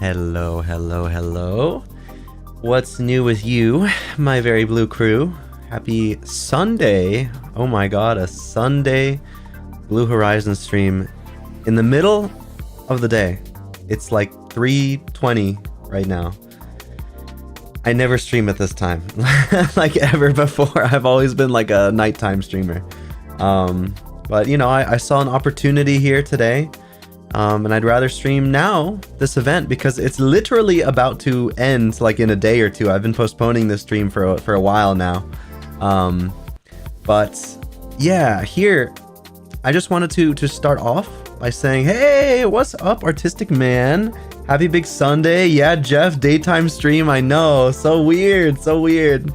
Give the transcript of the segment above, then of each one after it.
Hello, hello, hello. What's new with you, my very blue crew? Happy Sunday. Oh my god, a Sunday Blue Horizon stream in the middle of the day. It's like 3:20 right now. I never stream at this time, like ever before. I've always been like a nighttime streamer. But you know, I saw an opportunity here today. And I'd rather stream now, this event, because it's literally about to end like in a day or two. I've been postponing this stream for a while now. But yeah, here, I just wanted to start off by saying, hey, what's up, Artistic Man? Happy big Sunday. Yeah, Jeff, daytime stream, I know. So weird, so weird.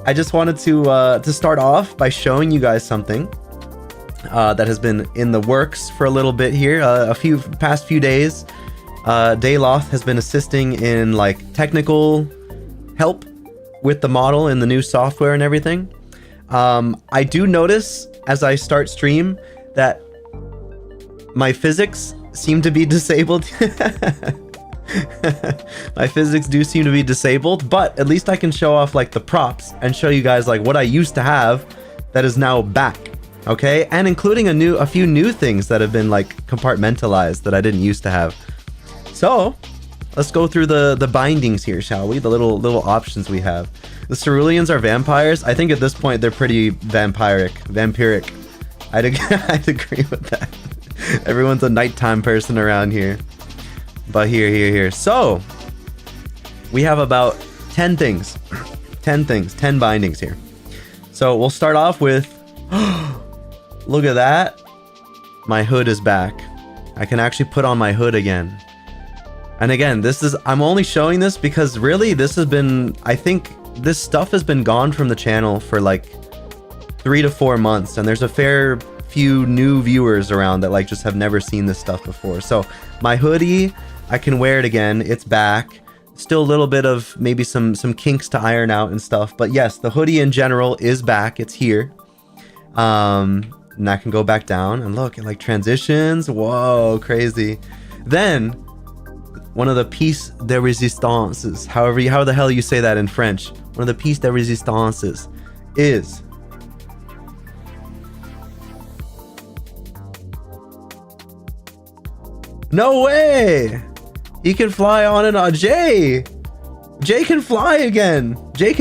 I just wanted to start off by showing you guys something. That has been in the works for a little bit here. Past few days, Dayloth has been assisting in like technical help with the model and the new software and everything. I do notice as I start stream that my physics seem to be disabled. My physics do seem to be disabled, but at least I can show off like the props and show you guys like what I used to have that is now back. Okay, and including a few new things that have been like compartmentalized that I didn't used to have. So let's go through the bindings here, shall we? The little options we have. The ceruleans are vampires. I think at this point they're pretty vampiric. I'd agree with that. Everyone's a nighttime person around here. But here. So we have about 10 things. 10 bindings here. So we'll start off with look at that. My hood is back. I can actually put on my hood again. And again, I'm only showing this because really this has been, I think this stuff has been gone from the channel for like 3 to 4 months. And there's a fair few new viewers around that like just have never seen this stuff before. So my hoodie, I can wear it again. It's back. Still a little bit of maybe some kinks to iron out and stuff. But yes, the hoodie in general is back. It's here. And I can go back down and look, it like transitions. Whoa, crazy. Then one of the pièces de résistance, how the hell you say that in French, one of the pièces de résistance is no way. He can fly on and on. Jay can fly again. Jay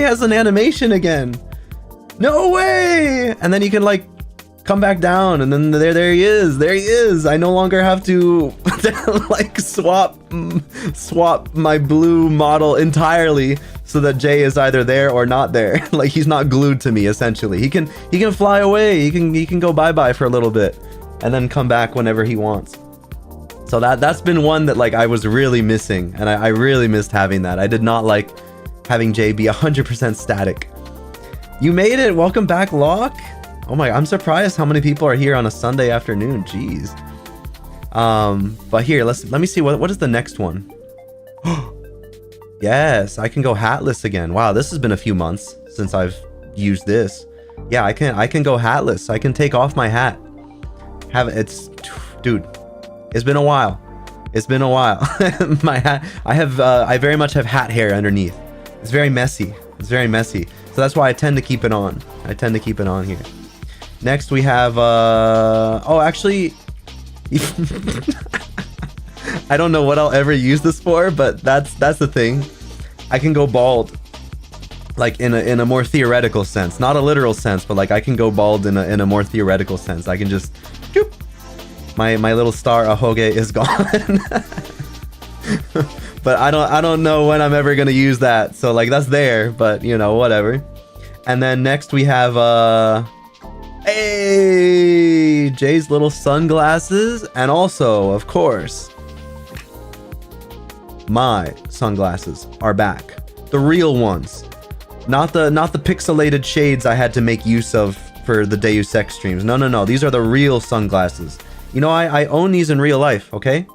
has an animation again. No way! And then you can like come back down, and then there he is. I no longer have to like swap my blue model entirely so that Jay is either there or not there. Like he's not glued to me essentially. He can fly away. He can go bye-bye for a little bit and then come back whenever he wants. So that's been one that like I was really missing, and I really missed having that. I did not like having Jay be 100% static. You made it. Welcome back, Locke. Oh my, I'm surprised how many people are here on a Sunday afternoon. Jeez. But here, let me see what is the next one. Yes, I can go hatless again. Wow, this has been a few months since I've used this. Yeah, I can go hatless. I can take off my hat. Dude, it's been a while. My hat, I very much have hat hair underneath. It's very messy. So that's why I tend to keep it on. Here. Next we have oh, actually I don't know what I'll ever use this for, but that's the thing. I can go bald. Like in a more theoretical sense. Not a literal sense, but like I can go bald in a more theoretical sense. I can just doop, my little star ahoge is gone. But I don't know when I'm ever gonna use that. So like that's there, but you know, whatever. And then next we have hey, Jay's little sunglasses, and also, of course, my sunglasses are back. The real ones. Not the pixelated shades I had to make use of for the Deus Ex streams. No. These are the real sunglasses. You know, I own these in real life, okay?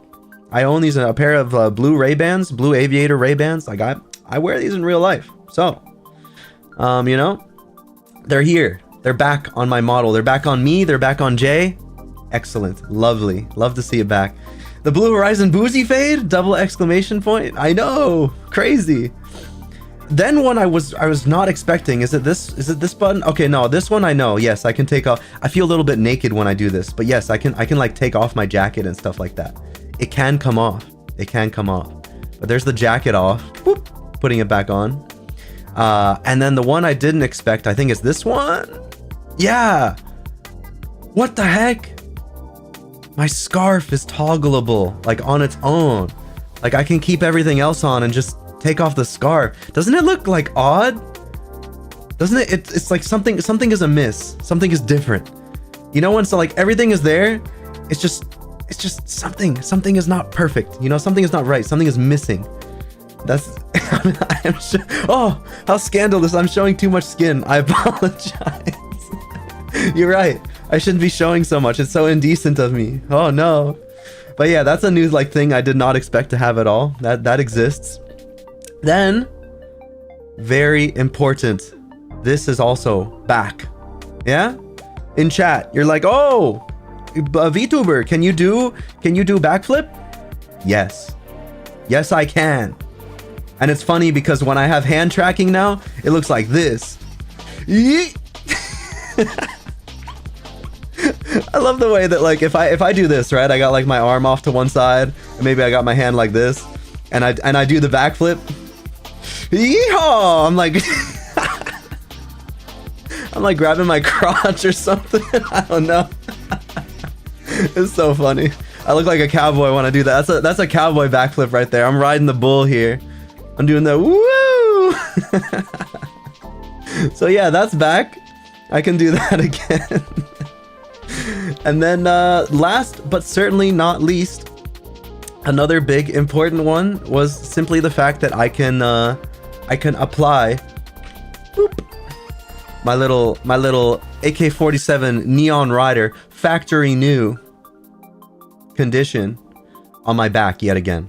I own these in a pair of blue Ray-Bans, blue aviator Ray-Bans. Like I wear these in real life. So, you know, they're here. They're back on my model. They're back on me. They're back on Jay. Excellent. Lovely. Love to see it back. The Blue Horizon boozy fade, double exclamation point. I know, crazy. Then one I was not expecting. Is it this button? Okay, no, this one I know. Yes, I can take off. I feel a little bit naked when I do this, but yes, I can like take off my jacket and stuff like that. It can come off. It can come off. But there's the jacket off. Whoop, putting it back on. And then the one I didn't expect, I think is this one. Yeah. What the heck? My scarf is toggleable, like on its own. Like I can keep everything else on and just take off the scarf. Doesn't it look like odd? Doesn't it? It's like something is amiss. Something is different. You know, when so like everything is there, it's just something is not perfect. You know, something is not right. Something is missing. That's I'm sure, oh, how scandalous. I'm showing too much skin. I apologize. You're right. I shouldn't be showing so much. It's so indecent of me. Oh no. But yeah, that's a new like thing I did not expect to have at all. That exists. Then, very important, this is also back. Yeah? In chat, you're like, oh, VTuber, can you do backflip? Yes. Yes, I can. And it's funny because when I have hand tracking now, it looks like this. I love the way that like if I do this, right? I got like my arm off to one side, and maybe I got my hand like this, and I do the backflip. Yeehaw! I'm like I'm like grabbing my crotch or something. I don't know. It's so funny. I look like a cowboy when I do that. That's a cowboy backflip right there. I'm riding the bull here. I'm doing the woo. So yeah, that's back. I can do that again. And then last but certainly not least, another big important one was simply the fact that I can apply boop, my little AK-47 Neon Rider factory new condition on my back yet again.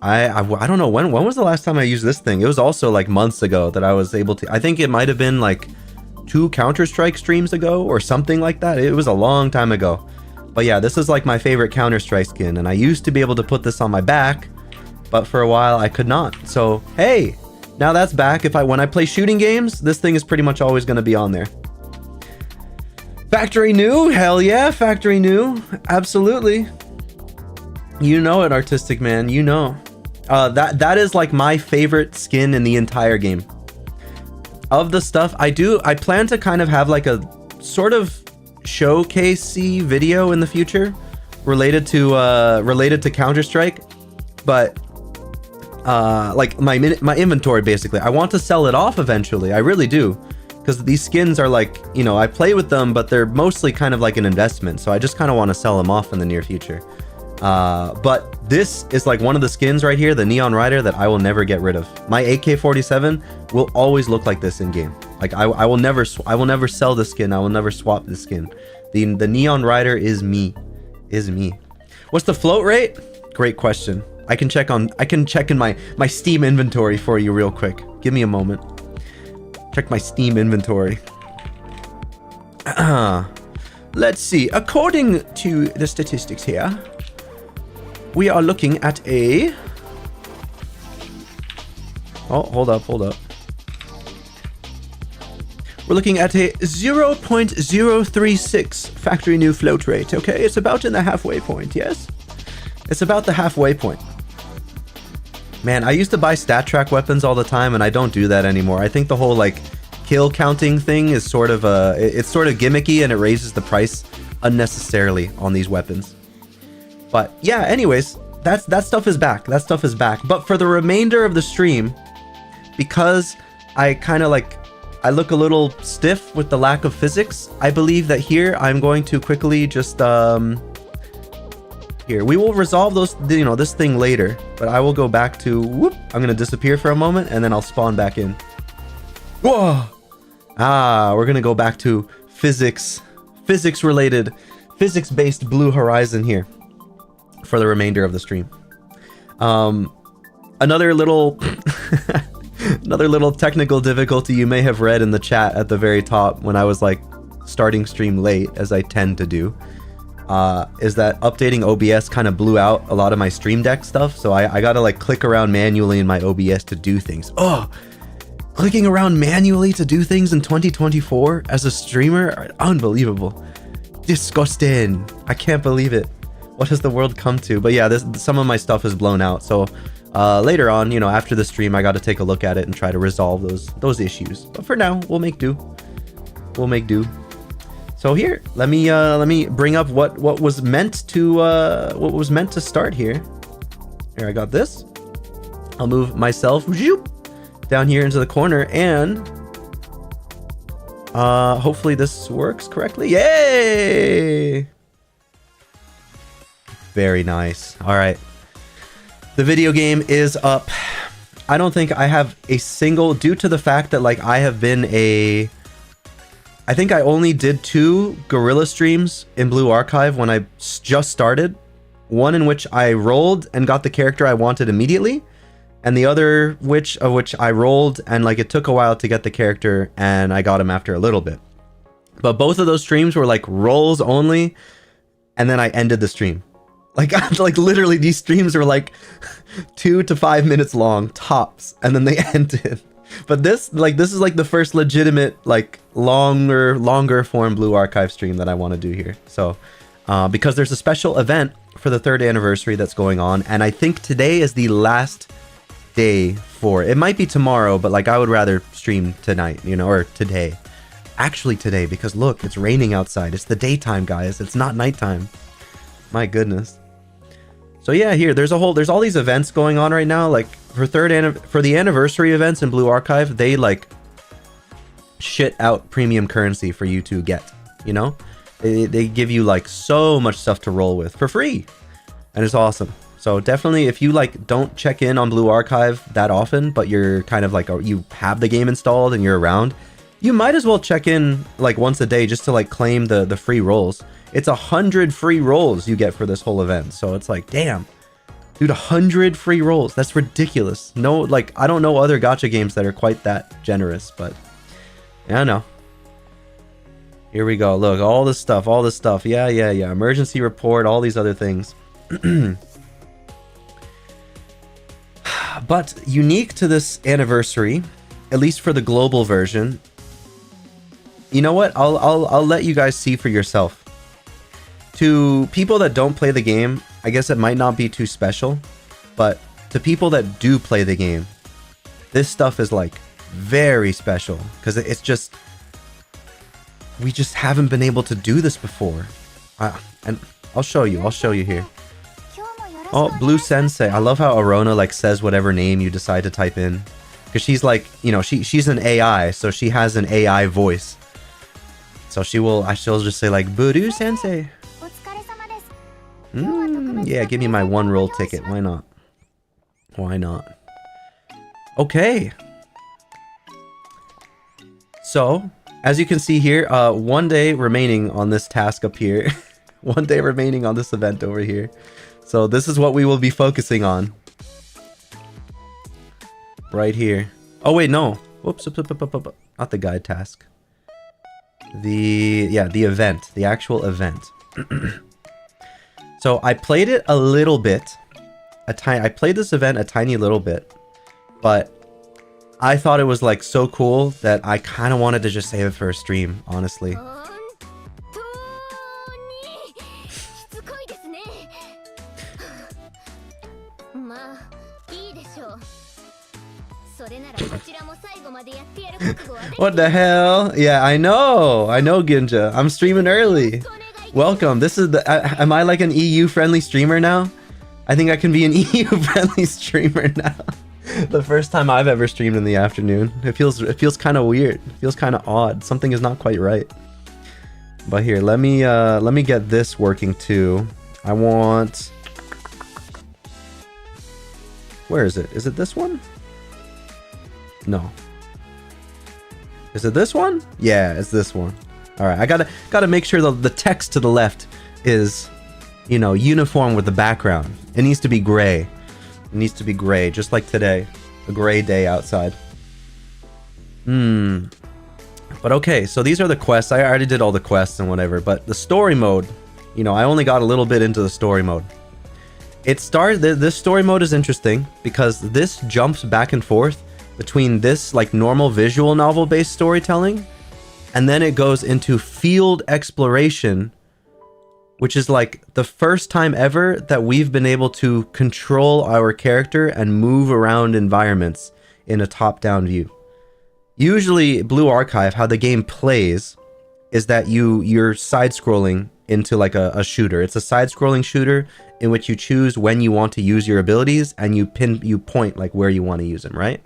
I don't know when was the last time I used this thing. It was also like months ago that I was able to. I think it might have been like 2 Counter-Strike streams ago or something like that. It was a long time ago. But yeah, this is like my favorite Counter-Strike skin, and I used to be able to put this on my back, but for a while I could not. So hey, now that's back. When I play shooting games, this thing is pretty much always going to be on there. Factory new, hell yeah, factory new, absolutely. You know it, Artistic Man, you know. That is like my favorite skin in the entire game. Of the stuff I plan to kind of have like a sort of showcasey video in the future related to Counter-Strike, but like my inventory basically. I want to sell it off eventually. I really do, because these skins are like, you know, I play with them, but they're mostly kind of like an investment. So I just kind of want to sell them off in the near future. But this is like one of the skins right here, the Neon Rider, that I will never get rid of. My AK-47 will always look like this in game. Like I will never sell the skin. I will never swap the skin. The Neon Rider is me. What's the float rate? Great question. I can check in my Steam inventory for you real quick. Give me a moment. Check my Steam inventory. Let's see. According to the statistics here, we are looking at a... Oh, hold up. We're looking at a 0.036 factory new float rate. Okay, it's about in the halfway point, yes? It's about the halfway point. Man, I used to buy stat track weapons all the time, and I don't do that anymore. I think the whole like kill counting thing is sort of it's sort of gimmicky, and it raises the price unnecessarily on these weapons. But yeah, anyways, that stuff is back. But for the remainder of the stream, because I kind of like, I look a little stiff with the lack of physics, I believe that here I'm going to quickly just here, we will resolve those, you know, this thing later, but I will go back to whoop. I'm gonna disappear for a moment, and then I'll spawn back in. Whoa! We're gonna go back to physics-based Blue Horizon here for the remainder of the stream. Another little technical difficulty you may have read in the chat at the very top when I was like starting stream late, as I tend to do. is that updating OBS kind of blew out a lot of my Stream Deck stuff. So I gotta like click around manually in my OBS to do things. Oh, clicking around manually to do things in 2024 as a streamer? Unbelievable. Disgusting. I can't believe it. What has the world come to? But yeah, some of my stuff is blown out. So later on, you know, after the stream, I got to take a look at it and try to resolve those issues. But for now, we'll make do. We'll make do. So here, let me bring up what was meant to start here. Here, I got this. I'll move myself down here into the corner, and hopefully this works correctly. Yay! Very nice. All right. The video game is up. I don't think I have a single, due to the fact that like I think I only did 2 Gorilla streams in Blue Archive when I just started. One in which I rolled and got the character I wanted immediately, and the other of which I rolled and like it took a while to get the character and I got him after a little bit. But both of those streams were like rolls only, and then I ended the stream. Like literally these streams were like 2 to 5 minutes long tops, and then they ended. But this is like the first legitimate like longer form Blue Archive stream that I want to do here. So because there's a special event for the 3rd anniversary that's going on, and I think today is the last day for it. It might be tomorrow, but like I would rather stream tonight, you know, or today. Actually today, because look, it's raining outside. It's the daytime, guys. It's not nighttime. My goodness. So yeah, here there's all these events going on right now. Like for the anniversary events in Blue Archive, they like shit out premium currency for you to get. You know, they give you like so much stuff to roll with for free, and it's awesome. So definitely, if you like don't check in on Blue Archive that often, but you're kind of like you have the game installed and you're around, you might as well check in like once a day just to like claim the free rolls. It's 100 free rolls you get for this whole event. So it's like, damn, dude, 100 free rolls. That's ridiculous. No, like, I don't know other gacha games that are quite that generous, but yeah, I know. Here we go. Look, all this stuff. Yeah. Emergency report, all these other things. But unique to this anniversary, at least for the global version, you know what? I'll let you guys see for yourself. To people that don't play the game, I guess it might not be too special, but to people that do play the game, this stuff is like very special, because it's just, we just haven't been able to do this before. And I'll show you here. Oh, Blue Sensei. I love how Arona like says whatever name you decide to type in, because she's like, you know, she's an AI, so she has an AI voice. So she'll just say like, Blue Sensei. Yeah, give me my 1 roll ticket. Why not? Why not? Okay. So, as you can see here, 1 day remaining on this task up here. 1 day remaining on this event over here. So this is what we will be focusing on. Right here. Oh wait, no. Whoops, not the guide task. The event. The actual event. So I played it a little bit. I played this event a tiny little bit, but I thought it was like so cool that I kind of wanted to just save it for a stream, honestly. What the hell? Yeah, I know, Ginja. I'm streaming early. Welcome. This is the. Am I like an EU friendly streamer now? I think I can be an EU friendly streamer now. The first time I've ever streamed in the afternoon. It feels kind of weird. It feels kind of odd. Something is not quite right. But here, let me get this working too. I want. Where is it? Is it this one? No. Is it this one? Yeah, it's this one. All right, I gotta make sure the text to the left is, you know, uniform with the background. It needs to be gray. It needs to be gray, just like today, a gray day outside. But okay, so these are the quests. I already did all the quests and whatever, but the story mode you know, I only got a little bit into the story mode. This story mode is interesting because this jumps back and forth between this like normal visual novel based storytelling, and then it goes into field exploration, which is like the first time ever that we've been able to control our character and move around environments in a top-down view. Usually Blue Archive, how the game plays is that you're side-scrolling into like a shooter. It's a side-scrolling shooter in which you choose when you want to use your abilities and you point like where you want to use them, right?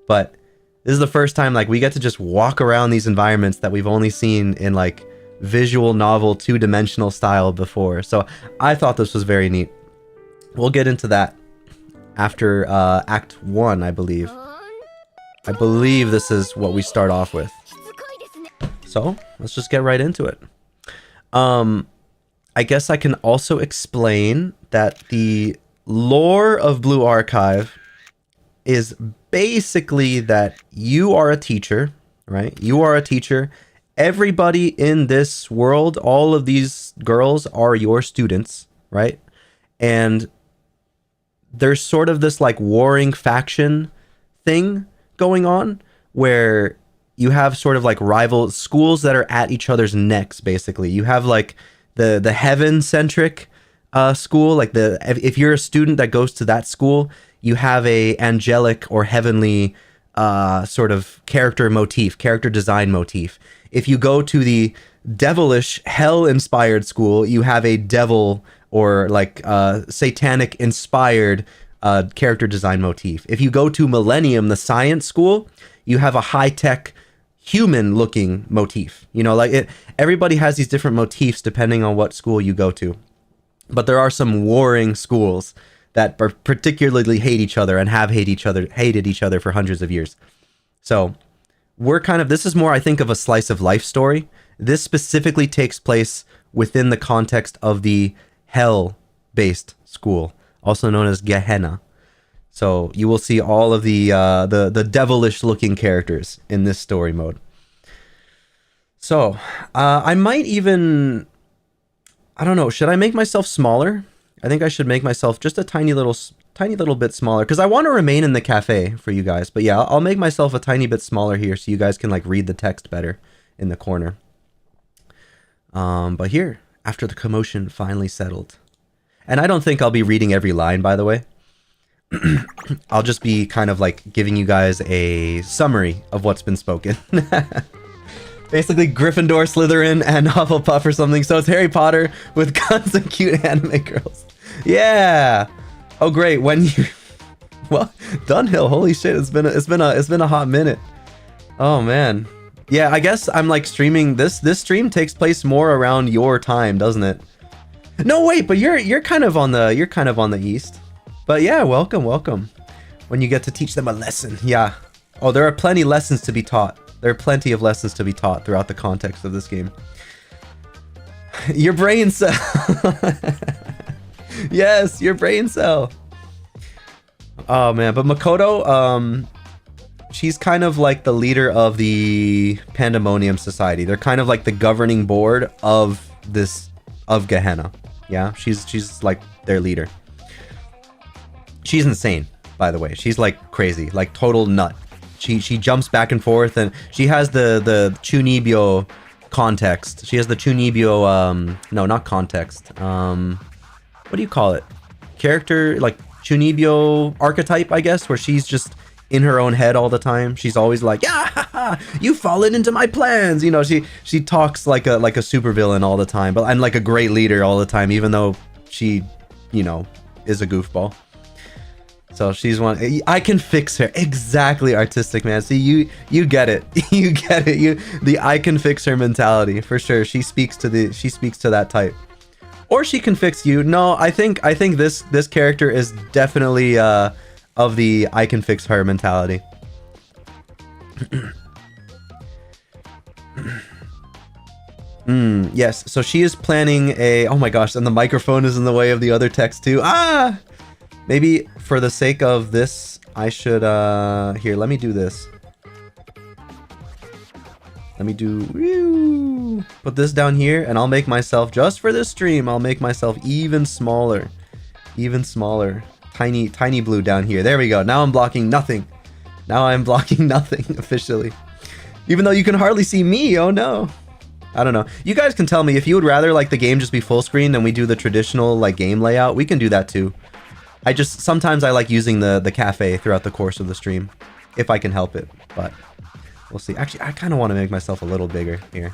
But this is the first time like we get to just walk around these environments that we've only seen in like visual novel 2-dimensional style before. So I thought this was very neat. We'll get into that after Act 1, I believe. I believe this is what we start off with. So let's just get right into it. I guess I can also explain that the lore of Blue Archive is basically that you are a teacher, right? You are a teacher. Everybody in this world, all of these girls are your students, right? And there's sort of this like warring faction thing going on where you have sort of like rival schools that are at each other's necks, basically. You have like the heaven-centric school, like if you're a student that goes to that school, you have a angelic or heavenly sort of character design motif. If you go to the devilish, hell-inspired school, you have a devil or like satanic-inspired character design motif. If you go to Millennium, the science school, you have a high-tech, human-looking motif. You know, like everybody has these different motifs depending on what school you go to. But there are some warring schools that particularly hate each other and have hated each other for hundreds of years. So this is more, I think, of a slice of life story. This specifically takes place within the context of the hell-based school, also known as Gehenna. So you will see all of the devilish-looking characters in this story mode. So I might even, I don't know, should I make myself smaller? I think I should make myself just a tiny little bit smaller because I want to remain in the cafe for you guys. But yeah, I'll make myself a tiny bit smaller here so you guys can like read the text better in the corner. But here, after the commotion finally settled, and I don't think I'll be reading every line, by the way. I'll just be kind of like giving you guys a summary of what's been spoken. Basically Gryffindor, Slytherin, and Hufflepuff or something. So it's Harry Potter with guns and cute anime girls. Yeah. Oh great. When you well, Dunhill. Holy shit! It's been a hot minute. Oh man. Yeah. I guess I'm like streaming this. This stream takes place more around your time, doesn't it? No wait, but you're kind of on the east. But yeah, welcome. When you get to teach them a lesson. Yeah. Oh, there are plenty lessons to be taught. There are plenty of lessons to be taught throughout the context of this game. Your brain cell. Yes, your brain cell. Oh man, but Makoto, she's kind of like the leader of the Pandemonium Society. They're kind of like the governing board of Gehenna. Yeah, she's like their leader. She's insane, by the way. She's like crazy, like total nut. She jumps back and forth, and she has the Chunibyo context. She has the Chunibyo, no, not context. What do you call it? Character, like Chunibyo archetype, I guess, where she's just in her own head all the time. She's always like, yeah, you've fallen into my plans. You know, she talks like a supervillain all the time, and like a great leader all the time, even though she, you know, is a goofball. So she's one. I can fix her. Exactly, artistic man. See, you get it. You get it. The I can fix her mentality for sure. She speaks to that type. Or she can fix you. No, I think this character is definitely of the I can fix her mentality. Yes. So she is planning a. Oh my gosh! And the microphone is in the way of the other text too. Ah. Maybe for the sake of this, I should, here, let me do this. Let me do... Put this down here, and I'll make myself, just for this stream, I'll make myself even smaller. Even smaller. Tiny, tiny blue down here. There we go. Now I'm blocking nothing. Now I'm blocking nothing, officially. Even though you can hardly see me, oh no. I don't know. You guys can tell me if you would rather like the game just be full screen than we do the traditional like game layout. We can do that too. Sometimes I like using the cafe throughout the course of the stream, if I can help it, but we'll see. Actually, I kind of want to make myself a little bigger here.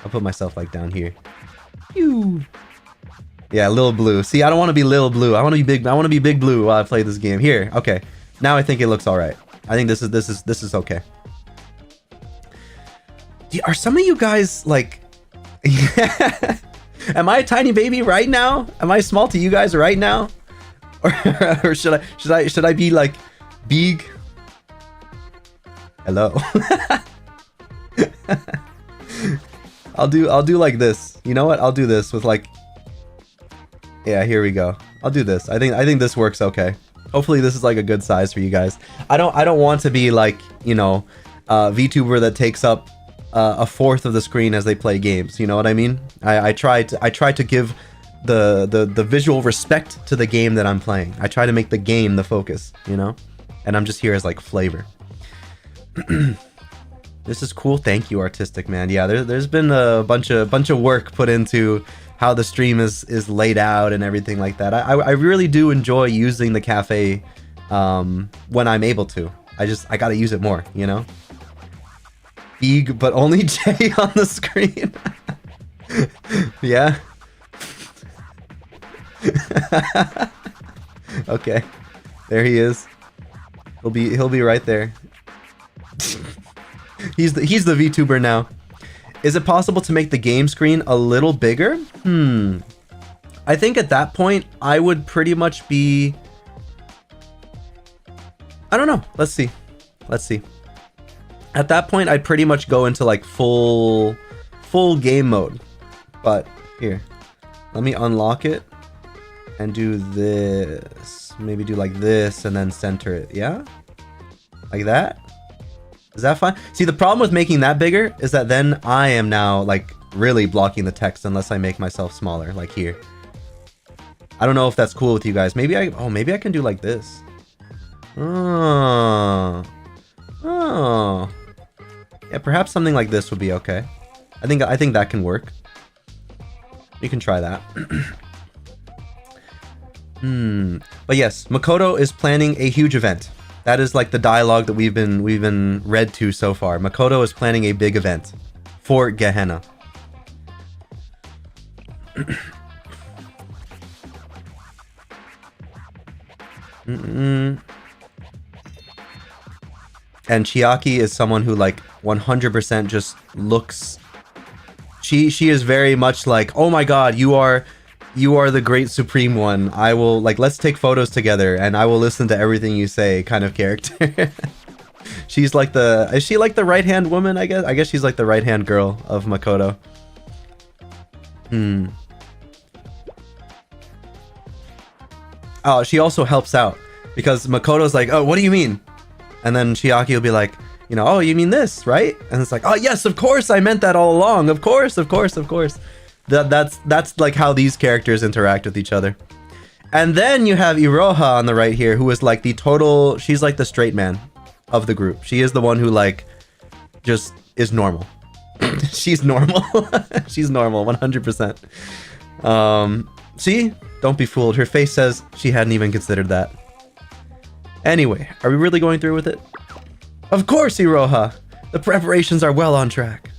I'll put myself like down here. Pew. Yeah, Lil Blue. See, I don't want to be Lil Blue. I want to be big. I want to be Big Blue while I play this game. Here, okay. Now I think it looks all right. I think this is okay. Are some of you guys like? Am I a tiny baby right now? Am I small to you guys right now? Or should I be like big? Hello. I'll do like this. You know what? I'll do this with like. Yeah, here we go. I'll do this. I think this works okay. Hopefully this is like a good size for you guys. I don't want to be like, you know, VTuber that takes up a fourth of the screen as they play games. You know what I mean? I try to give the visual respect to the game that I'm playing. I try to make the game the focus, you know? And I'm just here as like flavor. This is cool. Thank you, Artistic Man. Yeah, there's been a bunch of work put into how the stream is laid out and everything like that. I really do enjoy using the cafe when I'm able to. I gotta use it more, you know? Big, but only J on the screen. Yeah. Okay. There he is. He'll be right there. He's the VTuber now. Is it possible to make the game screen a little bigger? I think at that point I would pretty much be... I don't know. Let's see. At that point I'd pretty much go into like full game mode. But here, let me unlock it and do this. Maybe do like this and then center it. Yeah? Like that? Is that fine? See, the problem with making that bigger is that then I am now like really blocking the text unless I make myself smaller, like here. I don't know if that's cool with you guys. Maybe I can do like this. Oh. Yeah, perhaps something like this would be okay. I think that can work. You can try that. But yes, Makoto is planning a huge event. That is like the dialogue that we've been read to so far. Makoto is planning a big event for Gehenna. And Chiaki is someone who like 100% just looks... She is very much like, oh my god, you are the great supreme one. I will, like, let's take photos together and I will listen to everything you say kind of character. She's like is she like the right-hand woman, I guess? I guess she's like the right-hand girl of Makoto. Oh, she also helps out because Makoto's like, oh, what do you mean? And then Chiaki will be like, you know, oh, you mean this, right? And it's like, oh, yes, of course, I meant that all along. Of course. That's like how these characters interact with each other. And then you have Iroha on the right here, who is like she's like the straight man of the group. She is the one who like just is normal. She's normal. She's normal, 100%. See? Don't be fooled. Her face says she hadn't even considered that. Anyway, are we really going through with it? Of course, Iroha! The preparations are well on track.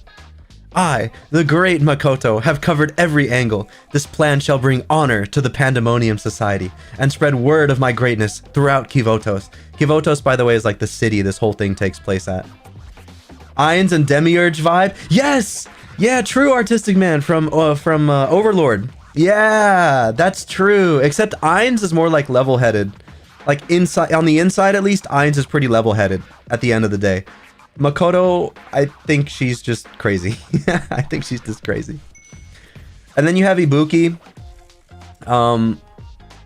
I, the great Makoto, have covered every angle. This plan shall bring honor to the Pandemonium Society and spread word of my greatness throughout Kivotos. Kivotos, by the way, is like the city this whole thing takes place at. Ainz and Demiurge vibe? Yes! Yeah, true, Artistic Man from Overlord. Yeah, that's true. Except Ainz is more like level-headed. Like inside, on the inside at least, Ainz is pretty level-headed at the end of the day. Makoto, I think she's just crazy. I think she's just crazy. And then you have Ibuki.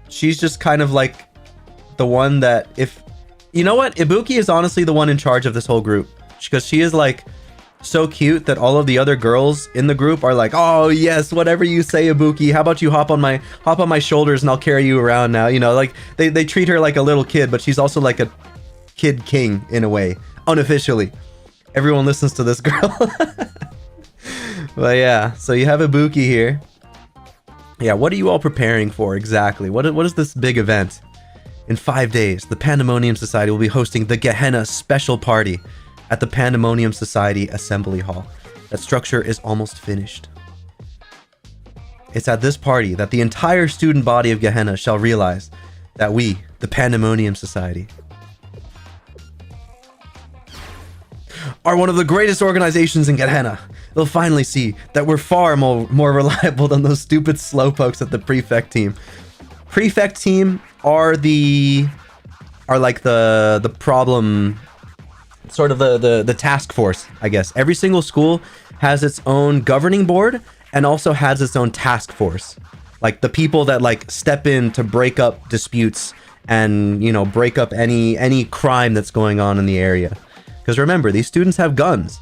She's just kind of like the one that you know what? Ibuki is honestly the one in charge of this whole group because she is like so cute that all of the other girls in the group are like, oh yes, whatever you say, Ibuki, how about you hop on my shoulders and I'll carry you around now, you know, like they treat her like a little kid, but she's also like a kid king in a way, unofficially. Everyone listens to this girl. But yeah, so you have Ibuki here. Yeah, what are you all preparing for exactly? What is this big event? In 5 days, the Pandemonium Society will be hosting the Gehenna special party at the Pandemonium Society Assembly Hall. That structure is almost finished. It's at this party that the entire student body of Gehenna shall realize that we, the Pandemonium Society, are one of the greatest organizations in Gehenna. They'll finally see that we're far more reliable than those stupid slowpokes at the prefect team. Prefect team are like the problem, sort of the task force, I guess. Every single school has its own governing board and also has its own task force. Like the people that like step in to break up disputes and, you know, break up any crime that's going on in the area. Because remember, these students have guns.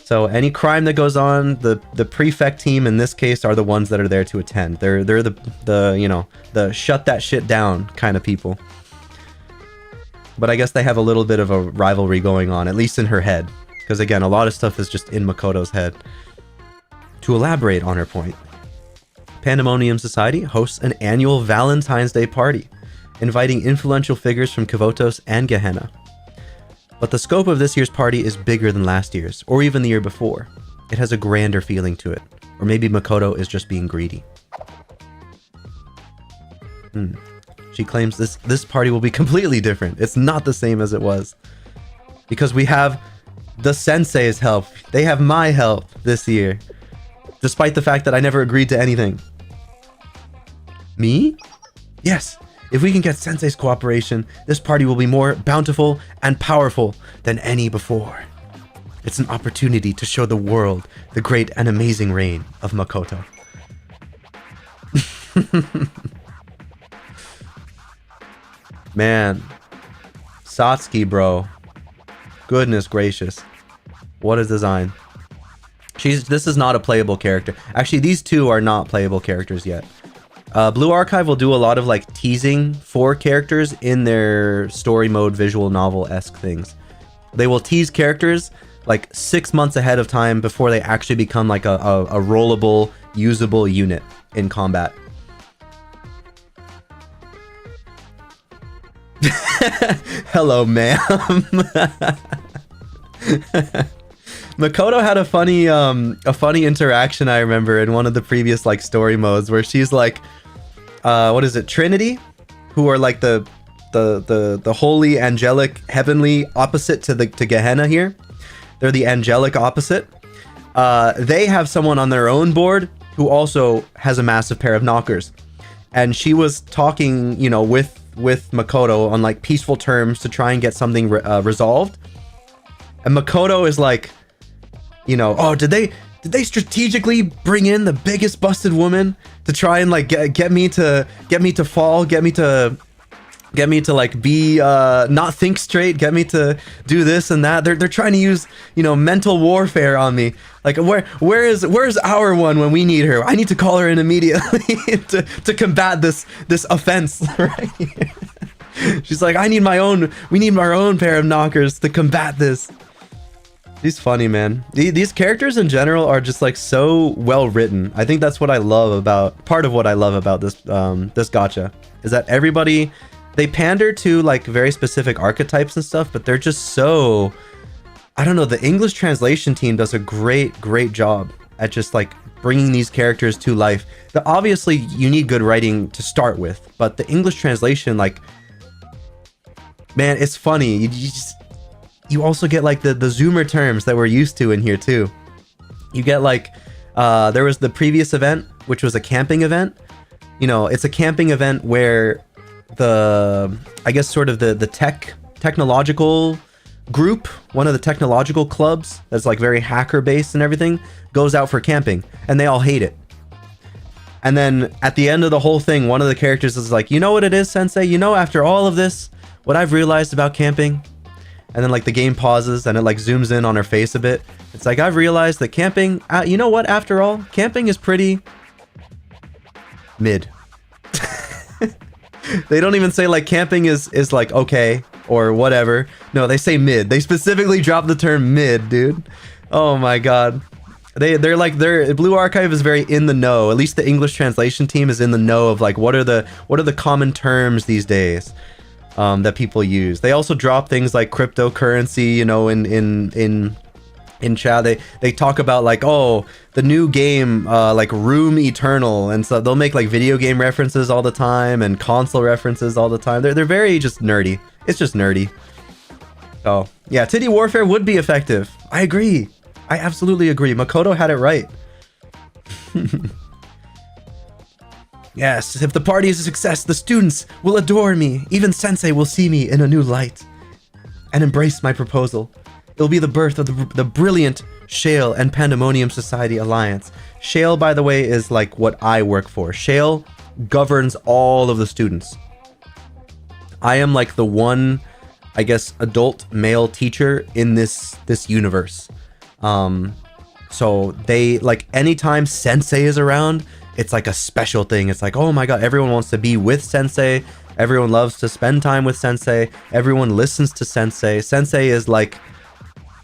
So any crime that goes on, the prefect team in this case are the ones that are there to attend. They're the you know, the shut that shit down kind of people. But I guess they have a little bit of a rivalry going on, at least in her head. Because again, a lot of stuff is just in Makoto's head. To elaborate on her point, Pandemonium Society hosts an annual Valentine's Day party, inviting influential figures from Kavotos and Gehenna. But the scope of this year's party is bigger than last year's, or even the year before. It has a grander feeling to it. Or maybe Makoto is just being greedy. She claims this party will be completely different. It's not the same as it was. Because we have the sensei's help. They have my help this year. Despite the fact that I never agreed to anything. Me? Yes. If we can get Sensei's cooperation, this party will be more bountiful and powerful than any before. It's an opportunity to show the world the great and amazing reign of Makoto. Man, Satsuki, bro. Goodness gracious. What a design. This is not a playable character. Actually, these two are not playable characters yet. Blue Archive will do a lot of like teasing for characters in their story mode visual novel-esque things. They will tease characters like 6 months ahead of time before they actually become like a rollable, usable unit in combat. Hello, ma'am. Makoto had a funny interaction I remember in one of the previous like story modes where she's like, what is it, Trinity, who are like the holy, angelic, heavenly opposite to Gehenna here. They're the angelic opposite. They have someone on their own board who also has a massive pair of knockers, and she was talking, you know, with Makoto on like peaceful terms to try and get something resolved. And Makoto is like, you know, oh, did they strategically bring in the biggest busted woman to try and like get me to fall, get me to like be not think straight, get me to do this and that. They're trying to use, you know, mental warfare on me. Like where's our one when we need her? I need to call her in immediately to combat this offense right here. She's like, we need our own pair of knockers to combat this. He's funny, man. These characters in general are just like so well written. I think that's what I love about, part of what I love about this gacha, is that everybody, they pander to like very specific archetypes and stuff, but they're just so, I don't know, the English translation team does a great job at just like bringing these characters to life. Obviously you need good writing to start with, but the English translation, like, man, it's funny. You also get like the zoomer terms that we're used to in here too. You get like, there was the previous event, which was a camping event. You know, it's a camping event where I guess sort of the technological group, one of the technological clubs that's like very hacker based and everything, goes out for camping and they all hate it. And then at the end of the whole thing, one of the characters is like, you know what it is, Sensei? You know, after all of this, what I've realized about camping and then like the game pauses and it like zooms in on her face a bit. It's like, I've realized that camping, you know what, after all, camping is pretty mid. They don't even say like camping is like okay or whatever. No, they say mid. They specifically drop the term mid, dude. Oh my god. They're like, Blue Archive is very in the know. At least the English translation team is in the know of like what are the common terms these days that people use. They also drop things like cryptocurrency, you know, in chat. They talk about like, oh, the new game like Room Eternal, and so they'll make like video game references all the time and console references all the time. They're very just nerdy. It's just nerdy. Oh yeah, Titty Warfare would be effective. I agree. I absolutely agree. Makoto had it right. Yes, if the party is a success, the students will adore me. Even Sensei will see me in a new light and embrace my proposal. It'll be the birth of the brilliant Shale and Pandemonium Society Alliance. Shale, by the way, is like what I work for. Shale governs all of the students. I am like the one, I guess, adult male teacher in this universe. So they like anytime Sensei is around, it's like a special thing. It's like, oh my god, everyone wants to be with Sensei. Everyone loves to spend time with Sensei. Everyone listens to Sensei. Sensei is like,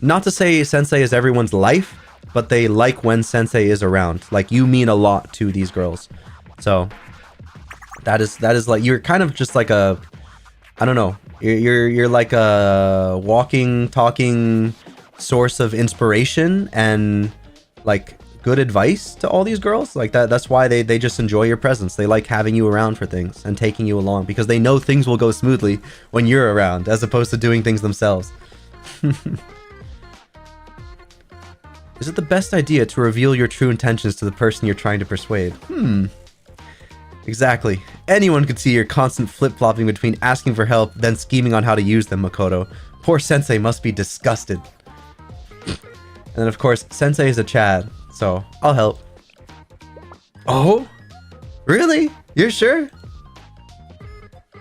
not to say Sensei is everyone's life, but they like when Sensei is around. Like, you mean a lot to these girls. So that is like, you're kind of just like a, I don't know, you're like a walking, talking source of inspiration and like good advice to all these girls. Like that's why they just enjoy your presence. They like having you around for things and taking you along, because they know things will go smoothly when you're around, as opposed to doing things themselves. Is it the best idea to reveal your true intentions to the person you're trying to persuade? Exactly. Anyone could see your constant flip-flopping between asking for help, then scheming on how to use them, Makoto. Poor Sensei must be disgusted. And then, of course, Sensei is a Chad, so I'll help. Oh? Really? You're sure?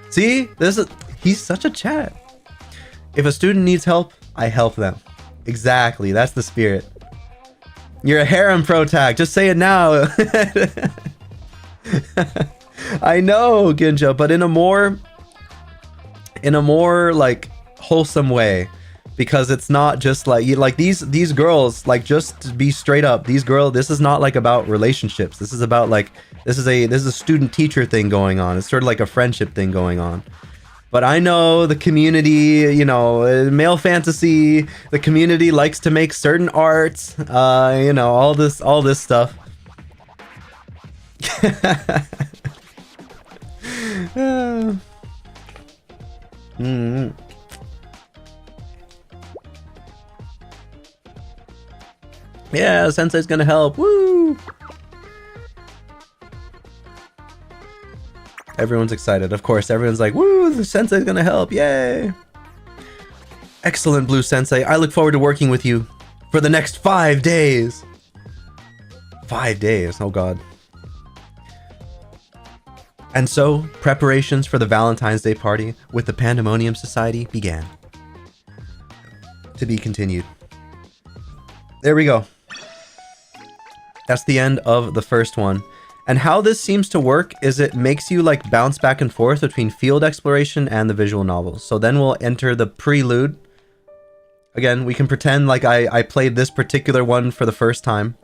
See? He's such a Chad. If a student needs help, I help them. Exactly, that's the spirit. You're a harem protag, just say it now. I know, Ginja, but in a more like wholesome way. Because it's not just like these girls, like, just to be straight up, this is not like about relationships. This is about like, this is a student teacher thing going on. It's sort of like a friendship thing going on. But I know the community, you know, male fantasy, the community likes to make certain art, you know, all this stuff. Yeah, Sensei's gonna help. Woo! Everyone's excited. Of course, everyone's like, woo, the Sensei's gonna help. Yay! Excellent, Blue Sensei. I look forward to working with you for the next 5 days. 5 days. Oh, God. And so, preparations for the Valentine's Day party with the Pandemonium Society began. To be continued. There we go. That's the end of the first one. And how this seems to work is it makes you like bounce back and forth between field exploration and the visual novels. So then we'll enter the prelude. Again, we can pretend like I played this particular one for the first time.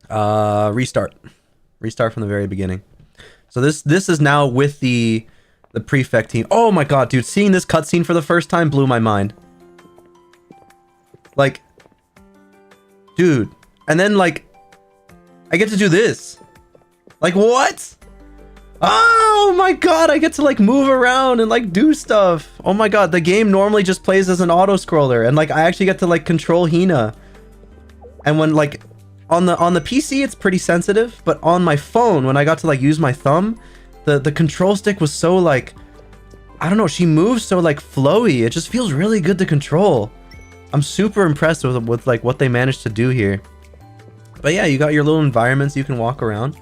Restart. Restart from the very beginning. So this is now with the prefect team. Oh my god, dude, seeing this cutscene for the first time blew my mind. Like, dude. And then, like, I get to do this. Like, what? Oh my god, I get to, like, move around and, like, do stuff. Oh my god, the game normally just plays as an auto-scroller. And, like, I actually get to, like, control Hina. And when, like, on the PC, it's pretty sensitive. But on my phone, when I got to, like, use my thumb, the control stick was so, like, I don't know, she moves so, like, flowy. It just feels really good to control. I'm super impressed with like, what they managed to do here. But yeah, you got your little environments you can walk around.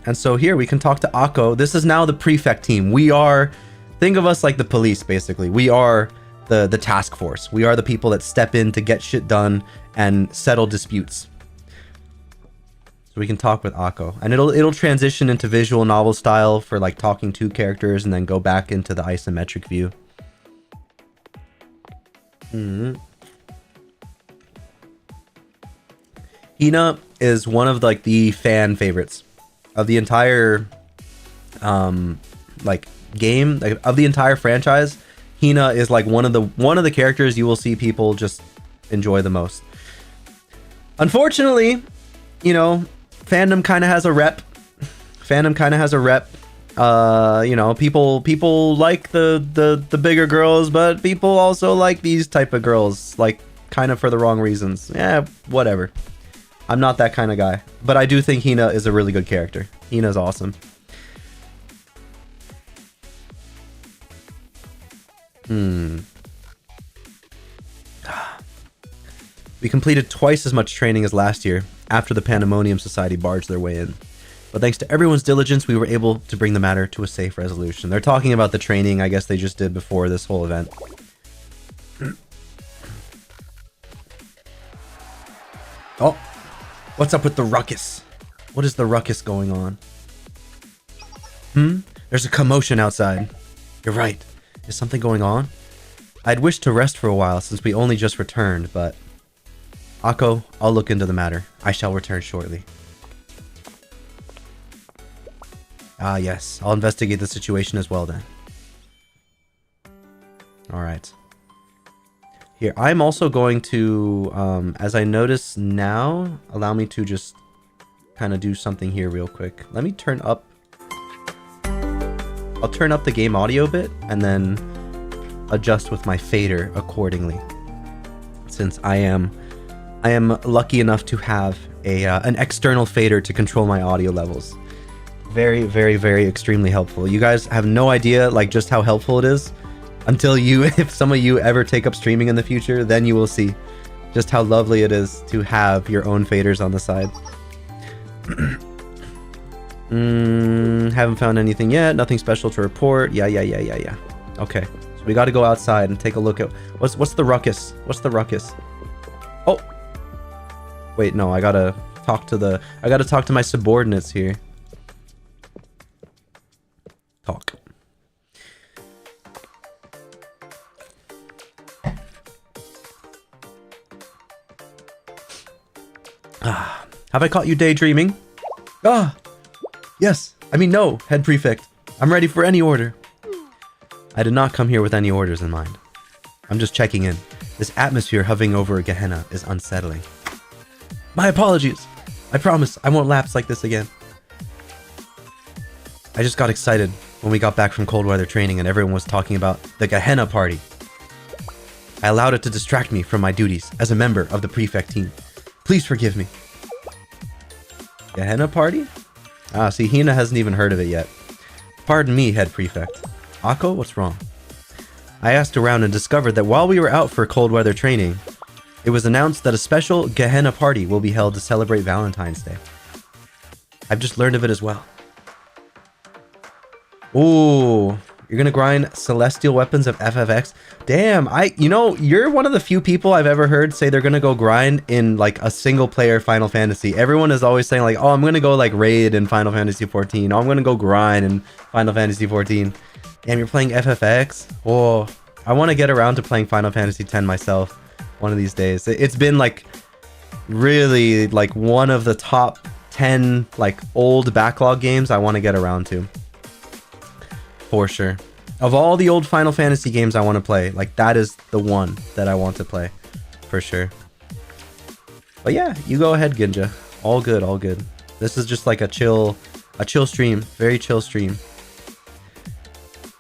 And so here we can talk to Akko. This is now the prefect team. We are Think of us like the police, basically. We are the task force. We are the people that step in to get shit done and settle disputes. So we can talk with Akko, and it'll transition into visual novel style for like talking to characters, and then go back into the isometric view. Hina is one of like the fan favorites of the entire like game, like, of the entire franchise. Hina is like one of the characters you will see people just enjoy the most. Unfortunately, you know, fandom kind of has a rep. You know, people like the bigger girls, but people also like these type of girls, like kind of for the wrong reasons. Yeah, whatever. I'm not that kind of guy, but I do think Hina is a really good character. Hina's awesome. We completed twice as much training as last year after the Pandemonium Society barged their way in. But thanks to everyone's diligence, we were able to bring the matter to a safe resolution. They're talking about the training, I guess they just did before this whole event. Oh, what's up with the ruckus? What is the ruckus going on? There's a commotion outside. You're right. Is something going on? I'd wished to rest for a while since we only just returned, but... Akko, I'll look into the matter. I shall return shortly. Ah, yes. I'll investigate the situation as well then. Alright. Here, I'm also going to, as I notice now, allow me to just kind of do something here real quick. Let me turn up... I'll turn up the game audio a bit, and then adjust with my fader accordingly. Since I am lucky enough to have an external fader to control my audio levels. Very, very, very extremely helpful. You guys have no idea like just how helpful it is until if some of you ever take up streaming in the future, then you will see just how lovely it is to have your own faders on the side. Haven't found anything yet. Nothing special to report. Yeah. Okay, so we got to go outside and take a look at what's the ruckus. What's the ruckus? Oh, wait, no, I gotta talk to my subordinates here. Talk. Have I caught you daydreaming? Yes. I mean, no, head prefect. I'm ready for any order. I did not come here with any orders in mind. I'm just checking in. This atmosphere hovering over Gehenna is unsettling. My apologies. I promise I won't lapse like this again. I just got excited when we got back from cold weather training and everyone was talking about the Gehenna party. I allowed it to distract me from my duties as a member of the prefect team. Please forgive me. Gehenna party? Ah, see, Hina hasn't even heard of it yet. Pardon me, head prefect. Akko, what's wrong? I asked around and discovered that while we were out for cold weather training, it was announced that a special Gehenna party will be held to celebrate Valentine's Day. I've just learned of it as well. Ooh, you're gonna grind celestial weapons of FFX? Damn, you're one of the few people I've ever heard say they're gonna go grind in like a single player Final Fantasy. Everyone is always saying like, oh, I'm gonna go like raid in Final Fantasy 14. Oh, I'm gonna go grind in Final Fantasy 14. Damn, you're playing FFX? Oh, I want to get around to playing Final Fantasy 10 myself one of these days. It's been like really like one of the top 10 like old backlog games I want to get around to. For sure. Of all the old Final Fantasy games I want to play, like that is the one that I want to play. For sure. But yeah, you go ahead, Ginja. All good, all good. This is just like a chill stream. Very chill stream.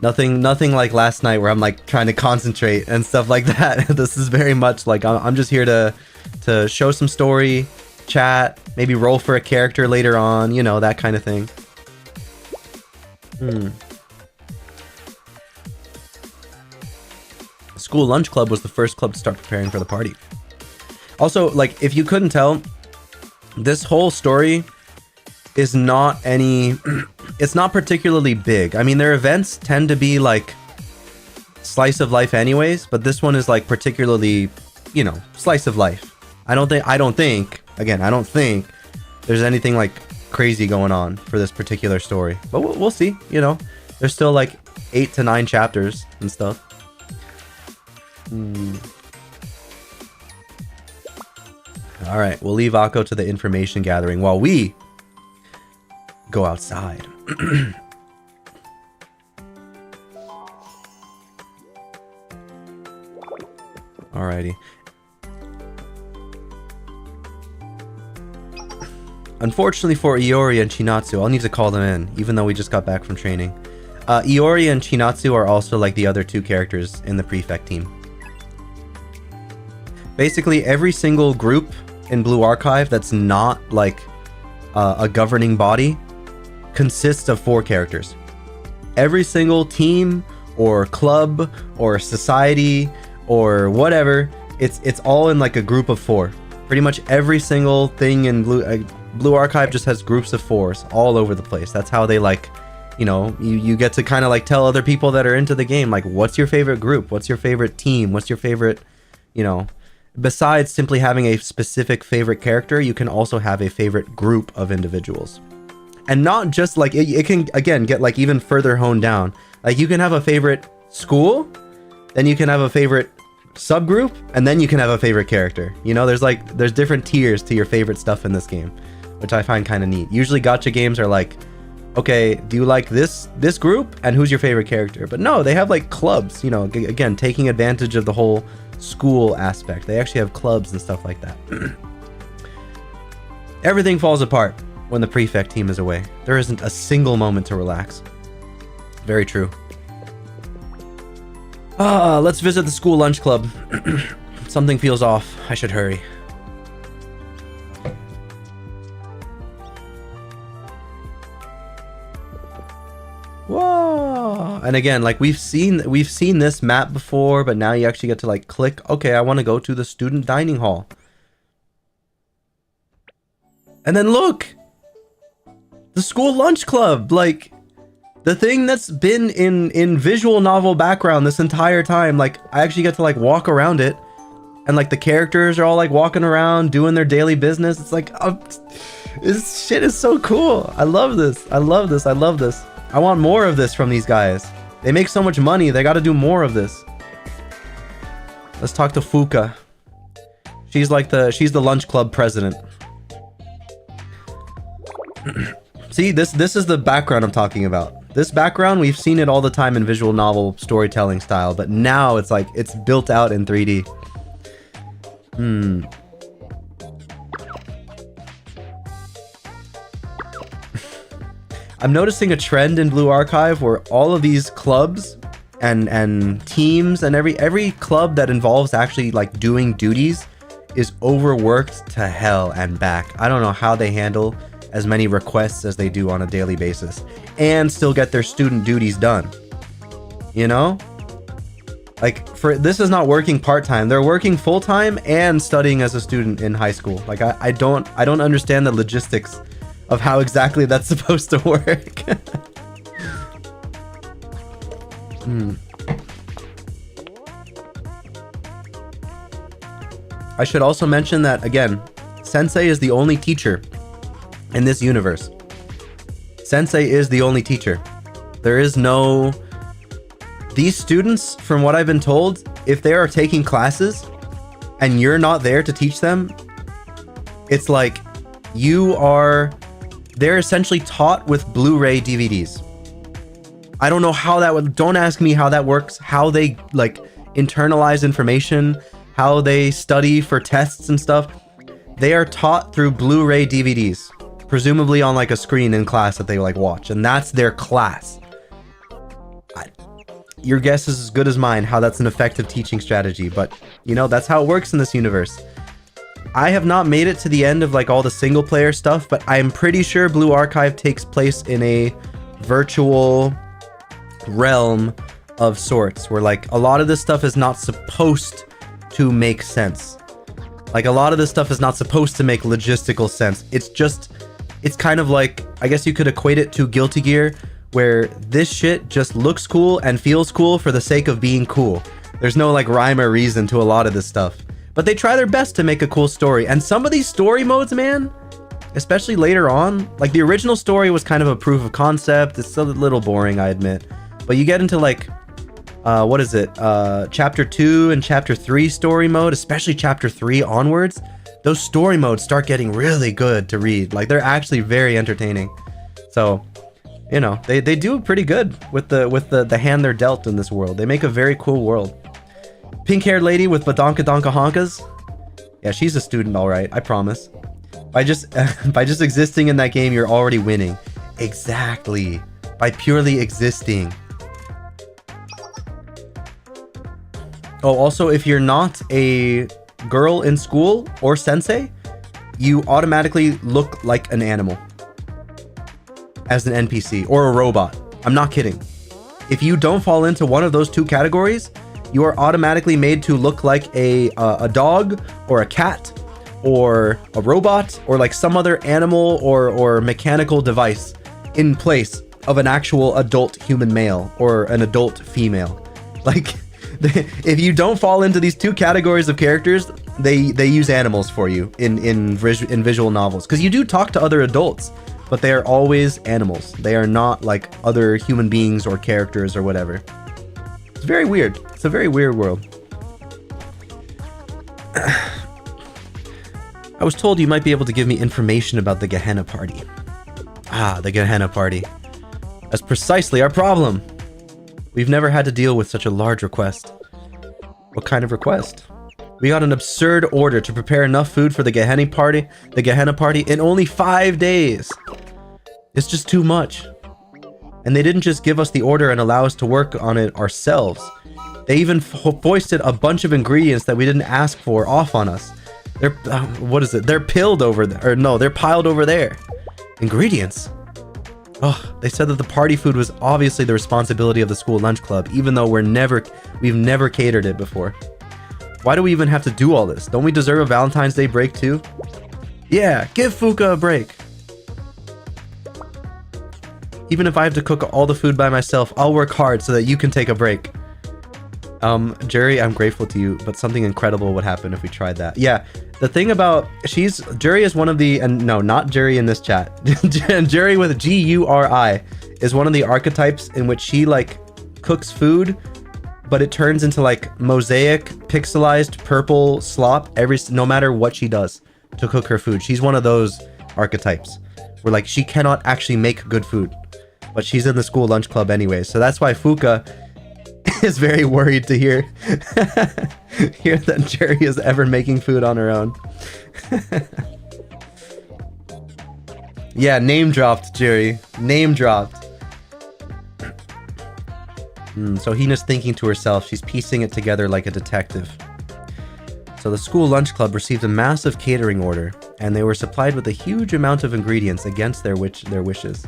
Nothing like last night where I'm like trying to concentrate and stuff like that. This is very much like I'm just here to show some story, chat, maybe roll for a character later on, you know, that kind of thing. School lunch club was the first club to start preparing for the party. Also, like, if you couldn't tell, this whole story is not it's not particularly big. I mean, their events tend to be like slice of life anyways, but this one is like particularly, you know, slice of life. I don't think there's anything like crazy going on for this particular story, but we'll see. You know, there's still like 8 to 9 chapters and stuff. All right, we'll leave Akko to the information gathering while we go outside. Alrighty. Unfortunately for Iori and Chinatsu, I'll need to call them in, even though we just got back from training. Iori and Chinatsu are also like the other 2 characters in the prefect team. Basically, every single group in Blue Archive that's not like a governing body consists of 4 characters. Every single team or club or society or whatever, it's all in like a group of 4. Pretty much every single thing in Blue Archive just has groups of 4s all over the place. That's how they like, you know, you get to kind of like tell other people that are into the game, like, what's your favorite group? What's your favorite team? What's your favorite, you know, besides simply having a specific favorite character, you can also have a favorite group of individuals. And not just like, it can, again, get like even further honed down. Like you can have a favorite school, then you can have a favorite subgroup, and then you can have a favorite character. You know, there's different tiers to your favorite stuff in this game, which I find kind of neat. Usually gacha games are like, okay, do you like this group, and who's your favorite character? But no, they have like clubs, you know, again, taking advantage of the whole school aspect. They actually have clubs and stuff like that. Everything falls apart when the prefect team is away. There isn't a single moment to relax. Very true. Let's visit the school lunch club. Something feels off. I should hurry. Whoa! And again, like we've seen this map before, but now you actually get to like click, okay, I want to go to the student dining hall. And then look! The school lunch club, like the thing that's been in visual novel background this entire time. Like I actually get to like walk around it, and like the characters are all like walking around doing their daily business. It's like, this shit is so cool. I love this. I love this. I love this. I want more of this from these guys. They make so much money. They got to do more of this. Let's talk to Fuka. She's the lunch club president. See, this is the background I'm talking about. This background, we've seen it all the time in visual novel storytelling style, but now it's like it's built out in 3D. I'm noticing a trend in Blue Archive where all of these clubs and teams and every club that involves actually like doing duties is overworked to hell and back. I don't know how they handle as many requests as they do on a daily basis and still get their student duties done. You know? Like this is not working part-time. They're working full-time and studying as a student in high school. Like I don't understand the logistics of how exactly that's supposed to work. I should also mention that, again, Sensei is the only teacher in this universe. Sensei is the only teacher. There is no... These students, from what I've been told, if they are taking classes and you're not there to teach them, it's like they're essentially taught with Blu-ray DVDs. I don't know how that would... Don't ask me how that works, how they like internalize information, how they study for tests and stuff. They are taught through Blu-ray DVDs, presumably on like a screen in class that they like watch, and that's their class. Your guess is as good as mine how that's an effective teaching strategy, but you know, that's how it works in this universe. I have not made it to the end of like all the single player stuff, but I'm pretty sure Blue Archive takes place in a virtual realm of sorts where like a lot of this stuff is not supposed to make sense. Like a lot of this stuff is not supposed to make logistical sense. It's kind of like, I guess you could equate it to Guilty Gear, where this shit just looks cool and feels cool for the sake of being cool. There's no like rhyme or reason to a lot of this stuff. But they try their best to make a cool story. And some of these story modes, man, especially later on, like the original story was kind of a proof of concept. It's a little boring, I admit. But you get into like, what is it? Chapter 2 and Chapter 3 story mode, especially Chapter 3 onwards. Those story modes start getting really good to read. Like they're actually very entertaining. So, you know, they do pretty good with the hand they're dealt in this world. They make a very cool world. Pink-haired lady with badonka donka honkas. Yeah, she's a student, all right. I promise. By just existing in that game, you're already winning. Exactly. By purely existing. Oh, also, if you're not a girl in school or sensei, you automatically look like an animal as an NPC or a robot. I'm not kidding. If you don't fall into one of those two categories, you are automatically made to look like a dog or a cat or a robot or like some other animal or mechanical device in place of an actual adult human male or an adult female. Like, if you don't fall into these two categories of characters, they use animals for you in visual novels, because you do talk to other adults, but they are always animals. They are not like other human beings or characters or whatever. It's very weird. It's a very weird world. I was told you might be able to give me information about the Gehenna Party. Ah, the Gehenna Party. That's precisely our problem. We've never had to deal with such a large request. What kind of request? We got an absurd order to prepare enough food for the Gehenna Party in only 5 days. It's just too much. And they didn't just give us the order and allow us to work on it ourselves. They even foisted a bunch of ingredients that we didn't ask for off on us. They're, what is it? They're pilled over there, or no, they're piled over there. Ingredients? Oh, they said that the party food was obviously the responsibility of the school lunch club, even though we've never catered it before. Why do we even have to do all this? Don't we deserve a Valentine's Day break too? Yeah, give Fuka a break. Even if I have to cook all the food by myself, I'll work hard so that you can take a break. Jerry, I'm grateful to you, but something incredible would happen if we tried that. Yeah, the thing about, Jerry is one of the, and no, not Jerry in this chat. Jerry with G-U-R-I is one of the archetypes in which she like cooks food, but it turns into like mosaic, pixelized purple slop no matter what she does to cook her food. She's one of those archetypes where like she cannot actually make good food, but she's in the school lunch club anyway. So that's why Fuka is very worried to hear that Jerry is ever making food on her own. Yeah, name dropped, Jerry. Name dropped. So Hina's thinking to herself. She's piecing it together like a detective. So the school lunch club received a massive catering order, and they were supplied with a huge amount of ingredients against their wishes.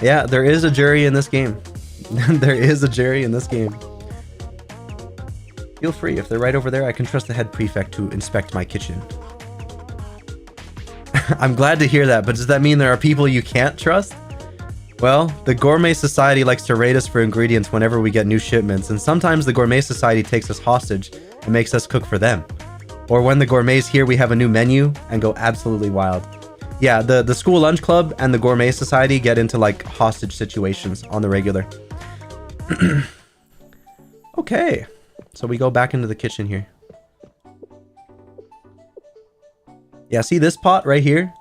Yeah, there is a Jerry in this game. There is a Jerry in this game. Feel free, if they're right over there, I can trust the head prefect to inspect my kitchen. I'm glad to hear that, but does that mean there are people you can't trust? Well, the Gourmet Society likes to raid us for ingredients whenever we get new shipments, and sometimes the Gourmet Society takes us hostage and makes us cook for them. Or when the gourmets hear we have a new menu and go absolutely wild. Yeah, the school lunch club and the Gourmet Society get into like hostage situations on the regular. Okay, so we go back into the kitchen here. Yeah, see this pot right here?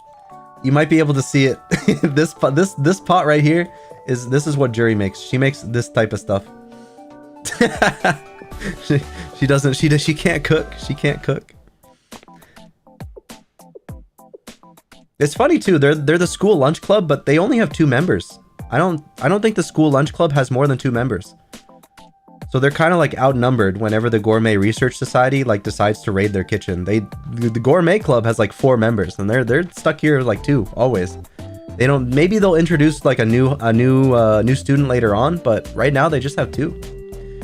You might be able to see it. This pot right here this is what Jerry makes. She makes this type of stuff. she can't cook. She can't cook. It's funny too. They're the school lunch club, but they only have 2 members. I don't think the school lunch club has more than 2 members. So they're kind of like outnumbered whenever the Gourmet Research Society like decides to raid their kitchen. The Gourmet Club has like 4 members, and they're stuck here like 2 always. They don't. Maybe they'll introduce like a new student later on, but right now they just have 2.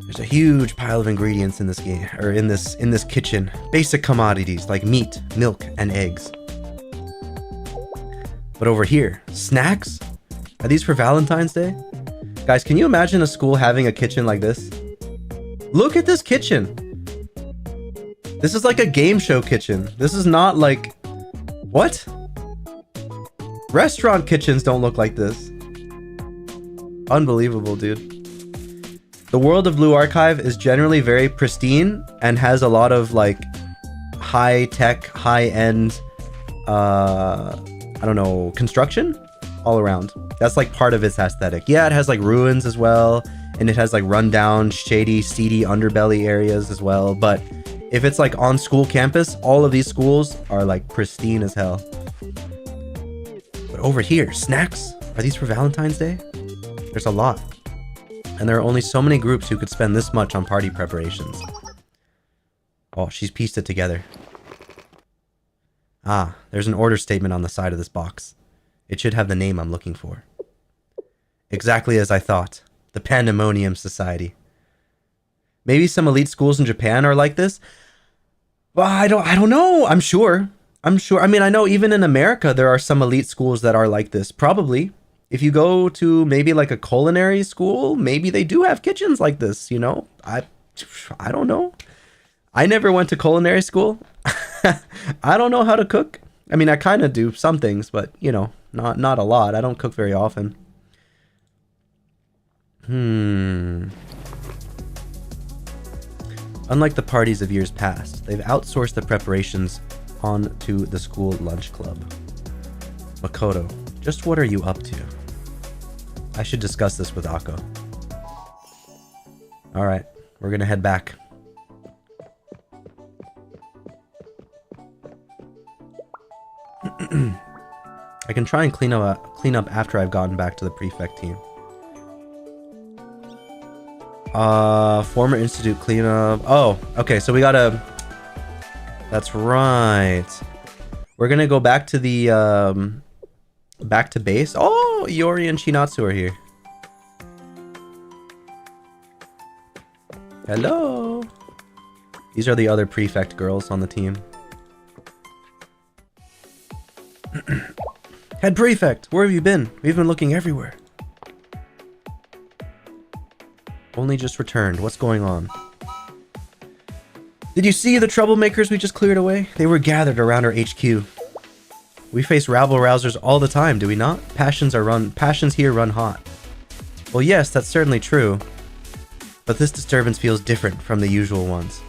There's a huge pile of ingredients in this game, or in this kitchen. Basic commodities like meat, milk, and eggs. But over here, snacks? Are these for Valentine's Day? Guys, can you imagine a school having a kitchen like this? Look at this kitchen. This is like a game show kitchen. This is not like... What? Restaurant kitchens don't look like this. Unbelievable, dude. The world of Blue Archive is generally very pristine and has a lot of like high-tech, high-end, I don't know, construction all around. That's like part of its aesthetic. Yeah, it has like ruins as well, and it has like rundown, shady, seedy underbelly areas as well. But if it's like on school campus, all of these schools are like pristine as hell. But over here, snacks? Are these for Valentine's Day? There's a lot. And there are only so many groups who could spend this much on party preparations. Oh, she's pieced it together. Ah, there's an order statement on the side of this box. It should have the name I'm looking for. Exactly as I thought. The Pandemonium Society. Maybe some elite schools in Japan are like this? Well, I don't know. I'm sure. I mean, I know even in America there are some elite schools that are like this. Probably. If you go to maybe like a culinary school, maybe they do have kitchens like this, you know? I don't know. I never went to culinary school. I don't know how to cook. I mean, I kind of do some things, but, you know, not a lot. I don't cook very often. Unlike the parties of years past, they've outsourced the preparations onto the school lunch club. Makoto, just what are you up to? I should discuss this with Akko. Alright, we're gonna head back. I can try and clean up after I've gotten back to the prefect team. Former institute cleanup. Oh, okay, so we gotta... That's right. We're gonna go back to the, back to base. Oh, Yori and Shinatsu are here. Hello. These are the other prefect girls on the team. Head prefect, where have you been? We've been looking everywhere. Only just returned. What's going on? Did you see the troublemakers we just cleared away? They were gathered around our HQ. We face rabble-rousers all the time, do we not? Passions here run hot. Well, yes, that's certainly true. But this disturbance feels different from the usual ones.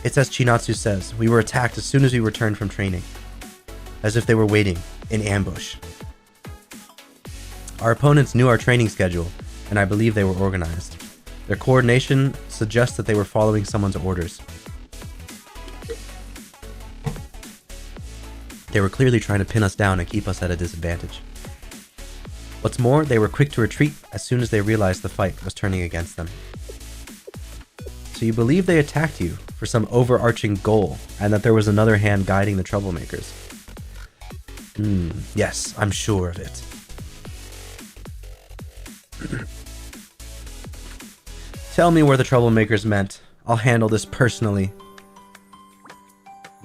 It's as Chinatsu says, we were attacked as soon as we returned from training. As if they were waiting in ambush. Our opponents knew our training schedule, and I believe they were organized. Their coordination suggests that they were following someone's orders. They were clearly trying to pin us down and keep us at a disadvantage. What's more, they were quick to retreat as soon as they realized the fight was turning against them. So you believe they attacked you for some overarching goal, and that there was another hand guiding the troublemakers? Yes, I'm sure of it. Tell me where the troublemakers meant. I'll handle this personally.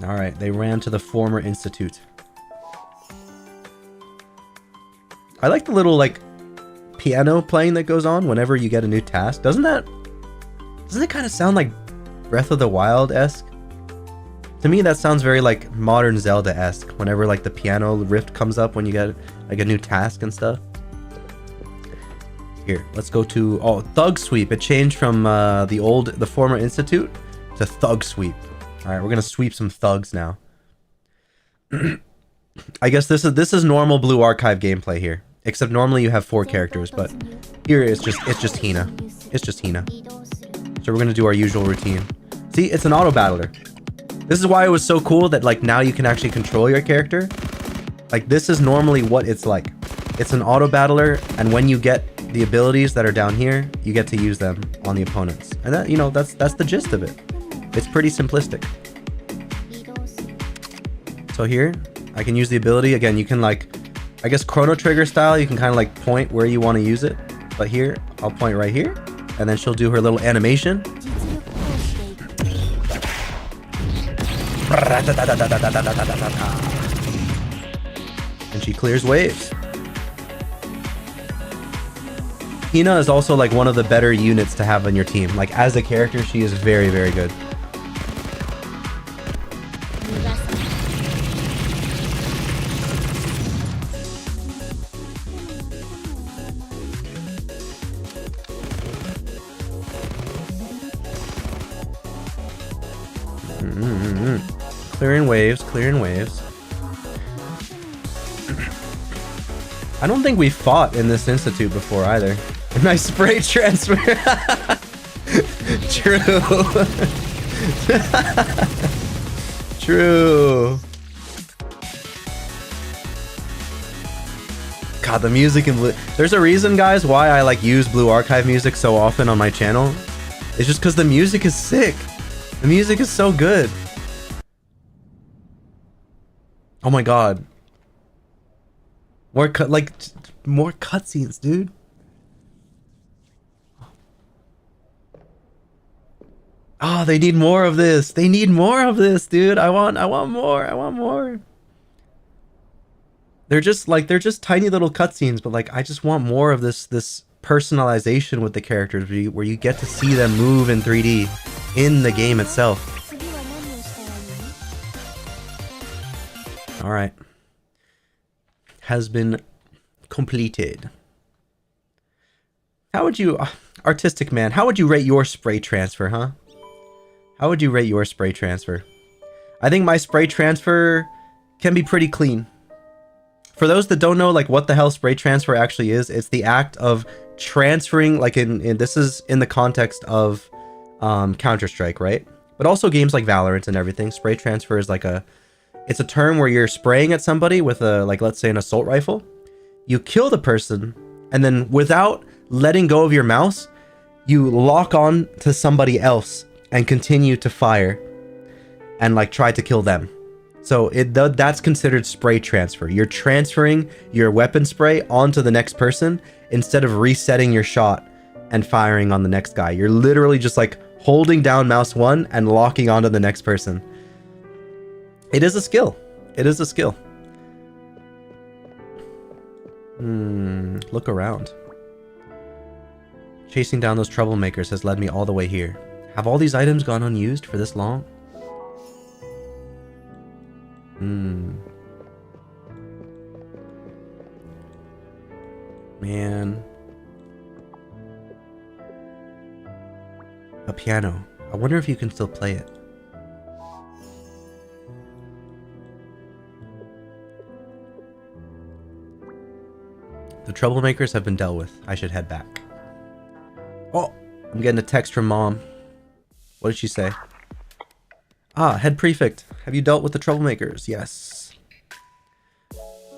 Alright, they ran to the former institute. I like the little, like, piano playing that goes on whenever you get a new task. Doesn't it kind of sound like Breath of the Wild-esque? To me, that sounds very, like, modern Zelda-esque. Whenever, like, the piano riff comes up when you get, like, a new task and stuff. Here, let's go to... Oh, Thug Sweep. It changed from the former institute to Thug Sweep. Alright, we're gonna sweep some thugs now. I guess this is normal Blue Archive gameplay here. Except normally you have 4 characters, but here it's just Hina. It's just Hina. So we're gonna do our usual routine. See, it's an auto battler. This is why it was so cool that, like, now you can actually control your character. Like, this is normally what it's like. It's an auto battler, and when you get the abilities that are down here, you get to use them on the opponents. And that, you know, that's the gist of it. It's pretty simplistic. So here, I can use the ability. Again, you can, like, I guess Chrono Trigger style, you can kind of like point where you want to use it. But here, I'll point right here, and then she'll do her little animation. And she clears waves. Hina is also like one of the better units to have on your team. Like as a character, she is very, very good. Clearing waves, clearing waves. I don't think we fought in this institute before either. Nice spray transfer. True. True. God, the music in Blue... There's a reason, guys, why I like use Blue Archive music so often on my channel. It's just because the music is sick. The music is so good. Oh my god. More cutscenes, dude. Oh, they need more of this. They need more of this, dude. I want more. I want more. They're just tiny little cutscenes, but like I just want more of this personalization with the characters where you get to see them move in 3D in the game itself. All right. Has been completed. How would you, Artistic Man, how would you rate your spray transfer, huh? How would you rate your spray transfer? I think my spray transfer can be pretty clean. For those that don't know like what the hell spray transfer actually is, it's the act of transferring, like this is in the context of Counter-Strike, right? But also games like Valorant and everything. Spray transfer is like it's a term where you're spraying at somebody with a, like, let's say an assault rifle. You kill the person, and then without letting go of your mouse, you lock on to somebody else and continue to fire and like try to kill them. So that's considered spray transfer. You're transferring your weapon spray onto the next person instead of resetting your shot and firing on the next guy. You're literally just like holding down mouse 1 and locking onto the next person. It is a skill. It is a skill. Look around. Chasing down those troublemakers has led me all the way here. Have all these items gone unused for this long? Man. A piano. I wonder if you can still play it. The troublemakers have been dealt with. I should head back. Oh, I'm getting a text from Mom. What did she say? Ah, Head Prefect. Have you dealt with the troublemakers? Yes.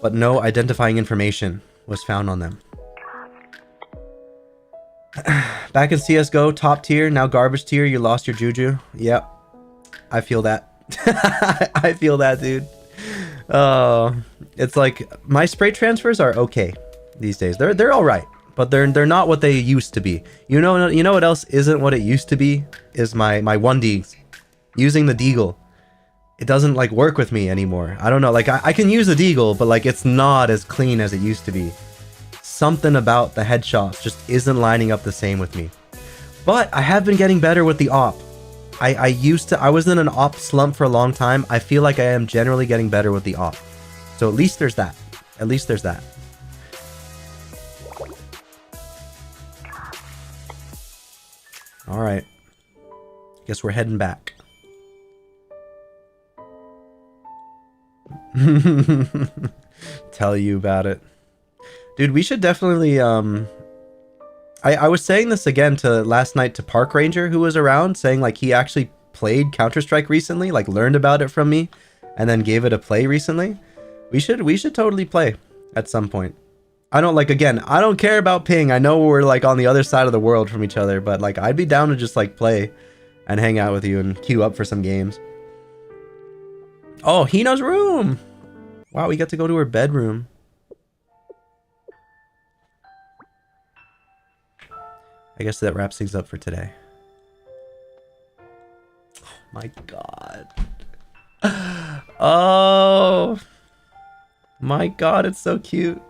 But no identifying information was found on them. Back in CSGO, top tier, now garbage tier. You lost your juju. Yep. I feel that. I feel that, dude. Oh, it's like my spray transfers are okay these days. They're all right, but they're not what they used to be. You know what else isn't what it used to be? Is my 1Ds. Using the deagle. It doesn't like work with me anymore. I don't know, like I can use the deagle, but like it's not as clean as it used to be. Something about the headshots just isn't lining up the same with me. But I have been getting better with the op. I was in an op slump for a long time. I feel like I am generally getting better with the op. So at least there's that. At least there's that. All right. Guess we're heading back. Tell you about it. Dude, we should definitely I was saying this again last night to Park Ranger, who was around, saying like he actually played Counter-Strike recently, like learned about it from me and then gave it a play recently. We should totally play at some point. I don't care about ping. I know we're like on the other side of the world from each other, but like I'd be down to just like play and hang out with you and queue up for some games. Oh, Hina's room. Wow, we got to go to her bedroom. I guess that wraps things up for today. Oh my god. Oh My god, it's so cute.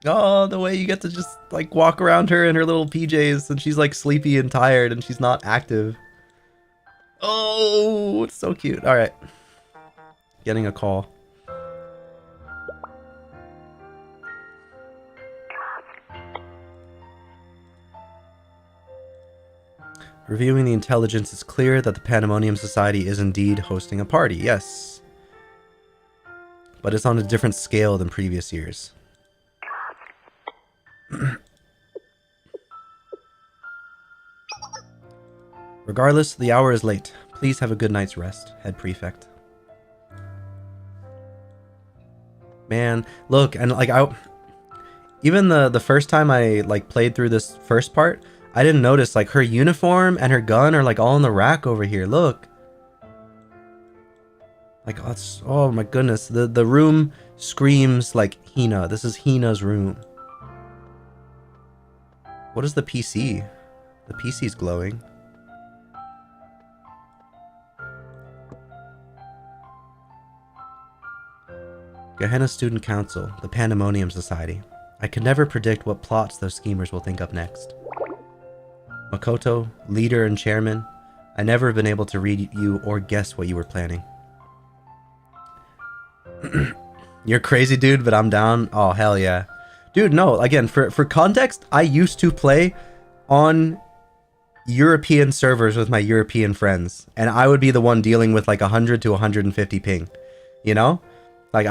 Oh, the way you get to just like walk around her in her little PJs and she's like sleepy and tired and she's not active. Oh, it's so cute. All right. Getting a call. Reviewing the intelligence, it's clear that the Pandemonium Society is indeed hosting a party. Yes. But it's on a different scale than previous years. Regardless, the hour is late. Please have a good night's rest, Head Prefect. Man, look, and like even the first time I like played through this first part, I didn't notice like her uniform and her gun are like all in the rack over here. Look. Like, oh my goodness, the room screams like Hina. This is Hina's room. What is the PC? The PC's glowing. Gehenna Student Council, the Pandemonium Society. I could never predict what plots those schemers will think up next. Makoto, leader and chairman, I never have been able to read you or guess what you were planning. You're crazy, dude, but I'm down. Oh, hell yeah. Dude, no, again, for context, I used to play on European servers with my European friends, and I would be the one dealing with like 100 to 150 ping, you know? Like,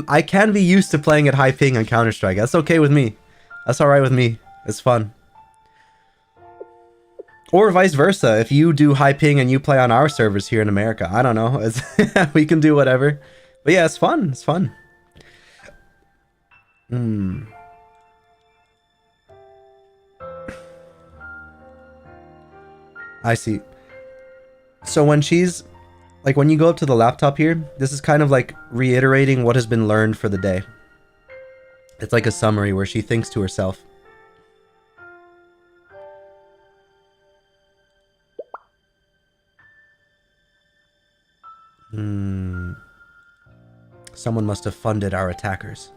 I can be used to playing at high ping on Counter-Strike. That's okay with me. That's alright with me. It's fun. Or vice versa. If you do high ping and you play on our servers here in America, I don't know. We can do whatever. But yeah, it's fun. It's fun. I see. So when she's... Like, when you go up to the laptop here, this is kind of like reiterating what has been learned for the day. It's like a summary where she thinks to herself. Someone must have funded our attackers.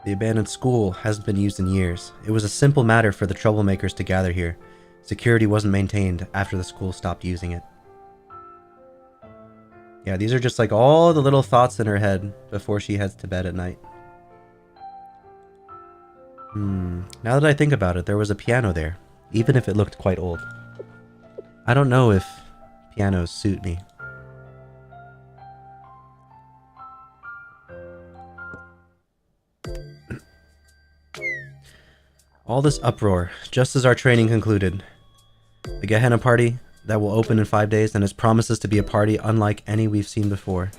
The abandoned school hasn't been used in years. It was a simple matter for the troublemakers to gather here. Security wasn't maintained after the school stopped using it. Yeah, these are just like all the little thoughts in her head before she heads to bed at night. Now that I think about it, there was a piano there, even if it looked quite old. I don't know if pianos suit me. All this uproar, just as our training concluded. The Gehenna party that will open in 5 days and it promises to be a party unlike any we've seen before.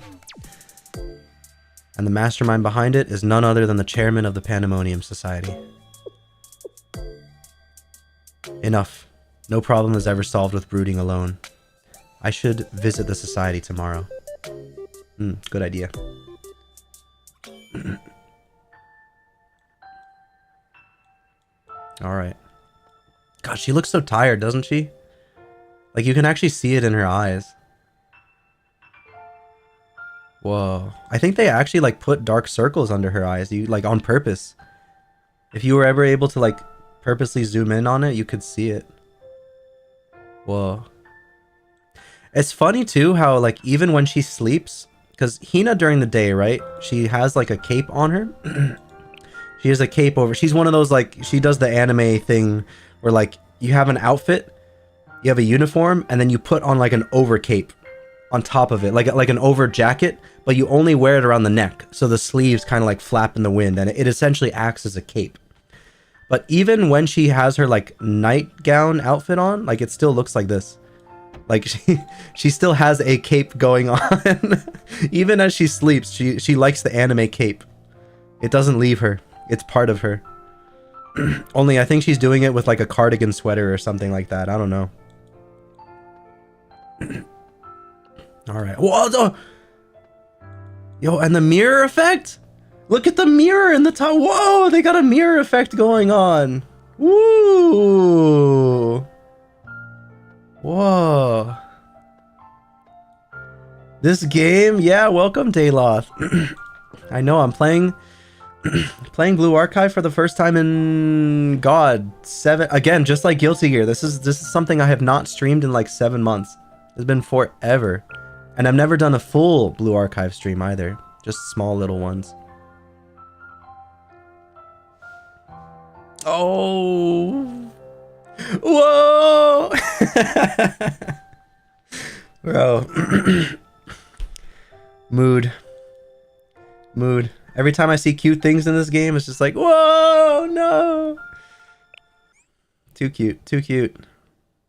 And the mastermind behind it is none other than the chairman of the Pandemonium Society. Enough. No problem is ever solved with brooding alone. I should visit the society tomorrow. Good idea. Alright. God, she looks so tired, doesn't she? Like, you can actually see it in her eyes. Whoa. I think they actually, like, put dark circles under her eyes, like, on purpose. If you were ever able to, like, purposely zoom in on it, you could see it. Whoa. It's funny, too, how, like, even when she sleeps... Because Hina, during the day, right? She has, like, a cape on her. She has a cape over. She's one of those, like, she does the anime thing where, like, you have an outfit, you have a uniform, and then you put on, like, an over cape on top of it, like an over jacket, but you only wear it around the neck, so the sleeves kind of, like, flap in the wind, and it essentially acts as a cape. But even when she has her, like, nightgown outfit on, like, it still looks like this. Like, she still has a cape going on. Even as she sleeps, she likes the anime cape. It doesn't leave her. It's part of her. Only I think she's doing it with like a cardigan sweater or something like that. I don't know. Alright. Whoa! Yo, and the mirror effect? Look at the mirror in the top. Whoa! They got a mirror effect going on. Woo! Whoa. This game, yeah, welcome Dayloth. I know, I'm playing Blue Archive for the first time in God, 7 again, just like Guilty Gear. This is something I have not streamed in like 7 months. It's been forever. And I've never done a full Blue Archive stream either. Just small little ones. Oh. Whoa. Bro. Mood. Every time I see cute things in this game, it's just like, whoa, no. Too cute, too cute.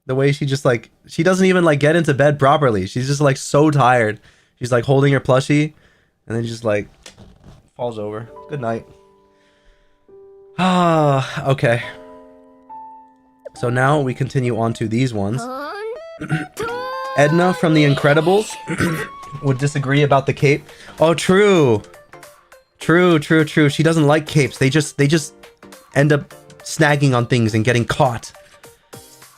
The way she just like, she doesn't even like get into bed properly. She's just like so tired. She's like holding her plushie and then just like falls over. Good night. Ah, okay. So now we continue on to these ones. Edna from The Incredibles would disagree about the cape. Oh, true. True. She doesn't like capes. They just end up snagging on things and getting caught.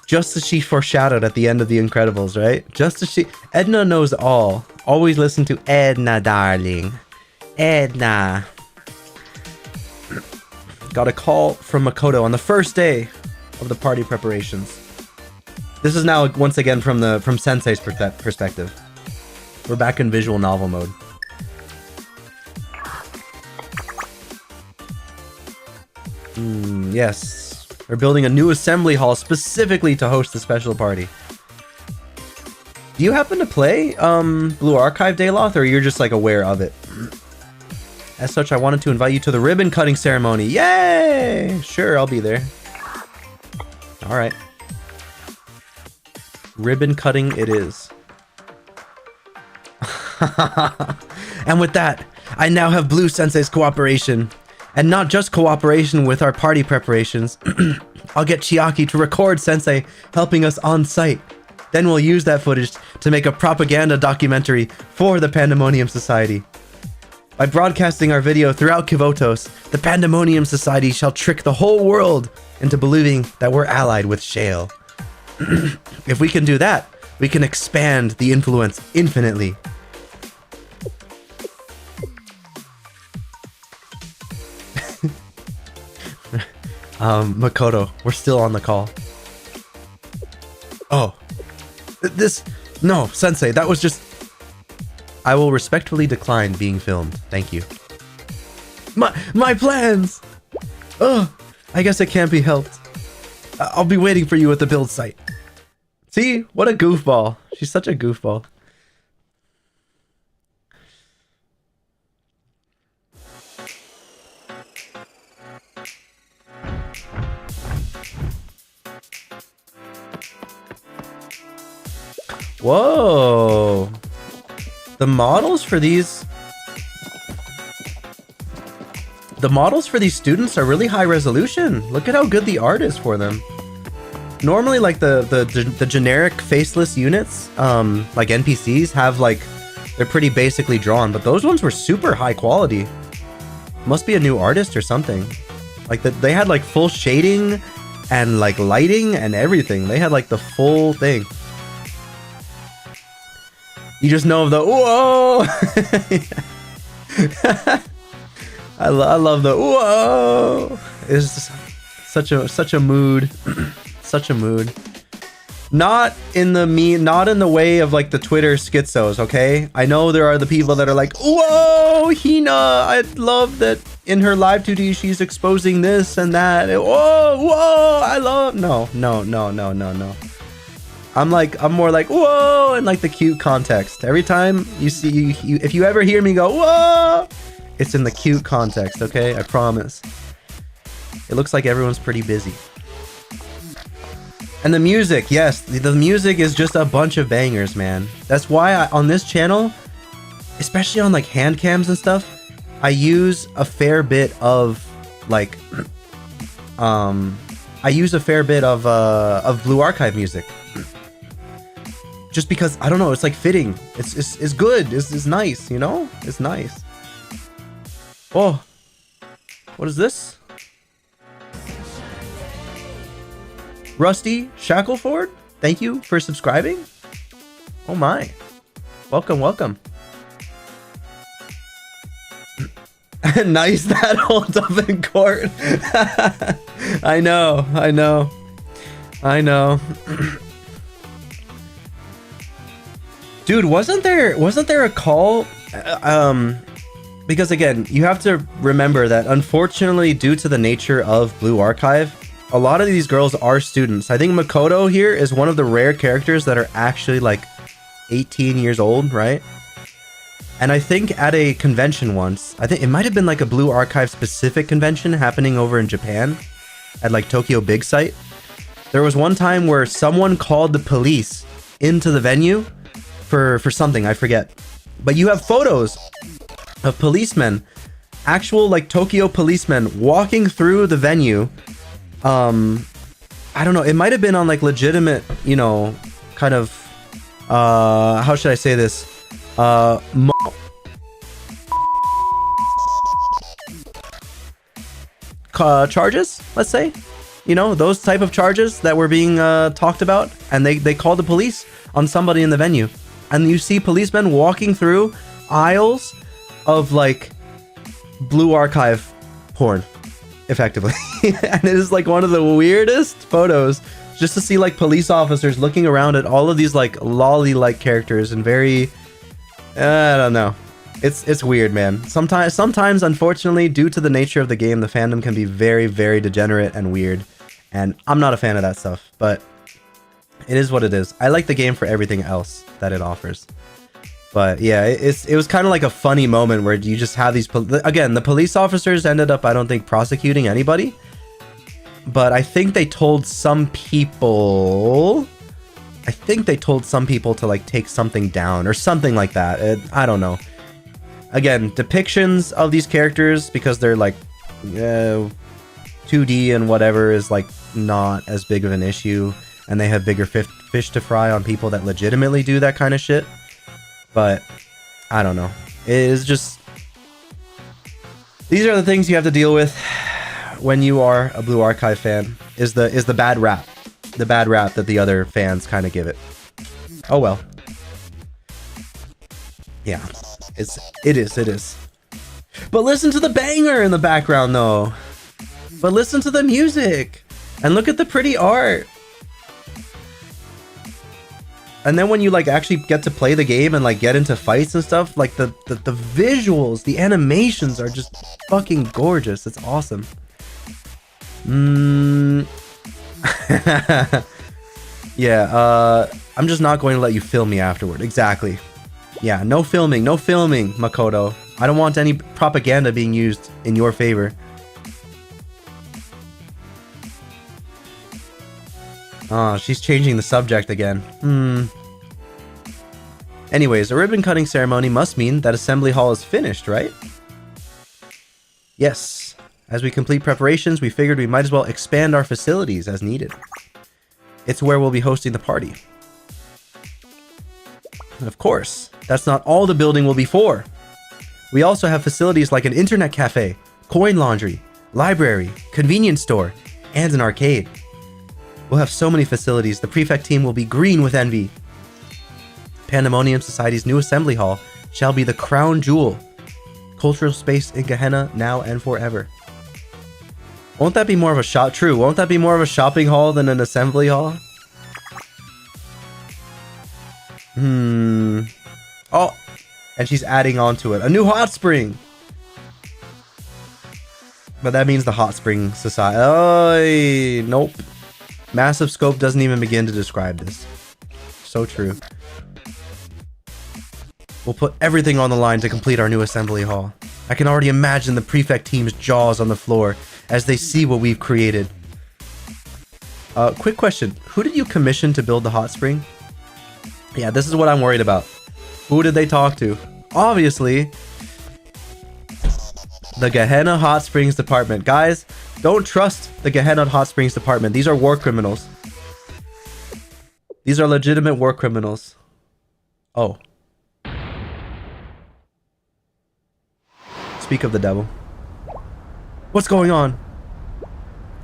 Just as she foreshadowed at the end of The Incredibles, right? Just as she... Edna knows all. Always listen to Edna, darling. Edna. Got a call from Makoto on the first day of the party preparations. This is now once again from Sensei's perspective. We're back in visual novel mode. Yes. We're building a new assembly hall specifically to host the special party. Do you happen to play Blue Archive, Dayloth, or you're just like aware of it? As such, I wanted to invite you to the ribbon cutting ceremony. Yay! Sure, I'll be there. Alright. Ribbon cutting it is. And with that, I now have Blue Sensei's cooperation. And not just cooperation with our party preparations. I'll get Chiaki to record Sensei helping us on site. Then we'll use that footage to make a propaganda documentary for the Pandemonium Society. By broadcasting our video throughout Kivotos, the Pandemonium Society shall trick the whole world into believing that we're allied with Shale. If we can do that, we can expand the influence infinitely. Makoto, we're still on the call. Oh. No, Sensei, that was just... I will respectfully decline being filmed. Thank you. My plans! Ugh, I guess it can't be helped. I'll be waiting for you at the build site. See? What a goofball. She's such a goofball. Whoa. The models for these students are really high resolution. Look at how good the art is for them. Normally, like the generic faceless units, like NPCs have like, they're pretty basically drawn, but those ones were super high quality. Must be a new artist or something. Like they had like full shading and like lighting and everything. They had like the full thing. You just know the whoa. I love the whoa. It's just such a mood. Such a mood. Not in the way of like the Twitter schizos, okay? I know there are the people that are like, whoa, Hina, I love that in her live 2D she's exposing this and that. Whoa, I love... No. I'm more like, whoa, in like the cute context. Every time you see, if you ever hear me go, whoa, it's in the cute context, okay? I promise. It looks like everyone's pretty busy. And the music, yes, the music is just a bunch of bangers, man. That's why on this channel, especially on like hand cams and stuff, I use a fair bit of like, Blue Archive music. Just because, I don't know, it's like fitting. It's good. It's nice, you know? It's nice. Oh, what is this? Rusty Shackleford? Thank you for subscribing. Oh my. Welcome, welcome. Nice, that holds up in court. I know. Dude, wasn't there a call? Because again, you have to remember that unfortunately, due to the nature of Blue Archive, a lot of these girls are students. I think Makoto here is one of the rare characters that are actually like 18 years old, right? And I think at a convention once, I think it might have been like a Blue Archive specific convention happening over in Japan at like Tokyo Big Sight. There was one time where someone called the police into the venue for something, I forget. But you have photos of policemen, actual like Tokyo policemen walking through the venue. I don't know, it might have been on like legitimate, you know, kind of, how should I say this? Charges, let's say, you know, those type of charges that were being talked about, and they called the police on somebody in the venue, and you see policemen walking through aisles of like Blue Archive porn, effectively. And it is like one of the weirdest photos, just to see like police officers looking around at all of these like lolly-like characters, and very, I don't know. It's weird, man. Sometimes, unfortunately, due to the nature of the game, the fandom can be very, very degenerate and weird. And I'm not a fan of that stuff, but it is what it is. I like the game for everything else that it offers. But yeah, it was kind of like a funny moment where you just have these... Again, the police officers ended up, I don't think, prosecuting anybody. But I think they told some people... to like take something down or something like that. I don't know. Again, depictions of these characters, because they're like 2D and whatever, is like not as big of an issue, and they have bigger fish to fry on people that legitimately do that kind of shit. But I don't know. It is just, these are the things you have to deal with when you are a Blue Archive fan. Is the bad rap, that the other fans kind of give it. Oh well. Yeah. It is. But listen to the banger in the background though. But listen to the music. And look at the pretty art. And then when you like actually get to play the game and like get into fights and stuff, like the visuals, the animations are just fucking gorgeous. It's awesome. Yeah, I'm just not going to let you film me afterward. Exactly. Yeah, no filming, Makoto. I don't want any propaganda being used in your favor. Oh, she's changing the subject again. Anyways, a ribbon cutting ceremony must mean that Assembly Hall is finished, right? Yes. As we complete preparations, we figured we might as well expand our facilities as needed. It's where we'll be hosting the party. And of course, that's not all the building will be for. We also have facilities like an internet cafe, coin laundry, library, convenience store, and an arcade. We'll have so many facilities, the prefect team will be green with envy. Pandemonium Society's new assembly hall shall be the crown jewel. Cultural space in Gehenna now and forever. Won't that be more of a shop? True, won't that be more of a shopping hall than an assembly hall? Oh, and she's adding on to it. A new hot spring! But that means the hot spring society. Oh, nope. Massive scope doesn't even begin to describe this. So true. We'll put everything on the line to complete our new assembly hall. I can already imagine the prefect team's jaws on the floor as they see what we've created. Quick question. Who did you commission to build the hot spring? Yeah, this is what I'm worried about. Who did they talk to? Obviously, the Gehenna Hot Springs Department. Guys, don't trust the Gehenna Hot Springs Department. These are war criminals. These are legitimate war criminals. Oh. Speak of the devil. What's going on?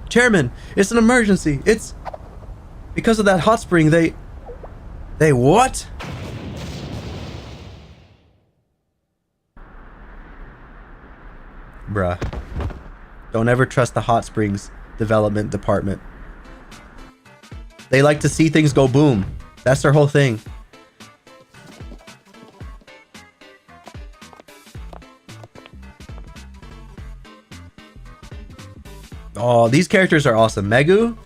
Chairman, it's an emergency. It's... Because of that hot spring, they what? Bruh. Don't ever trust the hot springs development department. They like to see things go boom. That's their whole thing. Oh, these characters are awesome. Megu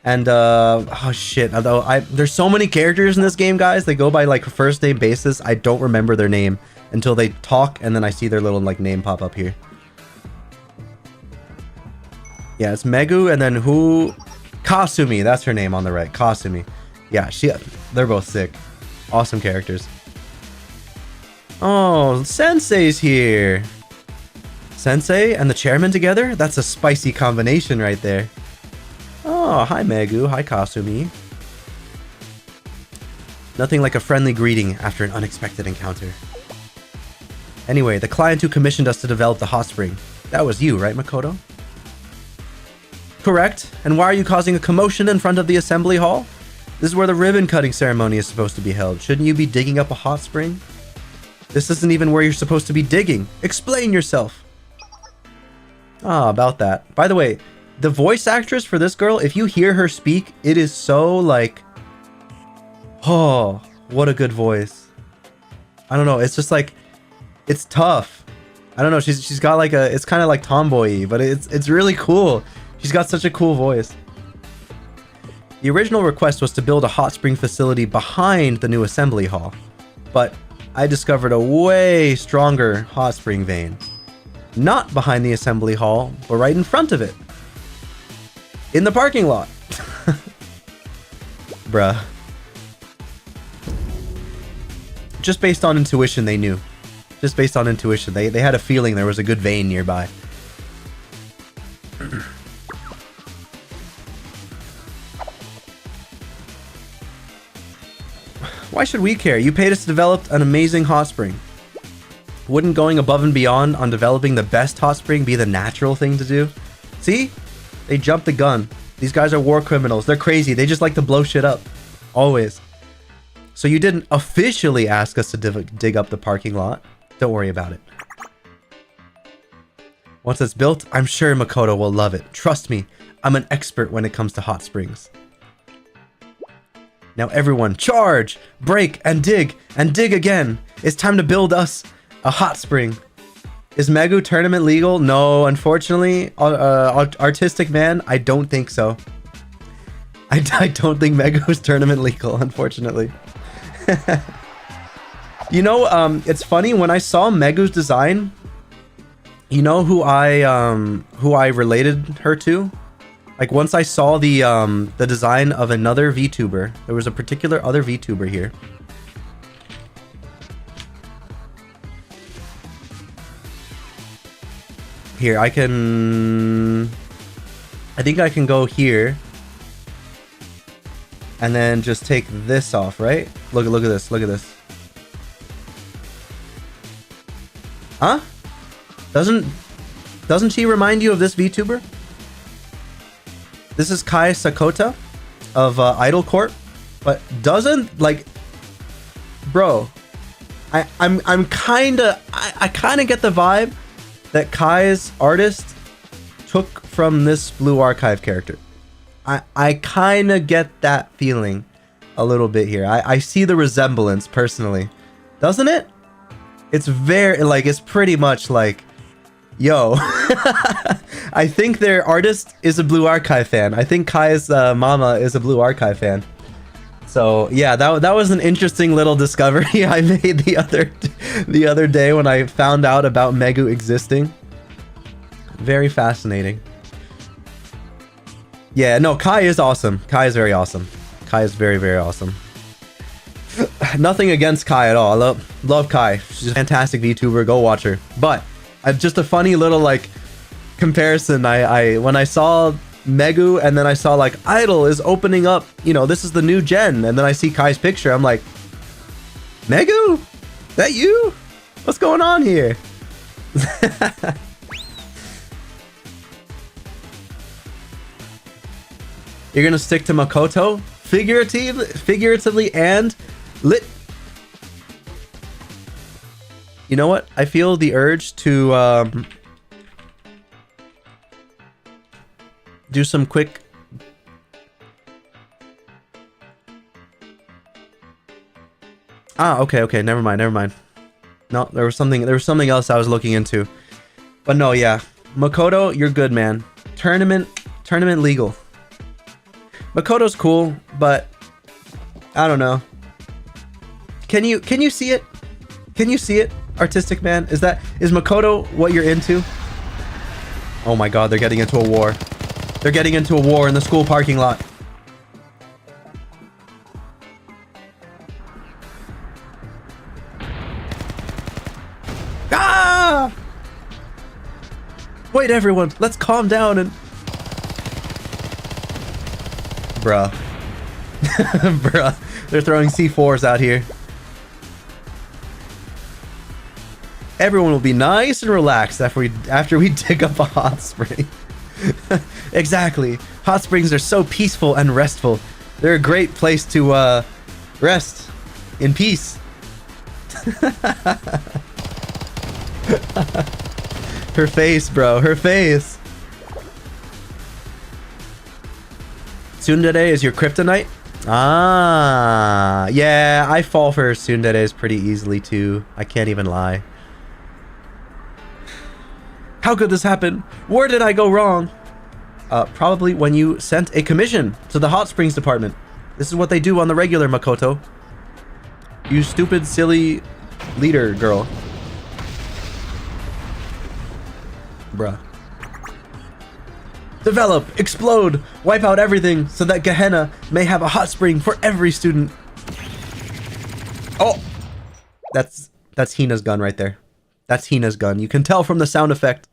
and oh shit. Although there's so many characters in this game, guys. They go by like first name basis. I don't remember their name until they talk, and then I see their little like name pop up here. Yeah, it's Megu, and then who? Kasumi. That's her name on the right. Kasumi. Yeah, they're both sick. Awesome characters. Oh, Sensei's here. Sensei and the chairman together? That's a spicy combination right there. Oh, hi Megu, hi Kasumi. Nothing like a friendly greeting after an unexpected encounter. Anyway, the client who commissioned us to develop the hot spring. That was you, right, Makoto? Correct. And why are you causing a commotion in front of the assembly hall? This is where the ribbon cutting ceremony is supposed to be held. Shouldn't you be digging up a hot spring? This isn't even where you're supposed to be digging. Explain yourself. Ah, about that. By the way, the voice actress for this girl, if you hear her speak, it is so like... Oh, what a good voice. I don't know, it's just like... It's tough. I don't know, she's got like a... It's kind of like tomboy-y, but it's really cool. She's got such a cool voice. The original request was to build a hot spring facility behind the new assembly hall. But I discovered a way stronger hot spring vein. Not behind the assembly hall, but right in front of it. In the parking lot. Bruh. Just based on intuition, they knew. Just based on intuition. They had a feeling there was a good vein nearby. Why should we care? You paid us to develop an amazing hot spring. Wouldn't going above and beyond on developing the best hot spring be the natural thing to do? See? They jumped the gun. These guys are war criminals. They're crazy. They just like to blow shit up. Always. So you didn't officially ask us to dig up the parking lot. Don't worry about it. Once it's built, I'm sure Makoto will love it. Trust me, I'm an expert when it comes to hot springs. Now everyone, charge! Break and dig again! It's time to build us a hot spring. Is Megu tournament legal? No, unfortunately. Artistic man, I don't think so. I don't think Megu is tournament legal, unfortunately. You know, it's funny, when I saw Megu's design, you know who I related her to? Like, once I saw the design of another VTuber, there was a particular other VTuber here. Here, I think I can go here. And then just take this off, right? Look at this, look at this. Huh? Doesn't she remind you of this VTuber? This is Kai Sakota of Idol Corp, but doesn't, like, bro, I kind of get the vibe that Kai's artist took from this Blue Archive character. I kind of get that feeling a little bit here. I see the resemblance personally, doesn't it? It's very, like, it's pretty much like, yo. I think their artist is a Blue Archive fan. I think Kai's mama is a Blue Archive fan. So yeah, that was an interesting little discovery I made the other day when I found out about Megu existing. Very fascinating. Yeah, no, Kai is awesome. Kai is very awesome. Kai is very, very awesome. Nothing against Kai at all. I love Kai. She's a fantastic VTuber. Go watch her. But just a funny little like comparison. When I saw Megu and then I saw like Idol is opening up, you know, this is the new gen, and then I see Kai's picture, I'm like, Megu? That you? What's going on here? You're gonna stick to Makoto? figuratively and lit. You know what? I feel the urge to do some quick. Okay, never mind. No, there was something else I was looking into. But no, yeah. Makoto, you're good, man. Tournament legal. Makoto's cool, but I don't know. Can you see it? Can you see it, Artistic Man? Is Makoto what you're into? Oh my god, they're getting into a war. They're getting into a war in the school parking lot. Ah! Wait, everyone, let's calm down and... Bruh. Bruh. They're throwing C4s out here. Everyone will be nice and relaxed after we dig up a hot spring. Exactly. Hot springs are so peaceful and restful. They're a great place to rest in peace. Her face, bro. Her face. Tsundere is your kryptonite? Ah, yeah, I fall for tsunderes pretty easily too. I can't even lie. How could this happen? Where did I go wrong? Probably when you sent a commission to the hot springs department. This is what they do on the regular, Makoto. You stupid, silly leader girl. Bruh. Develop, explode, wipe out everything so that Gehenna may have a hot spring for every student. Oh! That's Hina's gun right there. That's Hina's gun. You can tell from the sound effect.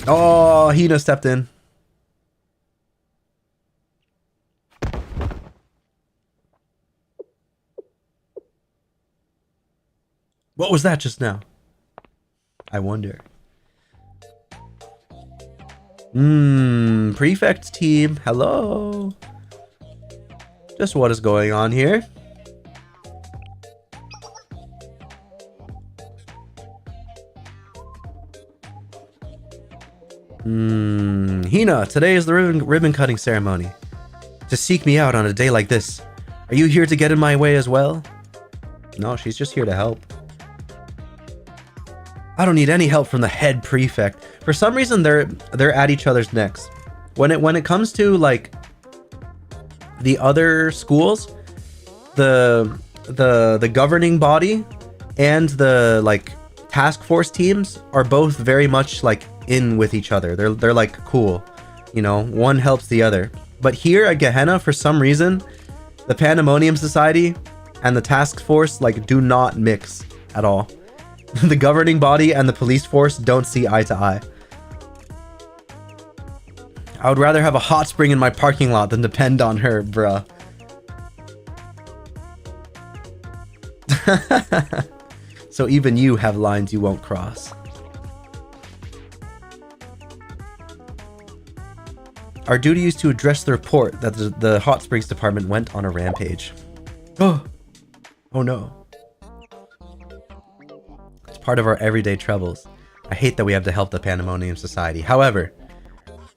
Oh, Hina stepped in. What was that just now? I wonder. Prefect team, hello. Just what is going on here? Hina, today is the ribbon cutting ceremony. To seek me out on a day like this. Are you here to get in my way as well? No, she's just here to help. I don't need any help from the head prefect. For some reason, they're at each other's necks. When it comes to like the other schools, the governing body and the like task force teams are both very much like in with each other. They're like cool, you know. One helps the other. But here at Gehenna, for some reason, the Pandemonium Society and the task force like do not mix at all. The governing body and the police force don't see eye to eye. I would rather have a hot spring in my parking lot than depend on her, bruh. So even you have lines you won't cross. Our duty is to address the report that the hot springs department went on a rampage. Oh no. Part of our everyday troubles. I hate that we have to help the Pandemonium Society. However,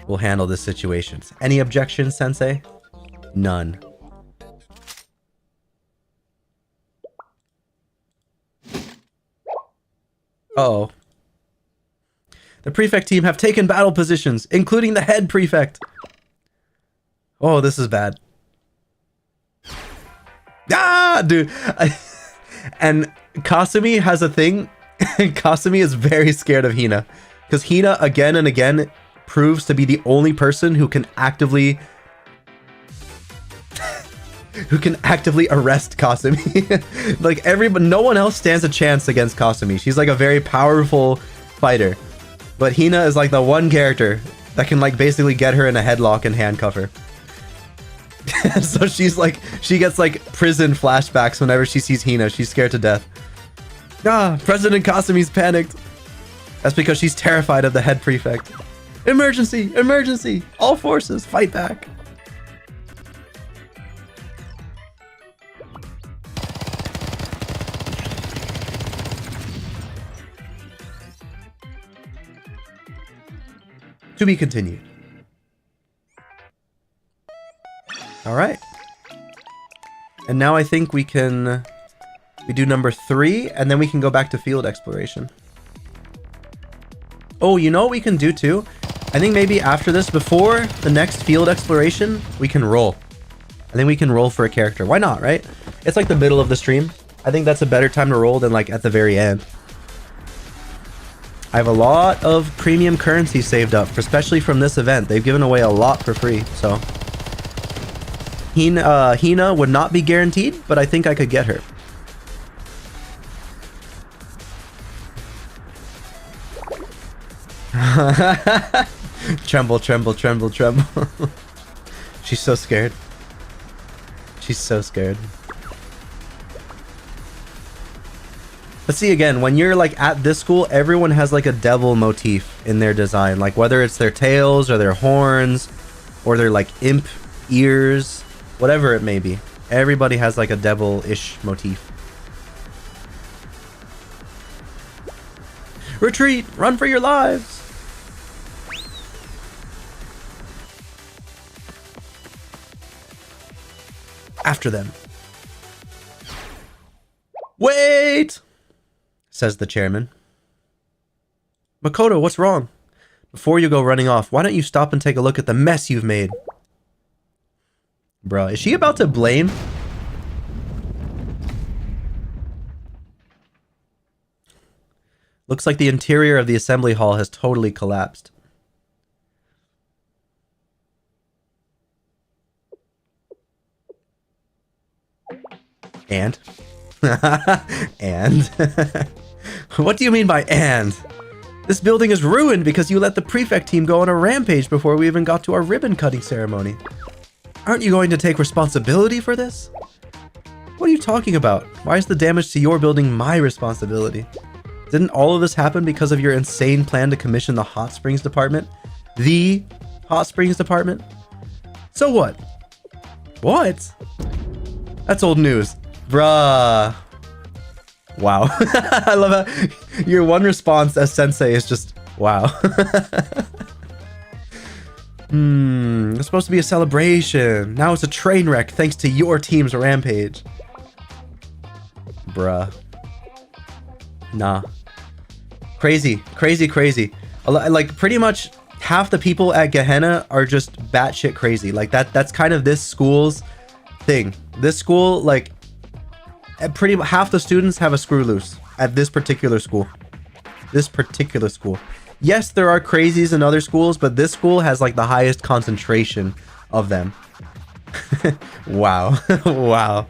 we'll handle this situation. Any objections, Sensei? None. Uh-oh. The prefect team have taken battle positions, including the head prefect. Oh, this is bad. Ah, dude. And Kasumi has a thing. Kasumi is very scared of Hina, because Hina again and again proves to be the only person who can actively arrest Kasumi. Like no one else stands a chance against Kasumi. She's like a very powerful fighter, but Hina is like the one character that can like basically get her in a headlock and handcuff her. So she gets like prison flashbacks whenever she sees Hina. She's scared to death. Ah, President Kasumi's panicked. That's because she's terrified of the head prefect. Emergency! Emergency! All forces, fight back! To be continued. All right. And now I think we do number 3, and then we can go back to field exploration. Oh, you know what we can do too? I think maybe after this, before the next field exploration, we can roll. I think we can roll for a character. Why not, right? It's like the middle of the stream. I think that's a better time to roll than like at the very end. I have a lot of premium currency saved up, especially from this event. They've given away a lot for free, so... Hina would not be guaranteed, but I think I could get her. Tremble, tremble, tremble, tremble. She's so scared. She's so scared. But see, again, when you're like at this school, everyone has like a devil motif in their design. Like whether it's their tails or their horns or their like imp ears, whatever it may be. Everybody has like a devil-ish motif. Retreat! Run for your lives! After them. Wait! Says the chairman. Makoto, what's wrong? Before you go running off, why don't you stop and take a look at the mess you've made? Bruh, is she about to blame? Looks like the interior of the assembly hall has totally collapsed. And? And? What do you mean by and? This building is ruined because you let the prefect team go on a rampage before we even got to our ribbon cutting ceremony. Aren't you going to take responsibility for this? What are you talking about? Why is the damage to your building my responsibility? Didn't all of this happen because of your insane plan to commission the Hot Springs department? The Hot Springs department? So what? What? That's old news. Bruh. Wow. I love how your one response as sensei is just, wow. It's supposed to be a celebration. Now it's a train wreck thanks to your team's rampage. Bruh. Nah. Crazy, crazy, crazy. Like pretty much half the people at Gehenna are just batshit crazy. Like that's kind of this school's thing. This school, like pretty much half the students have a screw loose at this particular school. This particular school. Yes, there are crazies in other schools, but this school has like the highest concentration of them. Wow. Wow.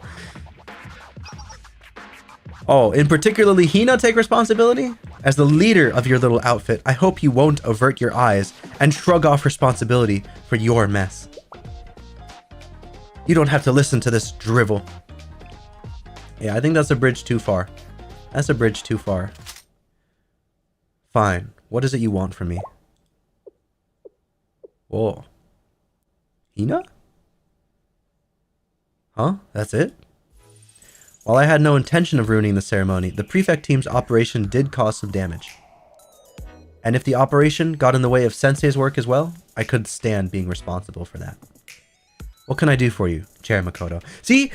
Oh, in particularly Hina take responsibility? As the leader of your little outfit, I hope you won't avert your eyes and shrug off responsibility for your mess. You don't have to listen to this drivel. Yeah, I think that's a bridge too far. That's a bridge too far. Fine. What is it you want from me? Whoa. Hina? Huh? That's it? While I had no intention of ruining the ceremony, the prefect team's operation did cause some damage. And if the operation got in the way of Sensei's work as well, I could stand being responsible for that. What can I do for you, Chair Makoto? See?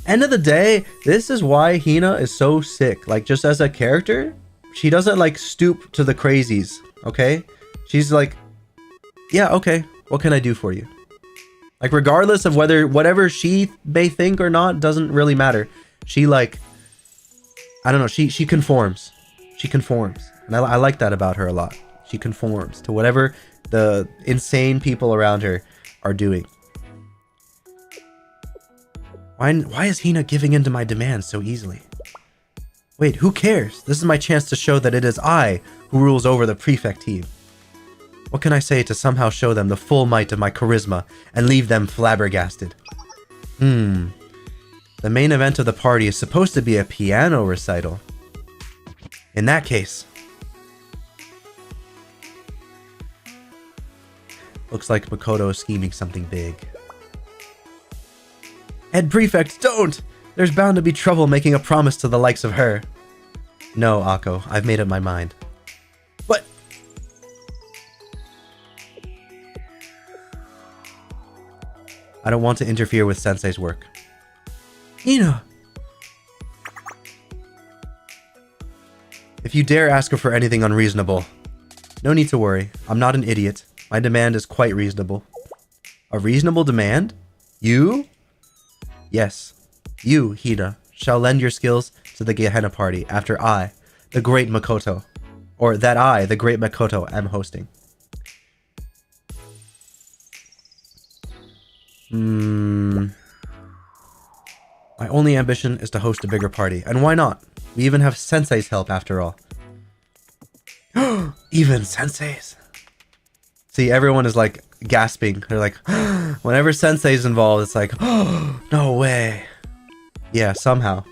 End of the day, this is why Hina is so sick. Like, just as a character, she doesn't, like, stoop to the crazies, okay? She's like, yeah, okay, what can I do for you? Like, regardless of whatever she may think or not, doesn't really matter. She, like, I don't know, she conforms. She conforms. And I like that about her a lot. She conforms to whatever the insane people around her are doing. Why is Hina giving in to my demands so easily? Wait, who cares? This is my chance to show that it is I who rules over the prefect team. What can I say to somehow show them the full might of my charisma and leave them flabbergasted? The main event of the party is supposed to be a piano recital. In that case... Looks like Makoto is scheming something big. Head prefect, don't! There's bound to be trouble making a promise to the likes of her. No, Akko, I've made up my mind. But I don't want to interfere with Sensei's work. Hina! If you dare ask her for anything unreasonable, no need to worry. I'm not an idiot. My demand is quite reasonable. A reasonable demand? You? Yes. You, Hina, shall lend your skills to the Gehenna party after I, the Great Makoto, or that I, the Great Makoto, am hosting. My only ambition is to host a bigger party, and why not? We even have Sensei's help after all. Even Sensei's. See, everyone is like gasping. They're like, whenever Sensei's involved, it's like, no way. Yeah, somehow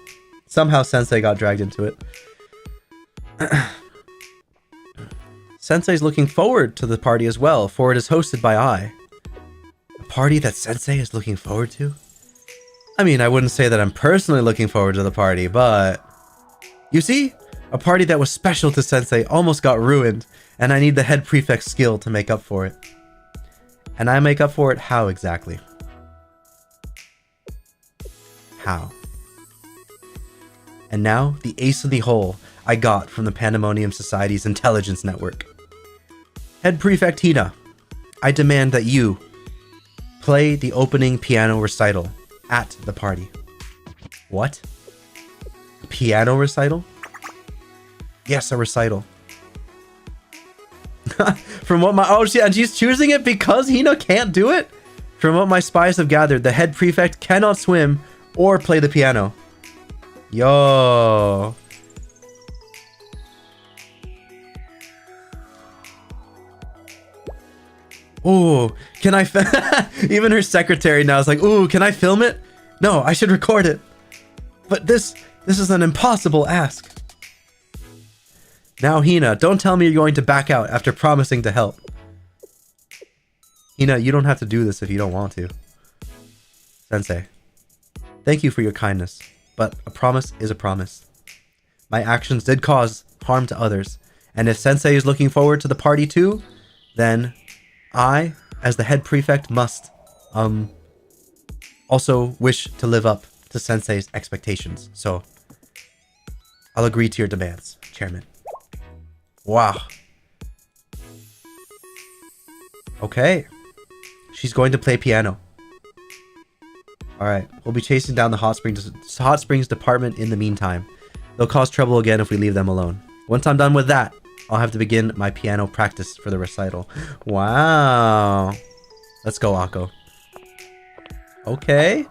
Sensei got dragged into it. Sensei's looking forward to the party as well, for it is hosted by I. A party that Sensei is looking forward to? I mean, I wouldn't say that I'm personally looking forward to the party, but... You see? A party that was special to Sensei almost got ruined, and I need the head prefect's skill to make up for it. And I make up for it how exactly? How? And now, the ace in the hole I got from the Pandemonium Society's intelligence network. Head Prefect Hina, I demand that you play the opening piano recital at the party. What? A piano recital? Yes, a recital. From what my... Oh, and she's choosing it because Hina can't do it? From what my spies have gathered, the head prefect cannot swim or play the piano. Yo. Ooh, can I... Even her secretary now is like, ooh, can I film it? No, I should record it. But this is an impossible ask. Now, Hina, don't tell me you're going to back out after promising to help. Hina, you don't have to do this if you don't want to. Sensei, thank you for your kindness, but a promise is a promise. My actions did cause harm to others, and if Sensei is looking forward to the party too, then I, as the head prefect, must, also wish to live up to Sensei's expectations. So, I'll agree to your demands, Chairman. Wow. Okay. She's going to play piano. Alright, we'll be chasing down the Hot Springs department in the meantime. They'll cause trouble again if we leave them alone. Once I'm done with that, I'll have to begin my piano practice for the recital. Wow. Let's go, Akko. Okay.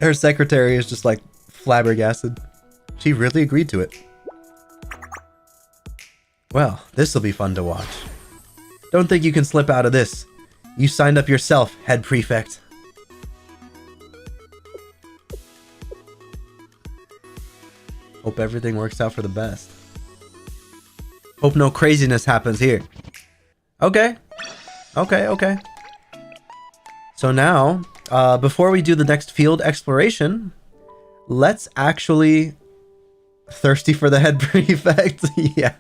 Her secretary is just like flabbergasted. She really agreed to it. Well, this'll be fun to watch. Don't think you can slip out of this. You signed up yourself, head prefect. Hope everything works out for the best. Hope no craziness happens here. Okay. Okay. So now, before we do the next field exploration, let's actually... Thirsty for the head prefect? Yeah.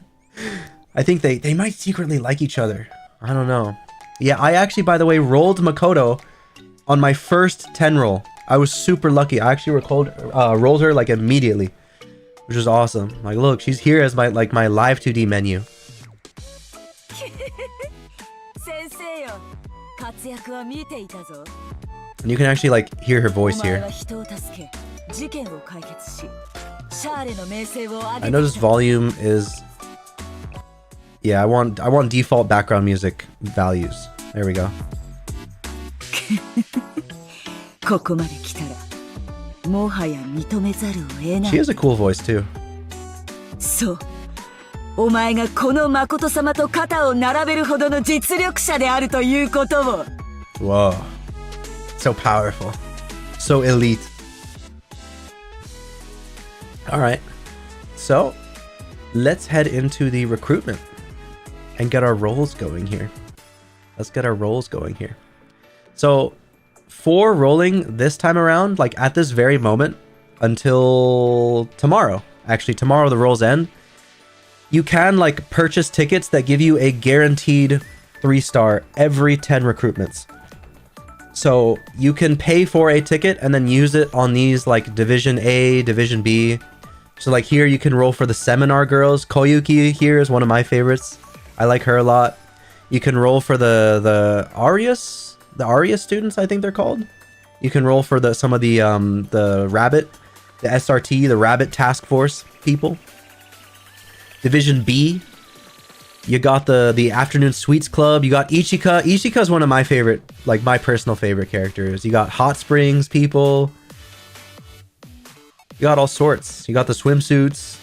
I think they might secretly like each other. I don't know. Yeah, I actually, by the way, rolled Makoto on my first 10 roll. I was super lucky. I actually rolled her like immediately, which was awesome. Like, look, she's here as my live 2D menu. And you can actually like hear her voice here. I noticed volume is... Yeah, I want default background music values. There we go. She has a cool voice too. Whoa. So powerful. So elite. Alright. So, let's head into the recruitment and get our rolls going here. Let's get our rolls going here. So, for rolling this time around, like at this very moment, until tomorrow, actually tomorrow the rolls end, you can like purchase tickets that give you a guaranteed 3-star every 10 recruitments. So you can pay for a ticket and then use it on these like Division A, Division B. So like here you can roll for the Seminar girls. Koyuki here is one of my favorites. I like her a lot. You can roll for the Arias, students, I think they're called. You can roll for some of the Rabbit, the SRT, the Rabbit Task Force people. Division B, you got the Afternoon Sweets Club. You got Ichika. Ichika is one of my favorite, like my personal favorite characters. You got Hot Springs people. You got all sorts. You got the swimsuits.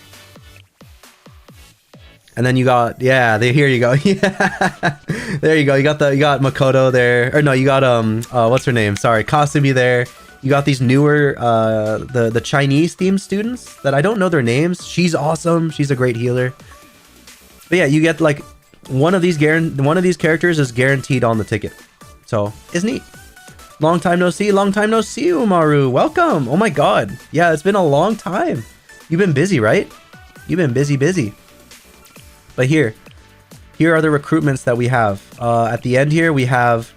And then you got, yeah, here you go. Yeah. There you go. You got Makoto there. Or no, you got what's her name? Sorry, Kasumi there. You got these newer the Chinese themed students that I don't know their names. She's awesome. She's a great healer. But yeah, you get like one of these characters is guaranteed on the ticket. So it's neat. Long time no see, Umaru. Welcome. Oh my god. Yeah, it's been a long time. You've been busy, right? You've been busy. But here are the recruitments that we have. At the end here, we have,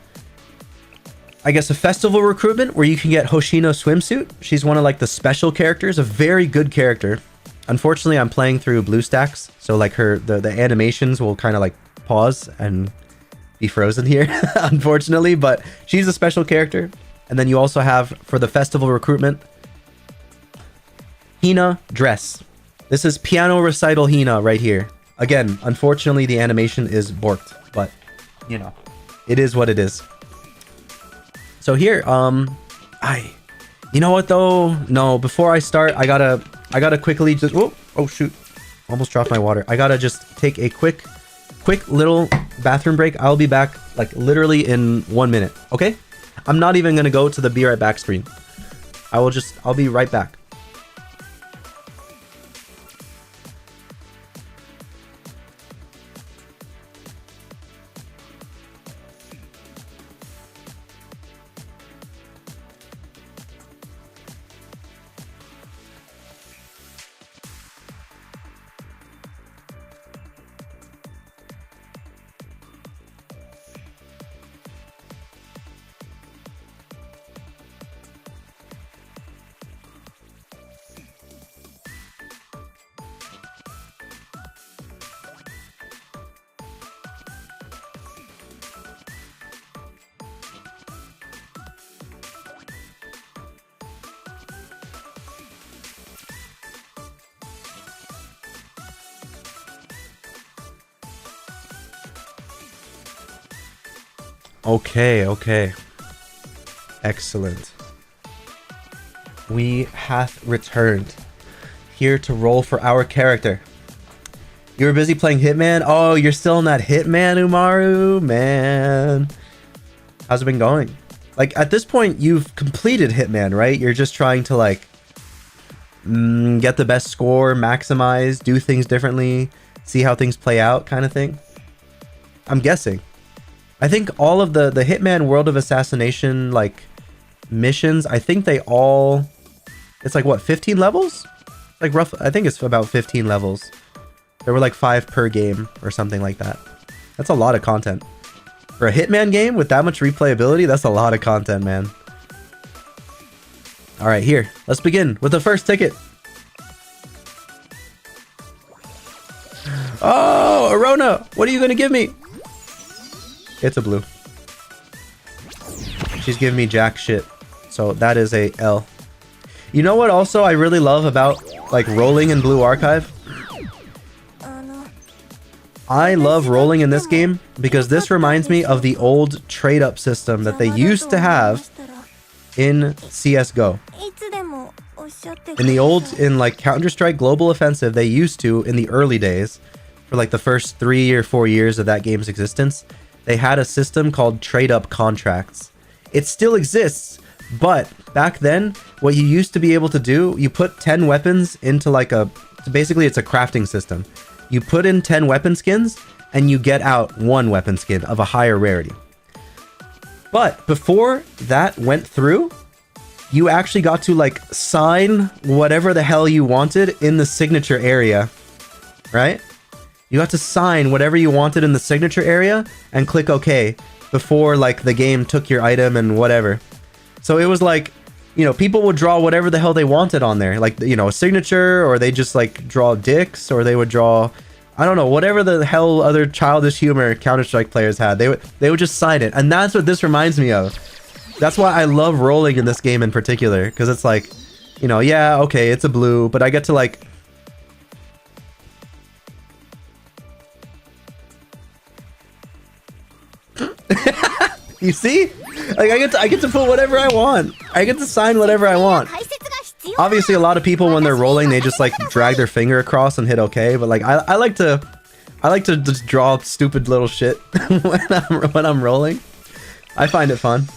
I guess, a festival recruitment where you can get Hoshino swimsuit. She's one of like the special characters, a very good character. Unfortunately, I'm playing through BlueStacks, so like the animations will kind of like pause and be frozen here, unfortunately, but she's a special character. And then you also have, for the festival recruitment, Hina dress. This is piano recital Hina right here. Again, unfortunately, the animation is borked, but you know, it is what it is. So here, you know what though? No, before I start, I gotta quickly just, oh shoot, almost dropped my water. I gotta just take a quick little bathroom break. I'll be back like literally in 1 minute, okay? I'm not even gonna go to the be right back screen. I'll be right back. Okay. Excellent. We hath returned here to roll for our character. You were busy playing Hitman? Oh, you're still in that Hitman, Umaru? Man. How's it been going? Like, at this point, you've completed Hitman, right? You're just trying to, like, get the best score, maximize, do things differently, see how things play out, kind of thing. I'm guessing. I think all of the Hitman World of Assassination, like, missions, I think they all... It's like, what, 15 levels? Like, rough... I think it's about 15 levels. There were like 5 per game or something like that. That's a lot of content. For a Hitman game with that much replayability, that's a lot of content, man. Alright, here. Let's begin with the first ticket. Oh, Arona! What are you gonna give me? It's a blue. She's giving me jack shit. So that is a L. You know what also I really love about like rolling in Blue Archive? I love rolling in this game because this reminds me of the old trade-up system that they used to have in CSGO. In like Counter-Strike Global Offensive, they used to, in the early days, for like the first 3 or 4 years of that game's existence, they had a system called trade-up contracts. It still exists, but back then, what you used to be able to do, you put 10 weapons into like basically it's a crafting system. You put in 10 weapon skins, and you get out 1 weapon skin of a higher rarity. But before that went through, you actually got to like sign whatever the hell you wanted in the signature area, right? You got to sign whatever you wanted in the signature area and click OK before like the game took your item and whatever. So it was like, you know, people would draw whatever the hell they wanted on there. Like, you know, a signature, or they just like draw dicks, or they would draw, I don't know, whatever the hell other childish humor Counter-Strike players had. They would just sign it. And that's what this reminds me of. That's why I love rolling in this game in particular, because it's like, you know, yeah, okay, it's a blue, but I get to like... You see? Like I get to put whatever I want. I get to sign whatever I want. Obviously, a lot of people when they're rolling, they just like drag their finger across and hit OK. But like I like to just draw stupid little shit when I'm rolling. I find it fun.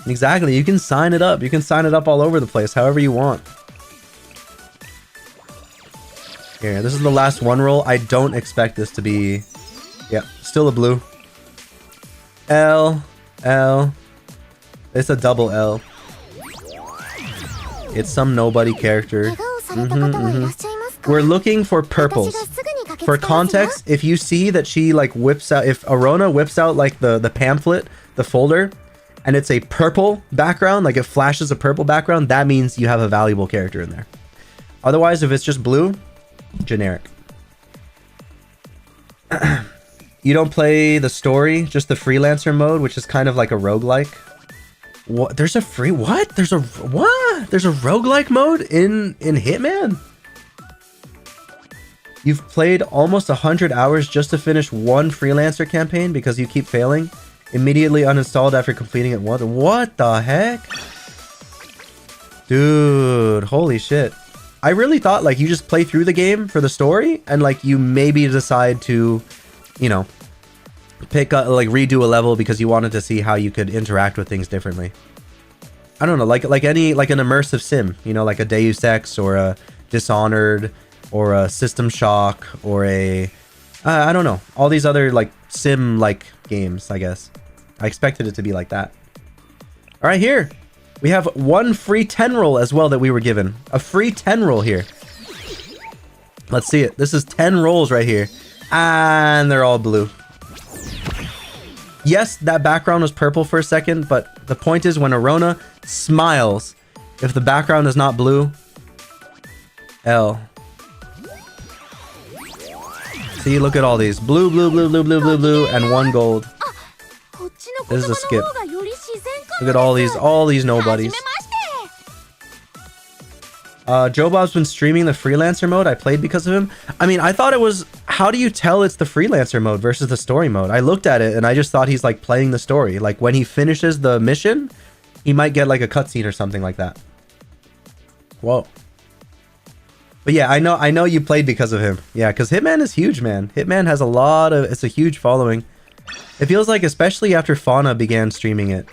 Exactly. You can sign it up. You can sign it up all over the place, however you want. Here, this is the last one roll. I don't expect this to be... Yeah, still a blue. L. It's a double L. It's some nobody character. We're looking for purples. For context, if you see that she like whips out... If Arona whips out like the pamphlet, the folder, and it's a purple background, like it flashes a purple background, that means you have a valuable character in there. Otherwise, if it's just blue, generic. You don't play the story, just the freelancer mode, which is kind of like a roguelike. What? There's a free... What? There's a... What? There's a roguelike mode in Hitman? You've played almost 100 hours just to finish one freelancer campaign because you keep failing? Immediately uninstalled after completing it once? What the heck? Dude, holy shit. I really thought like you just play through the game for the story and like you maybe decide to... You know, pick up, like redo a level because you wanted to see how you could interact with things differently. I don't know, like an immersive sim, you know, like a Deus Ex or a Dishonored or a System Shock or a I don't know, all these other like sim like games. I guess I expected it to be like that. All right, here we have one free 10 roll as well that we were given. A free 10 roll here. Let's see it. This is 10 rolls right here. And they're all blue. Yes, that background was purple for a second, but the point is when Arona smiles, if the background is not blue, L. See, look at all these. Blue, blue, blue, blue, blue, blue, blue, and one gold. This is a skip. Look at all these nobodies. Joe Bob's been streaming the freelancer mode. I played because of him. I mean, I thought it was... How do you tell it's the freelancer mode versus the story mode? I looked at it and I just thought he's like playing the story. Like when he finishes the mission, he might get like a cutscene or something like that. Whoa. But yeah, I know you played because of him. Yeah, because Hitman is huge, man. Hitman has a lot of... It's a huge following. It feels like, especially after Fauna began streaming it,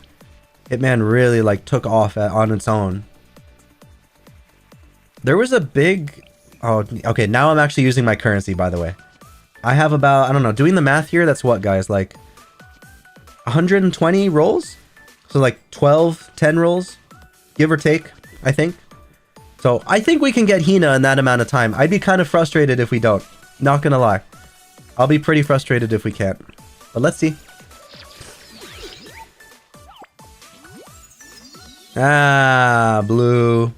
Hitman really like took off on its own. There was a big... Oh, okay, now I'm actually using my currency, by the way. I have about, I don't know, doing the math here, that's what, guys? Like 120 rolls? So like 12, 10 rolls, give or take, I think. So I think we can get Hina in that amount of time. I'd be kind of frustrated if we don't. Not gonna lie. I'll be pretty frustrated if we can't. But let's see. Ah, blue.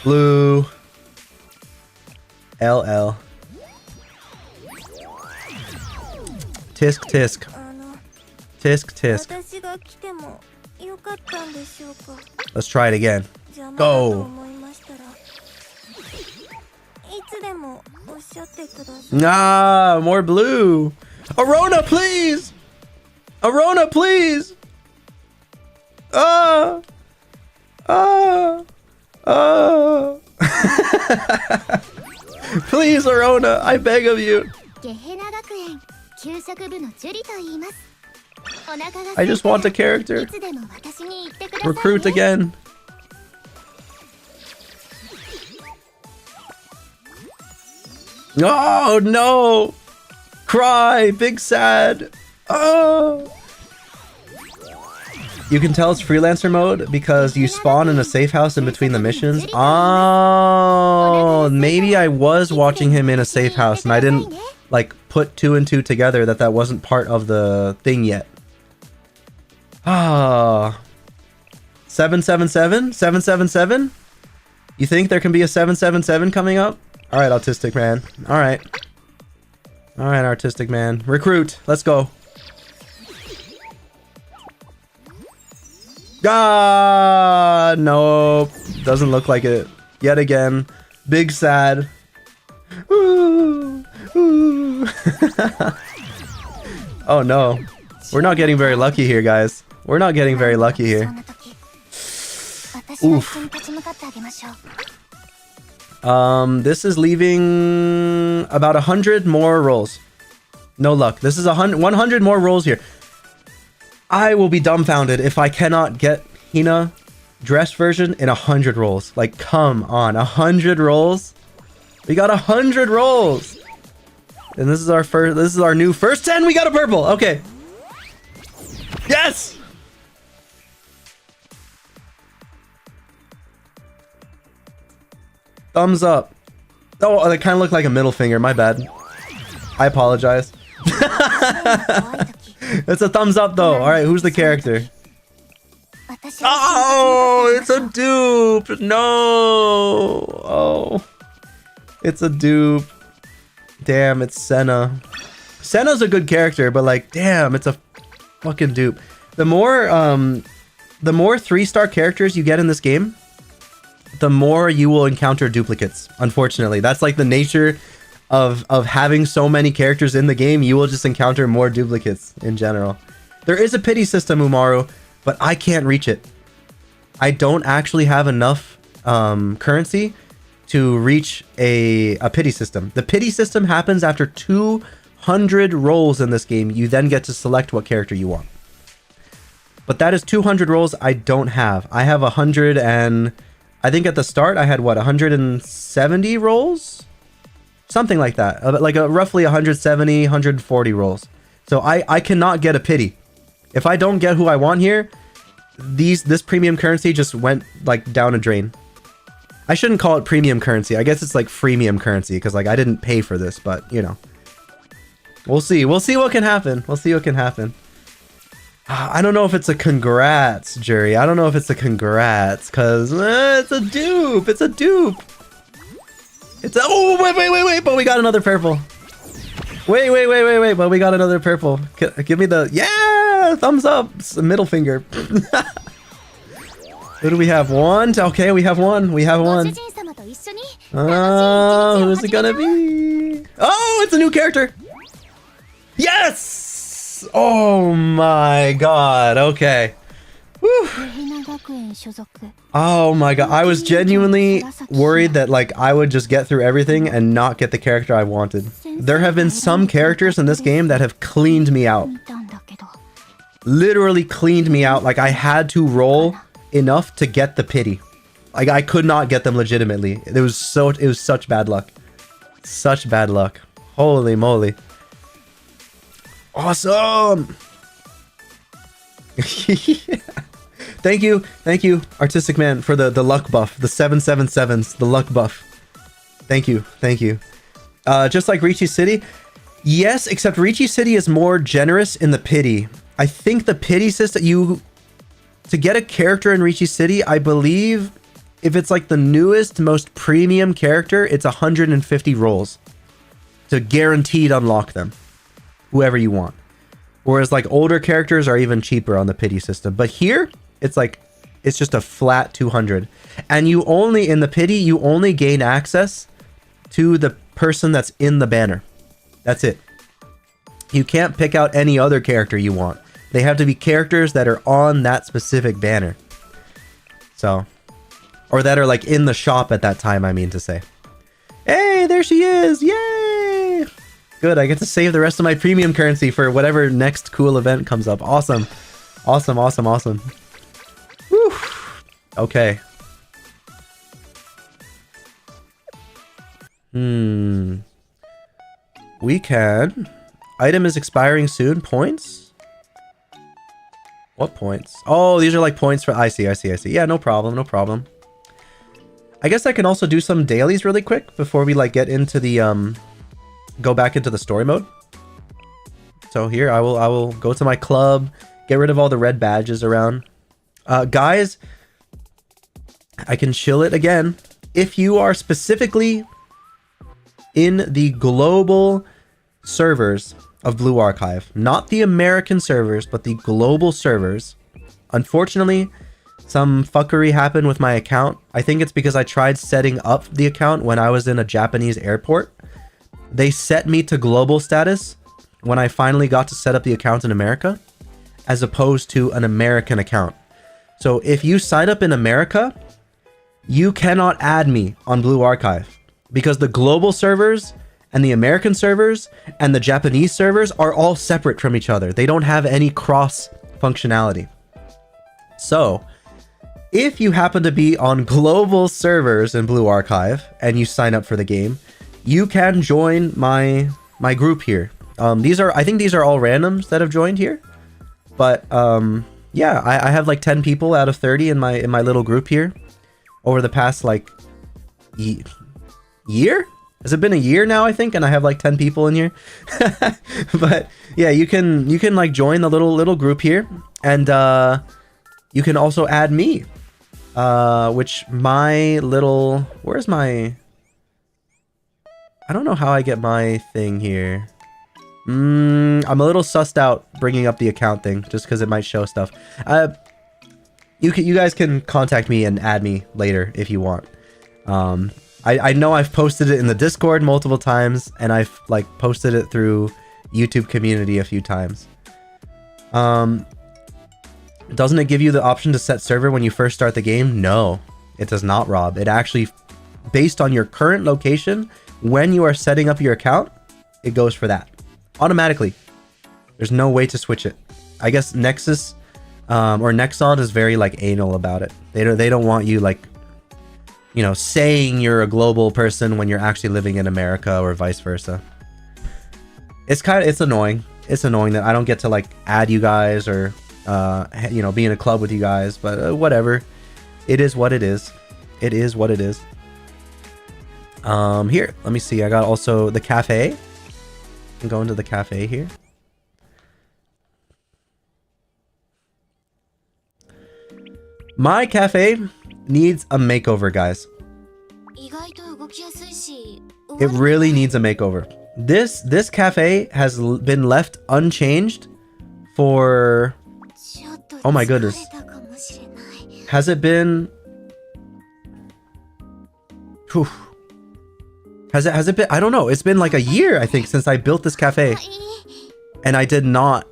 Blue. LL. Tisk tisk. Tisk tisk. Let's try it again. Go. Ah, more blue. Arona, please. Arona, please. Ah. Ah. Ah. Please, Arona, I beg of you. I just want a character. Recruit again. Oh no! Cry, big sad. Oh. You can tell it's freelancer mode because you spawn in a safe house in between the missions. Oh, maybe I was watching him in a safe house and I didn't like put 2 and 2 together that wasn't part of the thing yet. Ah, 777? 777? You think there can be a 777 coming up? All right, autistic man. All right. All right, artistic man. Recruit. Let's go. Ah, nope. Doesn't look like it. Yet again. Big sad. Ooh, ooh. Oh no. We're not getting very lucky here, guys. We're not getting very lucky here. Oof. This is leaving about 100 more rolls. No luck. This is 100 more rolls here. I will be dumbfounded if I cannot get Hina dress version in 100 rolls. Like, come on, 100 rolls? We got 100 rolls! And this is our first, this is our new first 10, we got a purple! Okay. Yes! Thumbs up. Oh, that kind of looked like a middle finger, my bad. I apologize. It's a thumbs up though. Alright, who's the character? Oh, it's a dupe. No. Oh. It's a dupe. Damn, it's Senna. Senna's a good character, but like, damn, it's a fucking dupe. The more 3-star characters you get in this game, the more you will encounter duplicates. Unfortunately, that's like the nature of having so many characters in the game. You will just encounter more duplicates in general. There is a pity system, Umaru, but I can't reach it. I don't actually have enough currency to reach a pity system. The pity system happens after 200 rolls in this game. You then get to select what character you want. But that is 200 rolls I don't have. I have 100 and I think at the start I had what, 170 rolls? Something like that. Like roughly 170, 140 rolls. So I cannot get a pity. If I don't get who I want here, this premium currency just went like down a drain. I shouldn't call it premium currency. I guess it's like freemium currency because like I didn't pay for this, but you know. We'll see. We'll see what can happen. We'll see what can happen. I don't know if it's a congrats, Jury. I don't know if it's a congrats because it's a dupe. It's a dupe. It's a, oh, wait, but we got another purple. Wait, but we got another purple. Give me the, yeah, thumbs up, middle finger. Who do we have? One? Okay, we have one. We have one. Who's it gonna be? Oh, it's a new character. Yes! Oh my god, okay. Whew. Oh my god, I was genuinely worried that like I would just get through everything and not get the character I wanted. There have been some characters in this game that have cleaned me out. Literally cleaned me out. Like I had to roll enough to get the pity. Like I could not get them legitimately. It was such bad luck. Such bad luck. Holy moly. Awesome. Yeah. Thank you, Artistic Man, for the luck buff, the 777s, the luck buff. Thank you. Just like Ricci City, yes, except Ricci City is more generous in the pity. I think the pity system, to get a character in Ricci City, I believe if it's like the newest, most premium character, it's 150 rolls to guaranteed unlock them, whoever you want. Whereas like older characters are even cheaper on the pity system. But here, it's like, it's just a flat 200. And you only, in the pity, you only gain access to the person that's in the banner. That's it. You can't pick out any other character you want. They have to be characters that are on that specific banner. So, or that are like in the shop at that time, I mean to say. Hey, there she is. Yay. Good, I get to save the rest of my premium currency for whatever next cool event comes up. Awesome. Awesome. Whew. Okay. We can. Item is expiring soon. Points? What points? Oh, these are like points for... I see. Yeah, no problem, no problem. I guess I can also do some dailies really quick before we like get into the... Go back into the story mode. So here, I will go to my club, get rid of all the red badges around. Guys, I can chill it again. If you are specifically in the global servers of Blue Archive, not the American servers, but the global servers. Unfortunately, some fuckery happened with my account. I think it's because I tried setting up the account when I was in a Japanese airport. They set me to global status when I finally got to set up the account in America, as opposed to an American account. So if you sign up in America, you cannot add me on Blue Archive because the global servers and the American servers and the Japanese servers are all separate from each other. They don't have any cross functionality. So if you happen to be on global servers in Blue Archive and you sign up for the game, you can join my group here. I think these are all randoms that have joined here, but yeah, I have like 10 people out of 30 in my little group here over the past like year. Has it been a year now, I think, and I have like 10 people in here. But yeah, you can like join the little group here, and you can also add me, which my little, where's my, I don't know how I get my thing here. I'm a little sussed out bringing up the account thing just because it might show stuff. You guys can contact me and add me later if you want. I know I've posted it in the Discord multiple times, and I've like posted it through YouTube community a few times. Doesn't it give you the option to set server when you first start the game? No, it does not, Rob. It actually, based on your current location, when you are setting up your account, it goes for that automatically. There's no way to switch it. I guess Nexus or Nexon is very like anal about it. They don't want you like, you know, saying you're a global person when you're actually living in America or vice versa. It's annoying. It's annoying that I don't get to like add you guys or you know, be in a club with you guys, but whatever. It is what it is. It is what it is. Here, let me see. I got also the cafe. I can go into the cafe here. My cafe needs a makeover, guys. It really needs a makeover. This cafe has been left unchanged for, oh my goodness. Has it been, whew. Has it been, I don't know. It's been like a year, I think, since I built this cafe. And I did not,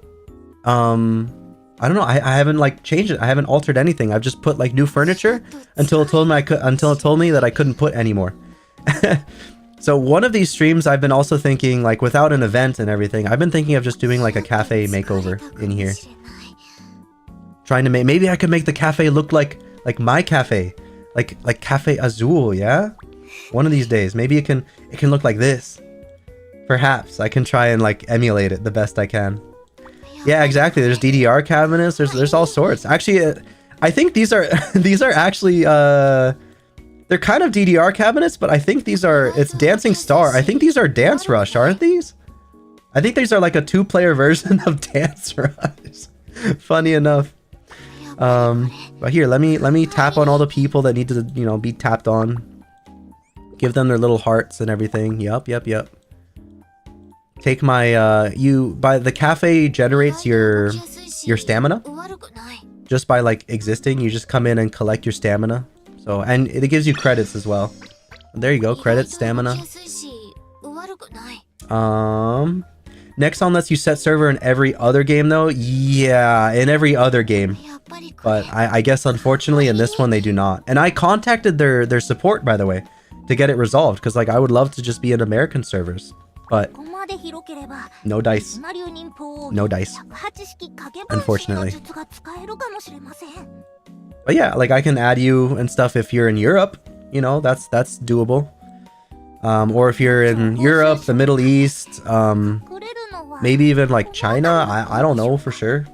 I don't know. I haven't like changed it. I haven't altered anything. I've just put like new furniture until it told me that I couldn't put anymore. So one of these streams, I've been also thinking, like, without an event and everything, I've been thinking of just doing like a cafe makeover in here. Trying to make, maybe I could make the cafe look like my cafe, like Cafe Azul, yeah. One of these days, maybe it can look like this. Perhaps I can try and like emulate it the best I can. Yeah, exactly. There's DDR cabinets. There's all sorts. Actually, I think these are actually they're kind of DDR cabinets, but I think these are, it's Dancing Star. I think these are Dance Rush, aren't these? I think these are like a 2-player version of Dance Rush. Funny enough. But here, let me tap on all the people that need to, you know, be tapped on. Give them their little hearts and everything. Yup. Take my the cafe generates your stamina just by like existing. You just come in and collect your stamina. So, and it gives you credits as well. There you go, credits, stamina. Nexon lets you set server in every other game though. Yeah, in every other game. But I guess unfortunately in this one they do not. And I contacted their support, by the way, to get it resolved, because like I would love to just be in American servers. But no dice. No dice. Unfortunately. But yeah, like I can add you and stuff if you're in Europe. You know, that's doable. Or if you're in Europe, the Middle East, maybe even like China. I don't know for sure.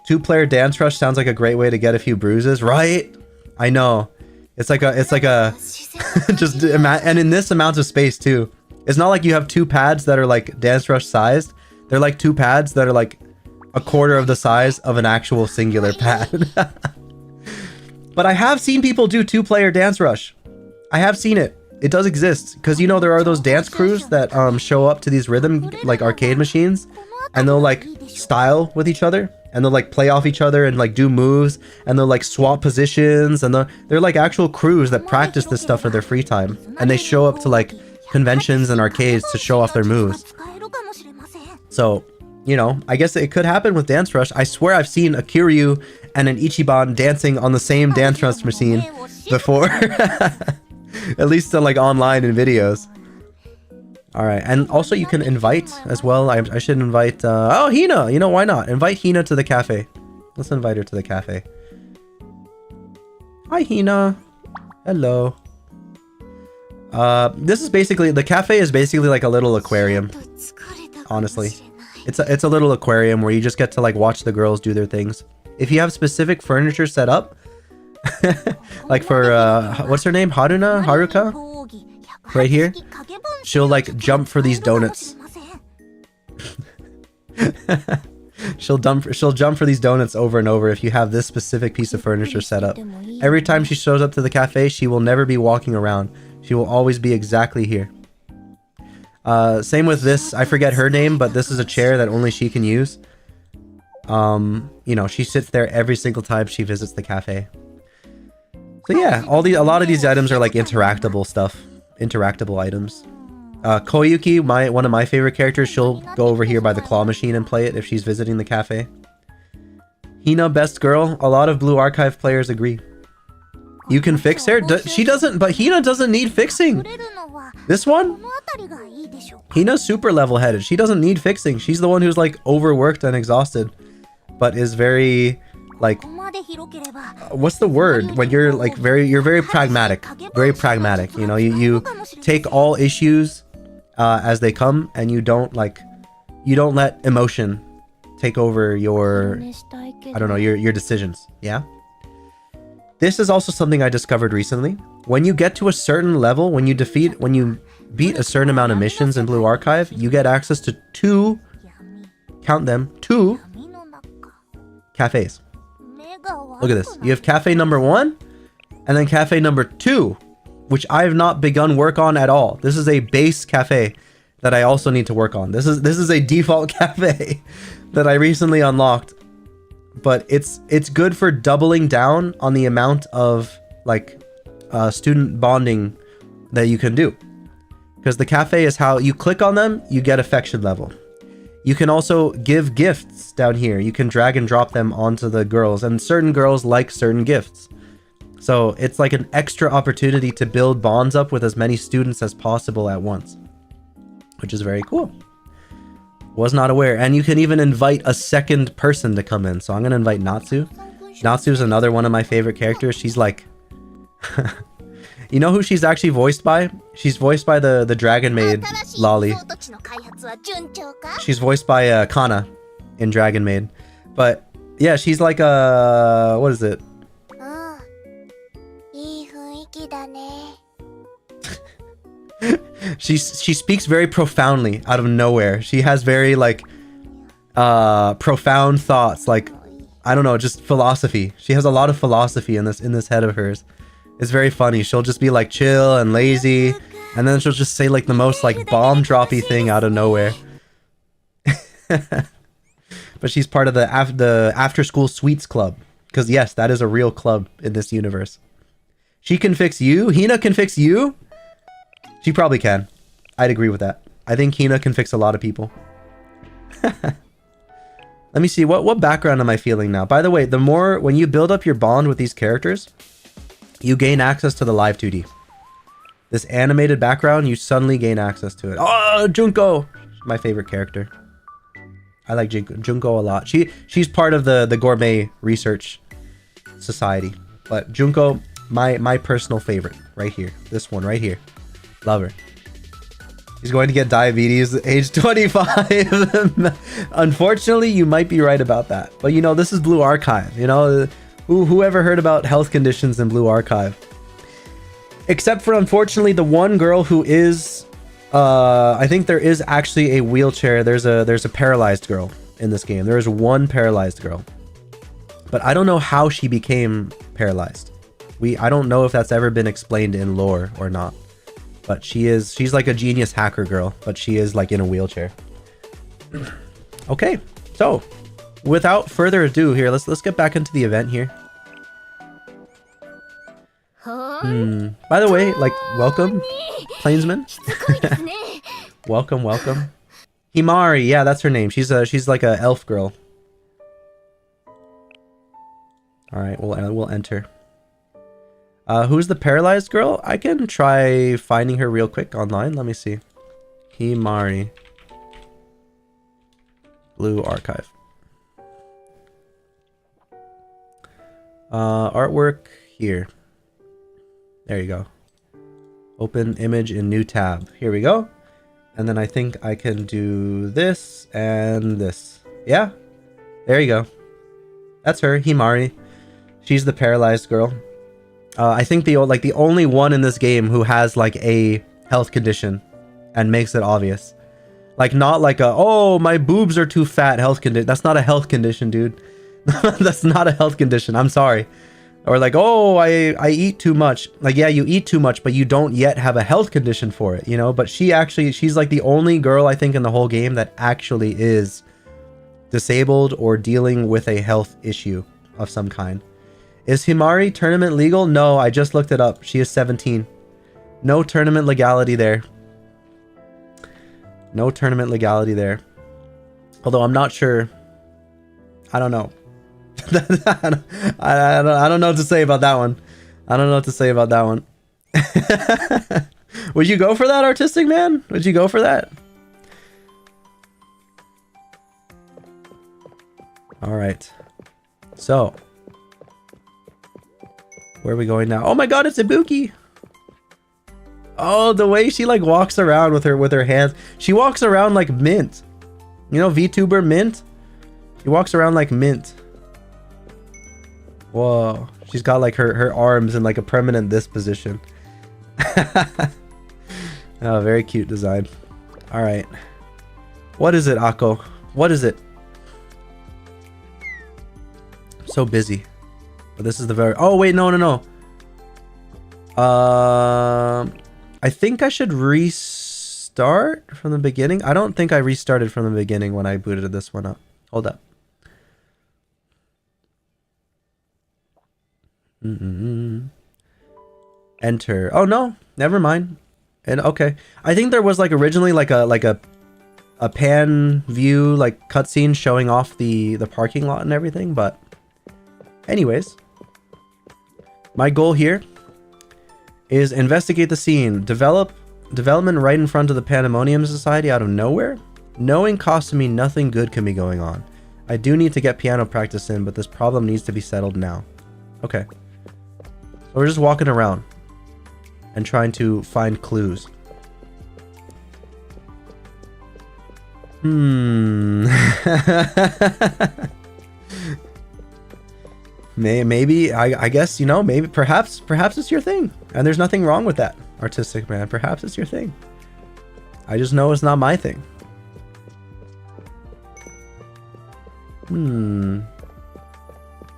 Two-player dance rush sounds like a great way to get a few bruises, right? I know. It's like a just and in this amount of space too. It's not like you have two pads that are like dance rush sized. They're like two pads that are like a quarter of the size of an actual singular pad. But I have seen people do two-player dance rush. I have seen it. It does exist because, you know, there are those dance crews that show up to these rhythm like arcade machines, and they'll like style with each other, and they'll like play off each other and like do moves, and they'll like swap positions, and they're like actual crews that practice this stuff in their free time, and they show up to like conventions and arcades to show off their moves. So, you know, I guess it could happen with Dance Rush. I swear I've seen a Kiryu and an Ichiban dancing on the same Dance Rush machine before. At least like online in videos. Alright, and also you can invite as well. I should invite... oh, Hina! You know, why not? Invite Hina to the cafe. Let's invite her to the cafe. Hi, Hina. Hello. This is basically... The cafe is basically like a little aquarium. Honestly. It's a little aquarium where you just get to like watch the girls do their things. If you have specific furniture set up, like for what's her name, Haruka, right here, she'll like jump for these donuts. she'll jump for these donuts over and over if you have this specific piece of furniture set up. Every time she shows up to the cafe, she will never be walking around. She will always be exactly here. Same with this, I forget her name, but this is a chair that only she can use. You know, she sits there every single time she visits the cafe. So yeah, a lot of these items are like interactable stuff, interactable items. Koyuki, one of my favorite characters, she'll go over here by the claw machine and play it if she's visiting the cafe. Hina, best girl. A lot of Blue Archive players agree. You can fix her? She doesn't, but Hina doesn't need fixing. This one? Hina's super level-headed. She doesn't need fixing. She's the one who's like overworked and exhausted, but is very like, what's the word when you're like you're very pragmatic, you know, you take all issues as they come, and you don't let emotion take over your, I don't know, your decisions. Yeah, this is also something I discovered recently. When you get to a certain level, when you beat a certain amount of missions in Blue Archive, you get access to two, count them, two cafes. Look at this. You have cafe number 1 and then cafe number 2, which I have not begun work on at all. This is a base cafe that I also need to work on. This is a default cafe that I recently unlocked, but it's good for doubling down on the amount of like student bonding that you can do, because the cafe is how you click on them, you get affection level. You can also give gifts down here. You can drag and drop them onto the girls, and certain girls like certain gifts. So it's like an extra opportunity to build bonds up with as many students as possible at once, which is very cool. Was not aware. And you can even invite a second person to come in. So I'm going to invite Natsu. Natsu is another one of my favorite characters. She's like... You know who she's actually voiced by? She's voiced by the Dragon Maid Lolly. She's voiced by Kana in Dragon Maid. But yeah, she's like a... what is it? She speaks very profoundly out of nowhere. She has very like profound thoughts, like, I don't know, just philosophy. She has a lot of philosophy in this head of hers. It's very funny. She'll just be like chill and lazy, and then she'll just say like the most like bomb droppy thing out of nowhere. But she's part of the after school sweets club, because yes, that is a real club in this universe. She can fix you. Hina can fix you. She probably can. I'd agree with that. I think Hina can fix a lot of people. Let me see, what background am I feeling now? By the way, the more when you build up your bond with these characters, you gain access to the live 2D. This animated background, you suddenly gain access to it. Oh, Junko! My favorite character. I like Junko a lot. She's part of the Gourmet Research Society. But Junko, my personal favorite, right here. This one right here. Love her. He's going to get diabetes at age 25. Unfortunately, you might be right about that. But you know, this is Blue Archive. You know, who ever heard about health conditions in Blue Archive? Except for, unfortunately, the one girl who is... I think there is actually a wheelchair. There's a paralyzed girl in this game. There is one paralyzed girl. But I don't know how she became paralyzed. I don't know if that's ever been explained in lore or not. But she's like a genius hacker girl, but she is like in a wheelchair. Okay, so without further ado here, let's get back into the event here. By the way, like, welcome, Plainsman. welcome. Himari, yeah, that's her name. She's like a elf girl. All right, we'll enter. Who's the paralyzed girl? I can try finding her real quick online. Let me see. Himari. Blue Archive. Artwork here. There you go. Open image in new tab. Here we go. And then I think I can do this and this. Yeah. There you go. That's her, Himari. She's the paralyzed girl. I think the only one in this game who has like a health condition and makes it obvious. Like, not like a, oh, my boobs are too fat health condition. That's not a health condition, dude. That's not a health condition. I'm sorry. Or like, oh, I eat too much. Like, yeah, you eat too much, but you don't yet have a health condition for it, you know? But she's like the only girl, I think, in the whole game that actually is disabled or dealing with a health issue of some kind. Is Himari tournament legal? No, I just looked it up. She is 17. No tournament legality there. No tournament legality there. Although I'm not sure. I don't know. I don't know what to say about that one. I don't know what to say about that one. Would you go for that, Artistic Man? Would you go for that? All right. So, where are we going now? Oh my god, it's Ibuki! Oh, the way she like walks around with her hands. She walks around like Mint. You know VTuber Mint? She walks around like Mint. Whoa. She's got like her arms in like a permanent this position. Oh, very cute design. Alright. What is it, Akko? What is it? I'm so busy. But this is the very... Oh, wait, no. I think I should restart from the beginning. I don't think I restarted from the beginning when I booted this one up. Hold up. Enter. Oh, no. Never mind. And okay. I think there was like originally like a pan view like cutscene showing off the parking lot and everything, but anyways, my goal here is investigate the scene, development right in front of the Pandemonium Society out of nowhere. Knowing costs me nothing good can be going on. I do need to get piano practice in, but this problem needs to be settled now. Okay. So we're just walking around and trying to find clues. Maybe, I guess, you know, maybe, perhaps it's your thing. And there's nothing wrong with that, Artistic Man. Perhaps it's your thing. I just know it's not my thing.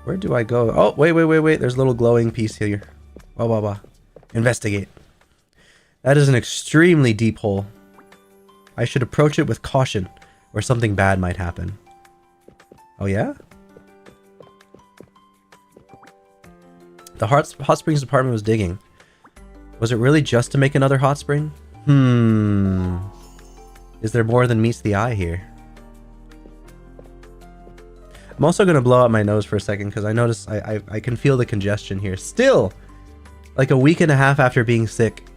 Where do I go? Oh, wait. There's a little glowing piece here. Blah. Investigate. That is an extremely deep hole. I should approach it with caution, or something bad might happen. Oh, yeah? The hot springs department was digging. Was it really just to make another hot spring? Is there more than meets the eye here? I'm also going to blow out my nose for a second because I notice I can feel the congestion here. Still! Like a week and a half after being sick.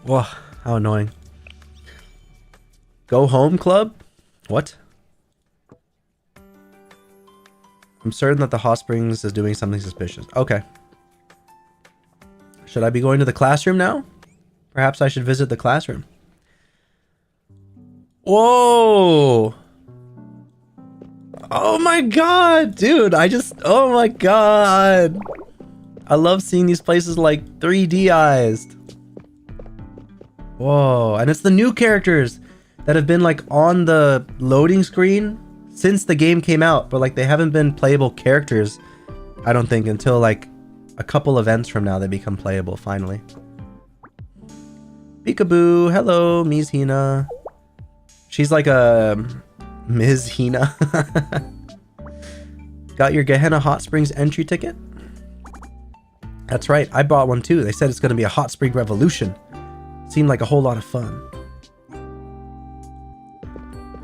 Whoa, how annoying. Go home club? What? I'm certain that the hot springs is doing something suspicious. Okay. Should I be going to the classroom now? Perhaps I should visit the classroom. Whoa! Oh my god, dude! Oh my god! I love seeing these places like 3D-ized. Whoa, and it's the new characters that have been like on the loading screen since the game came out, but like they haven't been playable characters, I don't think, until like a couple events from now they become playable finally. Peekaboo, hello, Ms. Hina. She's like a Ms. Hina. Got your Gehenna Hot Springs entry ticket? That's right, I bought one too. They said it's gonna be a hot spring revolution. Seemed like a whole lot of fun.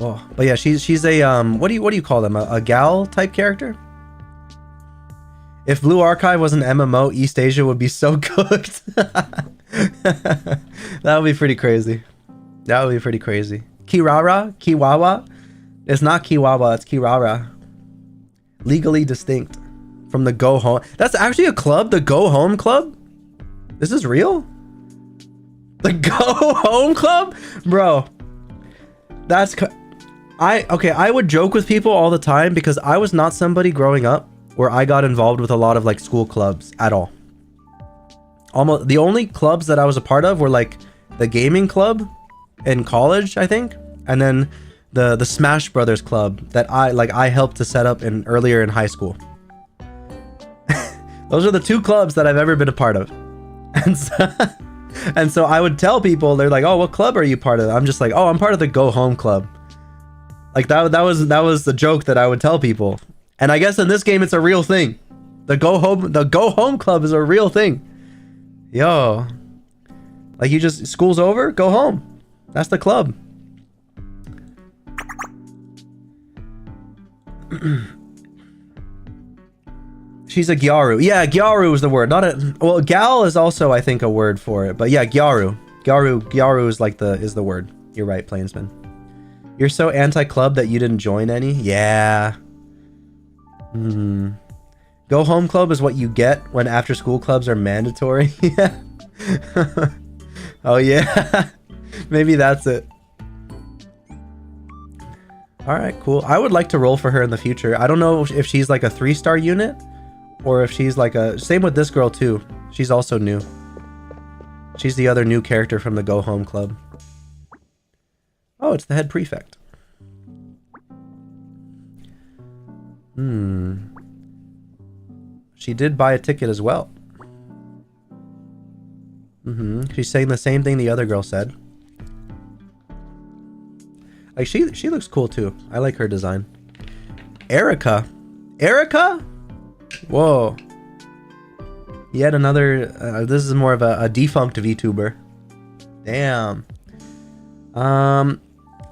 Oh, but yeah, she's a what do you call them? A gal type character? If Blue Archive was an MMO, East Asia would be so cooked. That would be pretty crazy. That would be pretty crazy. Kirara? Kiwawa? It's not Kiwawa, it's Kirara. Legally distinct from the Go Home. That's actually a club? The Go Home Club? This is real? The Go Home Club? Bro. That's... I would joke with people all the time because I was not somebody growing up where I got involved with a lot of like school clubs at all. Almost the only clubs that I was a part of were like the gaming club in college, I think, and then the Smash Brothers club that I helped to set up earlier in high school. Those are the two clubs that I've ever been a part of. And so I would tell people, they're like, "Oh, what club are you part of?" I'm just like, "Oh, I'm part of the Go Home Club." Like that was the joke that I would tell people. And I guess in this game it's a real thing. The Go Home Club is a real thing. Yo. Like you just school's over, go home. That's the club. She's a Gyaru. Yeah, Gyaru is the word. Not a well, gal is also I think a word for it. But yeah, Gyaru. Gyaru is like is the word. You're right, Plainsman. You're so anti-club that you didn't join any? Yeah. Go home club is what you get when after school clubs are mandatory. Yeah. Oh yeah. Maybe that's it. Alright, cool. I would like to roll for her in the future. I don't know if she's like a 3-star unit or if she's like a... Same with this girl too. She's also new. She's the other new character from the Go Home Club. Oh, it's the head prefect. She did buy a ticket as well. She's saying the same thing the other girl said. Like she looks cool too. I like her design. Erica? Whoa. Yet another... this is more of a defunct VTuber. Damn.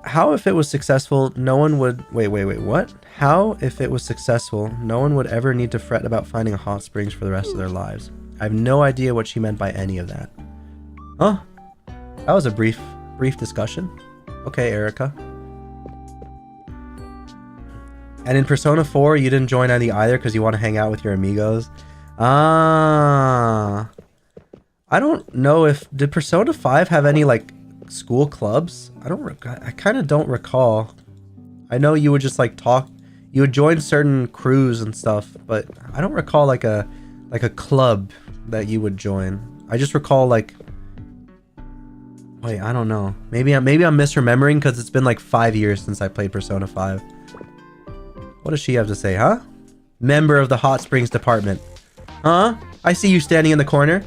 How if it was successful, no one would... Wait, what? How if it was successful, no one would ever need to fret about finding a hot springs for the rest of their lives? I have no idea what she meant by any of that. Huh? That was a brief discussion. Okay, Erica. And in Persona 4, you didn't join any either because you want to hang out with your amigos? Ah. I don't know if... Did Persona 5 have any, like, school clubs? I kind of don't recall. I know you would just, like, talk... You would join certain crews and stuff, but I don't recall, like a club that you would join. I just recall, like... Wait, I don't know. Maybe I'm misremembering because it's been, like, 5 years since I played Persona 5. What does she have to say, huh? Member of the Hot Springs Department. Huh? I see you standing in the corner.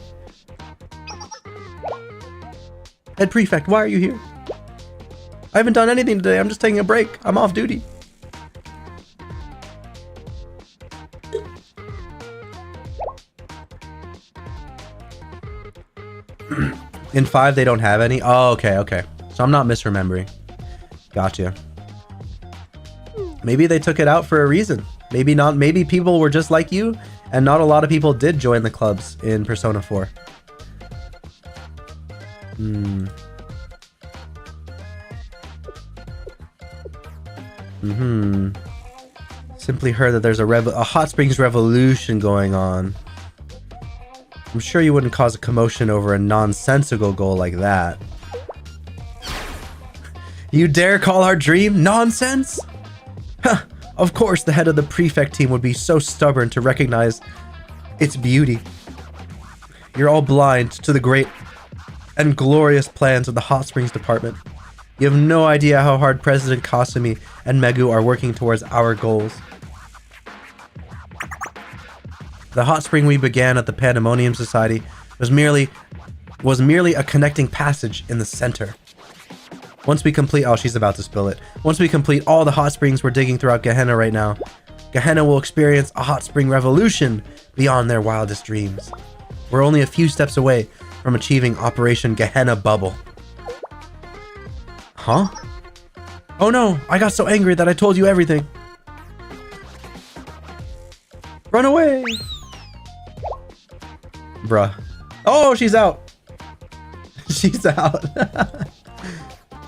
Head Prefect, why are you here? I haven't done anything today. I'm just taking a break. I'm off duty. In 5, they don't have any? Oh, okay. So I'm not misremembering. Gotcha. Maybe they took it out for a reason. Maybe not. Maybe people were just like you, and not a lot of people did join the clubs in Persona 4. Hmm. Simply heard that there's a hot springs revolution going on. I'm sure you wouldn't cause a commotion over a nonsensical goal like that. You dare call our dream nonsense? Huh, of course the head of the prefect team would be so stubborn to recognize its beauty. You're all blind to the great and glorious plans of the Hot Springs Department. You have no idea how hard President Kasumi and Megu are working towards our goals. The hot spring we began at the Pandemonium Society was merely a connecting passage in the center. Once we complete... Oh, she's about to spill it. Once we complete all the hot springs we're digging throughout Gehenna right now, Gehenna will experience a hot spring revolution beyond their wildest dreams. We're only a few steps away from achieving Operation Gehenna Bubble. Huh? Oh no, I got so angry that I told you everything. Run away! Bruh. Oh, she's out! She's out.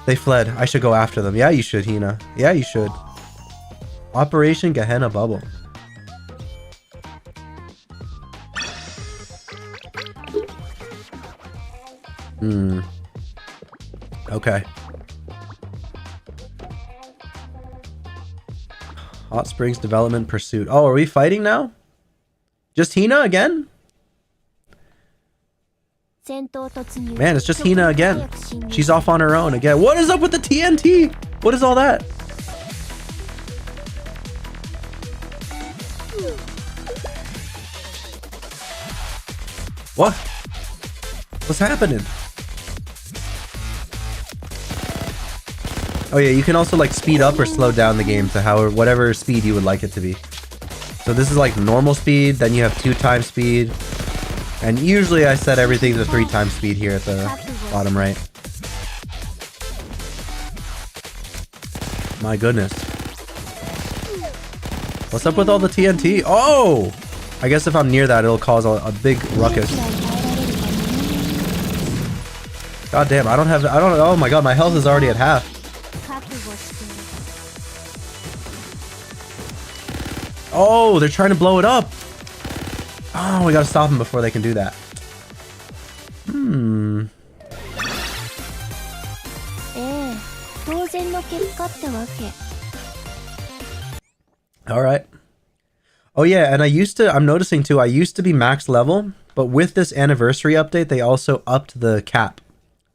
They fled. I should go after them. Yeah, you should, Hina. Yeah, you should. Operation Gehenna Bubble. Okay. Hot Springs Development Pursuit. Oh, are we fighting now? Just Hina again? Man, it's just Hina again. She's off on her own again. What is up with the TNT? What is all that? What? What's happening? Oh yeah, you can also like speed up or slow down the game to whatever speed you would like it to be. So this is like normal speed, then you have 2x speed. And usually I set everything to 3x speed here at the bottom right. My goodness. What's up with all the TNT? Oh! I guess if I'm near that, it'll cause a big ruckus. God damn, oh my god, my health is already at half. Oh, they're trying to blow it up. Oh, we gotta stop them before they can do that. Alright. Oh yeah, and I'm noticing too, I used to be max level, but with this anniversary update, they also upped the cap.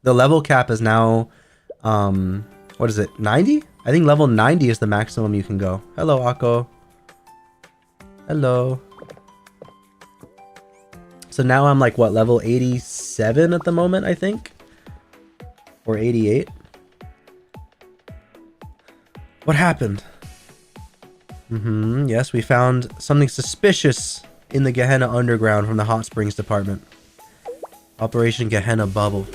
The level cap is now, what is it, 90? I think level 90 is the maximum you can go. Hello, Akko. Hello. So now I'm like, what, level 87 at the moment, I think? Or 88? What happened? Yes, we found something suspicious in the Gehenna Underground from the Hot Springs Department. Operation Gehenna Bubble.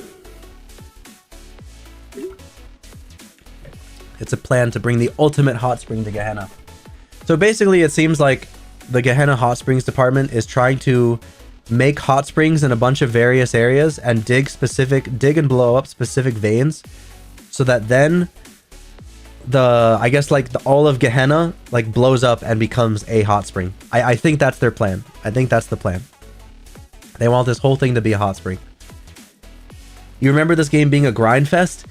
It's a plan to bring the ultimate hot spring to Gehenna. So basically, it seems like the Gehenna Hot Springs Department is trying to make hot springs in a bunch of various areas and dig and blow up specific veins, so that then I guess like all of Gehenna like blows up and becomes a hot spring. I think that's their plan. I think that's the plan. They want this whole thing to be a hot spring. You remember this game being a grind fest?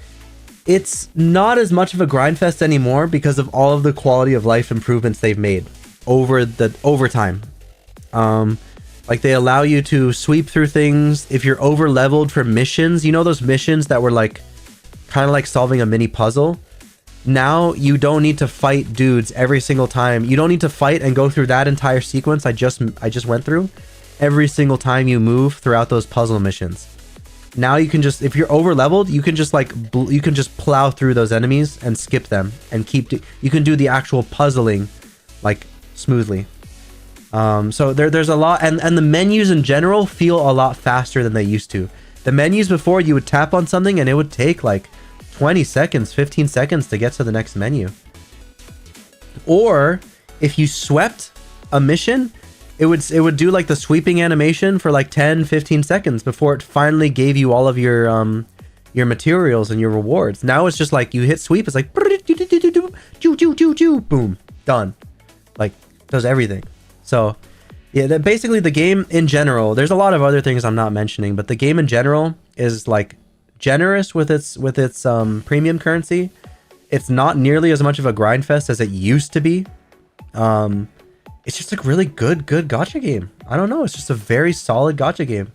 It's not as much of a grind fest anymore because of all of the quality of life improvements they've made over time. Like they allow you to sweep through things if you're over leveled for missions. You know those missions that were like kind of like solving a mini puzzle? Now you don't need to fight dudes every single time. You don't need to fight and go through that entire sequence I just went through every single time you move throughout those puzzle missions. Now you can just, if you're over leveled, you can just like you can just plow through those enemies and skip them and you can do the actual puzzling like smoothly. So there's a lot, and the menus in general feel a lot faster than they used to. The menus before, you would tap on something and it would take like 20 seconds, 15 seconds to get to the next menu. Or if you swept a mission, it would do like the sweeping animation for like 10, 15 seconds before it finally gave you all of your your materials and your rewards. Now it's just like you hit sweep, it's like boom, done. Like does everything. So yeah, that basically the game in general, there's a lot of other things I'm not mentioning, but the game in general is like generous with its premium currency. It's not nearly as much of a grind fest as it used to be. It's just a really good gacha game. I don't know, it's just a very solid gacha game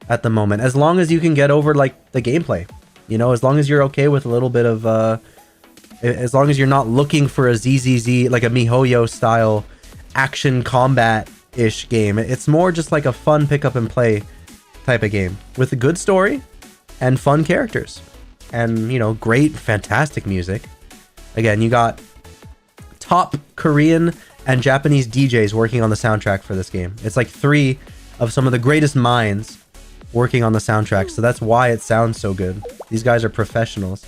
at the moment, as long as you can get over like the gameplay, you know, as long as you're okay with a little bit of as long as you're not looking for a ZZZ, like a MiHoYo style action combat ish game. It's more just like a fun pick up and play type of game with a good story and fun characters and, you know, great, fantastic music. Again, you got top Korean and Japanese DJs working on the soundtrack for this game. It's like 3 of some of the greatest minds working on the soundtrack, so that's why it sounds so good. These guys are professionals.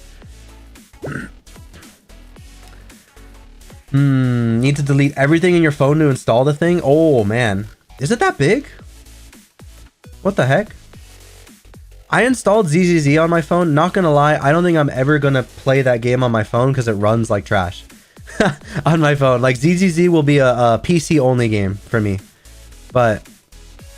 Need to delete everything in your phone to install the thing? Oh man, is it that big? What the heck? I installed ZZZ on my phone. Not gonna lie, I don't think I'm ever gonna play that game on my phone because it runs like trash on my phone. Like ZZZ will be a PC only game for me. But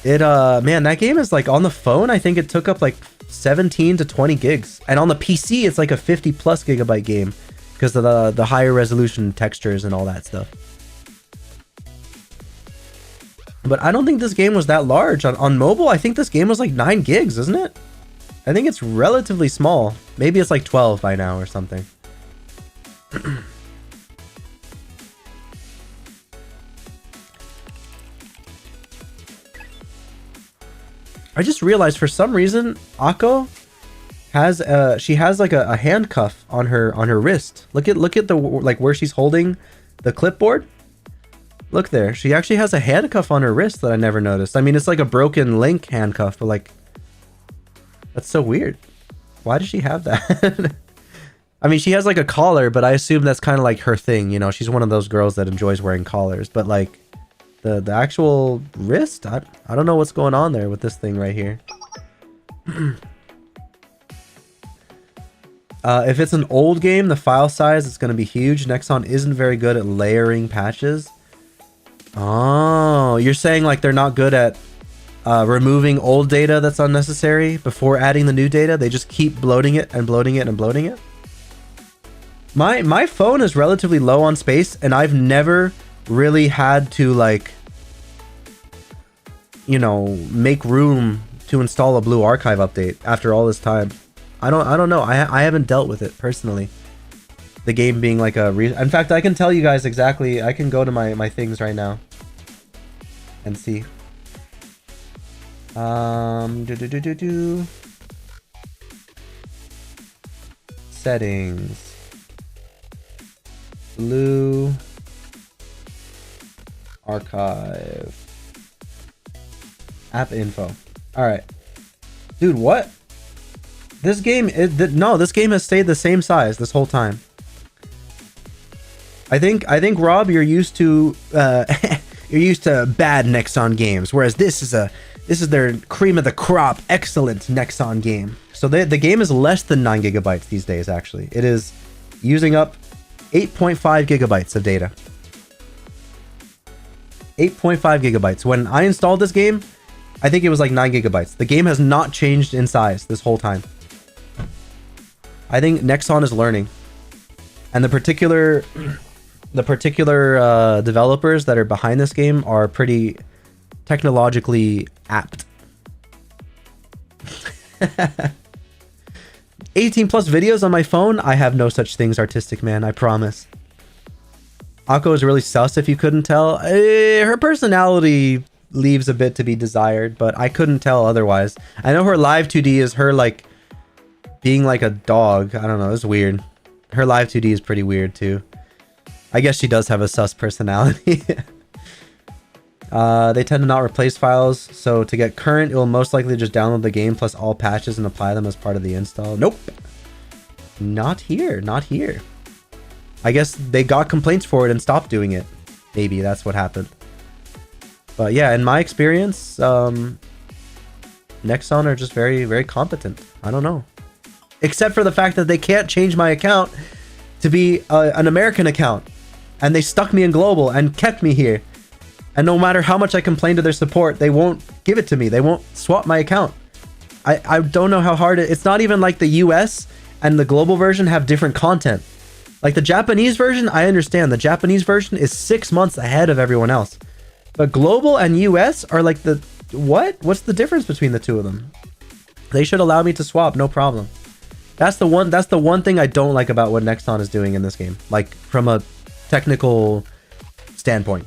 it man, that game is like on the phone, I think it took up like 17 to 20 gigs, and on the PC it's like a 50 plus gigabyte game because of the higher resolution textures and all that stuff. But I don't think this game was that large on mobile. I think this game was like 9 gigs, isn't it? I think it's relatively small. Maybe it's like 12 by now or something. I just realized for some reason Akko has she has like a handcuff on her wrist. Look at the like where she's holding the clipboard. Look there. She actually has a handcuff on her wrist that I never noticed. I mean, it's like a broken link handcuff, but like that's so weird. Why does she have that? I mean, she has like a collar, but I assume that's kind of like her thing, you know. She's one of those girls that enjoys wearing collars, but like the actual wrist, I don't know what's going on there with this thing right here. If it's an old game, the file size is going to be huge. Nexon isn't very good at layering patches. Oh, you're saying like they're not good at removing old data that's unnecessary before adding the new data? They just keep bloating it and bloating it and bloating it? My phone is relatively low on space, and I've never really had to, like, you know, make room to install a Blue Archive update after all this time. I don't know. I haven't dealt with it personally. The game being like in fact, I can tell you guys exactly. I can go to my things right now and see. Settings. Blue Archive. App info. All right, dude. What? This game? No, this game has stayed the same size this whole time. I think Rob, you're used to you're used to bad Nexon games, whereas this is their cream of the crop, excellent Nexon game. So the game is less than 9 gigabytes these days. Actually, it is using up 8.5 gigabytes of data. 8.5 gigabytes. When I installed this game, I think it was like 9 gigabytes. The game has not changed in size this whole time. I think Nexon is learning, and the particular developers that are behind this game are pretty technologically apt. 18 plus videos on my phone. I have no such things, artistic man, I promise. Akko is really sus if you couldn't tell. Her personality leaves a bit to be desired, but I couldn't tell otherwise. I know her live 2D is her like being like a dog. I don't know, it's weird. Her live 2D is pretty weird too. I guess she does have a sus personality. They tend to not replace files, so to get current, it will most likely just download the game plus all patches and apply them as part of the install. Nope. Not here. Not here. I guess they got complaints for it and stopped doing it. Maybe that's what happened. But yeah, in my experience, Nexon are just very, very competent. I don't know. except for the fact that they can't change my account to be an American account. And they stuck me in global and kept me here. And no matter how much I complain to their support, they won't give it to me. They won't swap my account. I don't know how hard it's not even like the US and the global version have different content. Like the Japanese version, I understand. The Japanese version is 6 months ahead of everyone else. But global and US are like the... What? What's the difference between the two of them? They should allow me to swap, no problem. That's the one thing I don't like about what Nexon is doing in this game. Like, from a technical standpoint.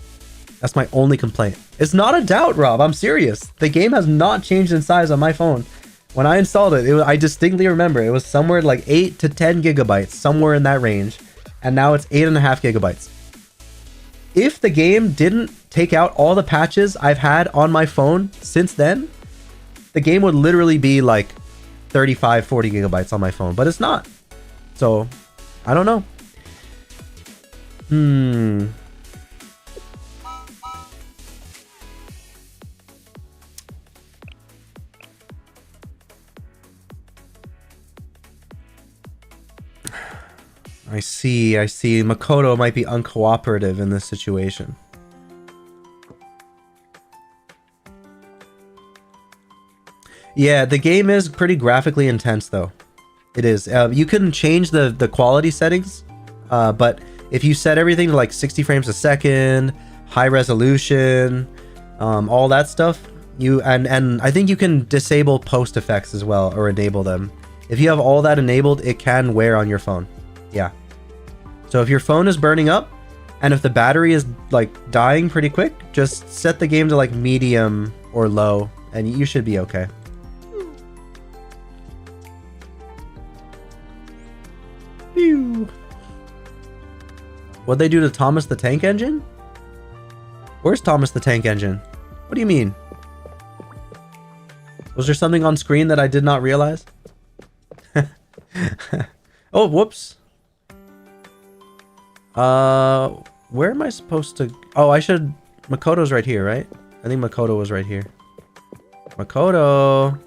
That's my only complaint. It's not a doubt, Rob. I'm serious. The game has not changed in size on my phone. When I installed it, I distinctly remember it was somewhere like 8 to 10 gigabytes, somewhere in that range. And now it's 8.5 gigabytes. If the game didn't take out all the patches I've had on my phone since then, the game would literally be like 35, 40 gigabytes on my phone, but it's not. So, I don't know. I see. Makoto might be uncooperative in this situation. Yeah, the game is pretty graphically intense, though. It is. You can change the quality settings, but if you set everything to like 60 frames a second, high resolution, all that stuff, and I think you can disable post effects as well, or enable them. If you have all that enabled, it can wear on your phone. Yeah. So if your phone is burning up, and if the battery is like dying pretty quick, just set the game to like medium or low, and you should be okay. Pew. What'd they do to Thomas the Tank Engine? Where's Thomas the Tank Engine? What do you mean? Was there something on screen that I did not realize? Oh, whoops. Where am I supposed to... Oh, I should... Makoto's right here, right? I think Makoto was right here. Makoto!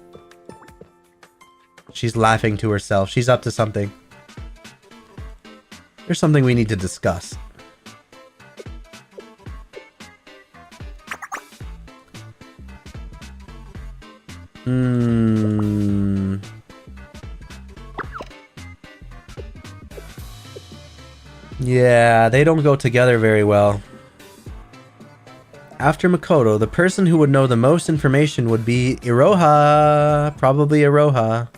She's laughing to herself. She's up to something. There's something we need to discuss. Yeah, they don't go together very well. After Makoto, the person who would know the most information would be Iroha. Probably Iroha.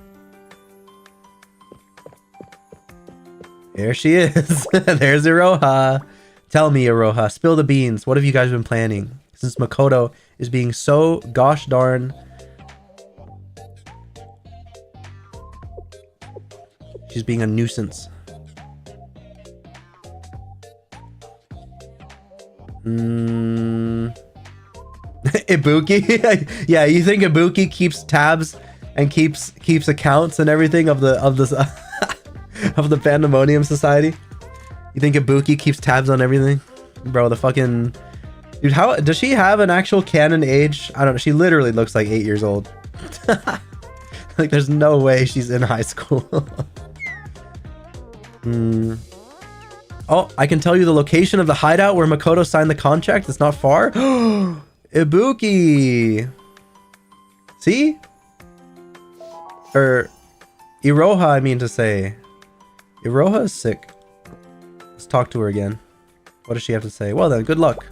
There she is. There's Iroha. Tell me, Iroha. Spill the beans. What have you guys been planning? Since Makoto is being so gosh darn... She's being a nuisance. Ibuki? Yeah, you think Ibuki keeps tabs and keeps accounts and everything of the of the Pandemonium Society? You think Ibuki keeps tabs on everything? Bro, the fucking... Dude, how... Does she have an actual canon age? I don't know. She literally looks like 8 years old. Like, there's no way she's in high school. Oh, I can tell you the location of the hideout where Makoto signed the contract. It's not far. Ibuki. See? Or Iroha, I mean to say. Iroha is sick. Let's talk to her again. What does she have to say? Well then, good luck.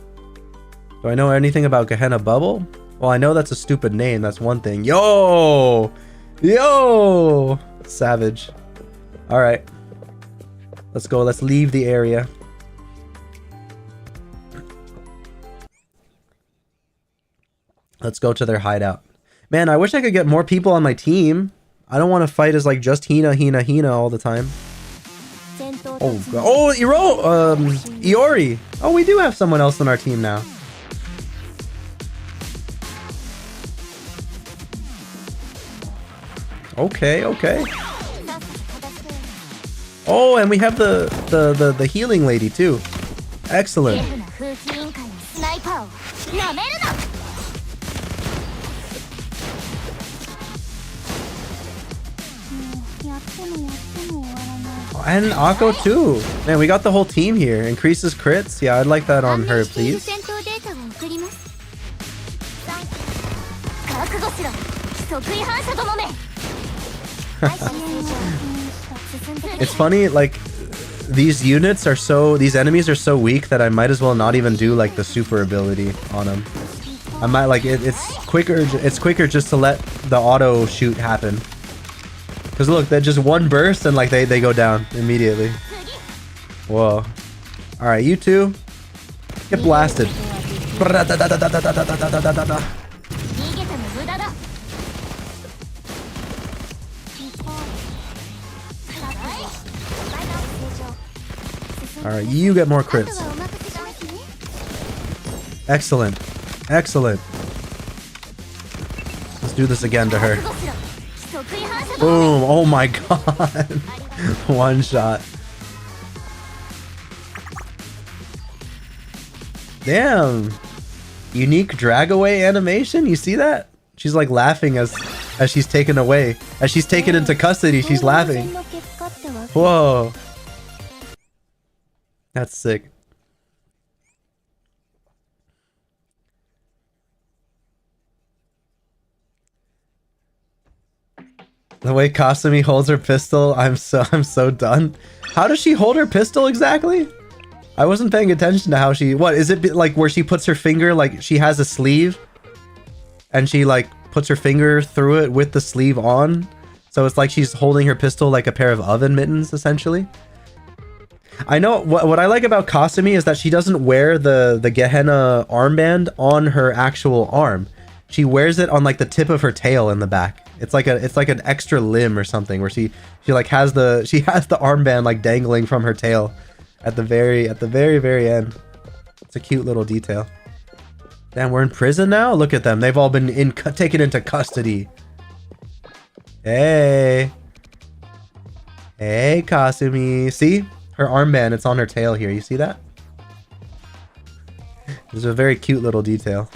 Do I know anything about Gehenna Bubble? Well, I know that's a stupid name. That's one thing. Yo! Yo! Savage. Alright. Let's go. Let's leave the area. Let's go to their hideout. Man, I wish I could get more people on my team. I don't want to fight as like just Hina all the time. Oh, God. Oh, Iori. Oh, we do have someone else on our team now. Okay, okay. Oh, and we have the healing lady too. Excellent. Oh, and Akko too. Man, we got the whole team here. Increases crits. Yeah, I'd like that on her, please. It's funny, like, these units are so... These enemies are so weak that I might as well not even do, like, the super ability on them. I might, like, it's quicker just to let the auto shoot happen. Because look, they're just one burst and, like, they go down immediately. Whoa. Alright, you two. Get blasted. Alright, you get more crits. Excellent. Excellent. Let's do this again to her. Boom. Oh my god. One shot. Damn. Unique drag away animation? You see that? She's like laughing as she's taken away. As she's taken into custody, she's laughing. Whoa. That's sick. The way Kasumi holds her pistol, I'm so done. How does she hold her pistol exactly? I wasn't paying attention to how she... What, is it like where she puts her finger, like she has a sleeve and she like puts her finger through it with the sleeve on? So it's like she's holding her pistol like a pair of oven mittens, essentially. I know what I like about Kasumi is that she doesn't wear the Gehenna armband on her actual arm. She wears it on like the tip of her tail in the back. It's like an extra limb or something where she like has the armband like dangling from her tail at the very end. It's a cute little detail. Damn, we're in prison now? Look at them. They've all been taken into custody. Hey. Hey, Kasumi. See? Her armband, it's on her tail here. You see that? There's a very cute little detail.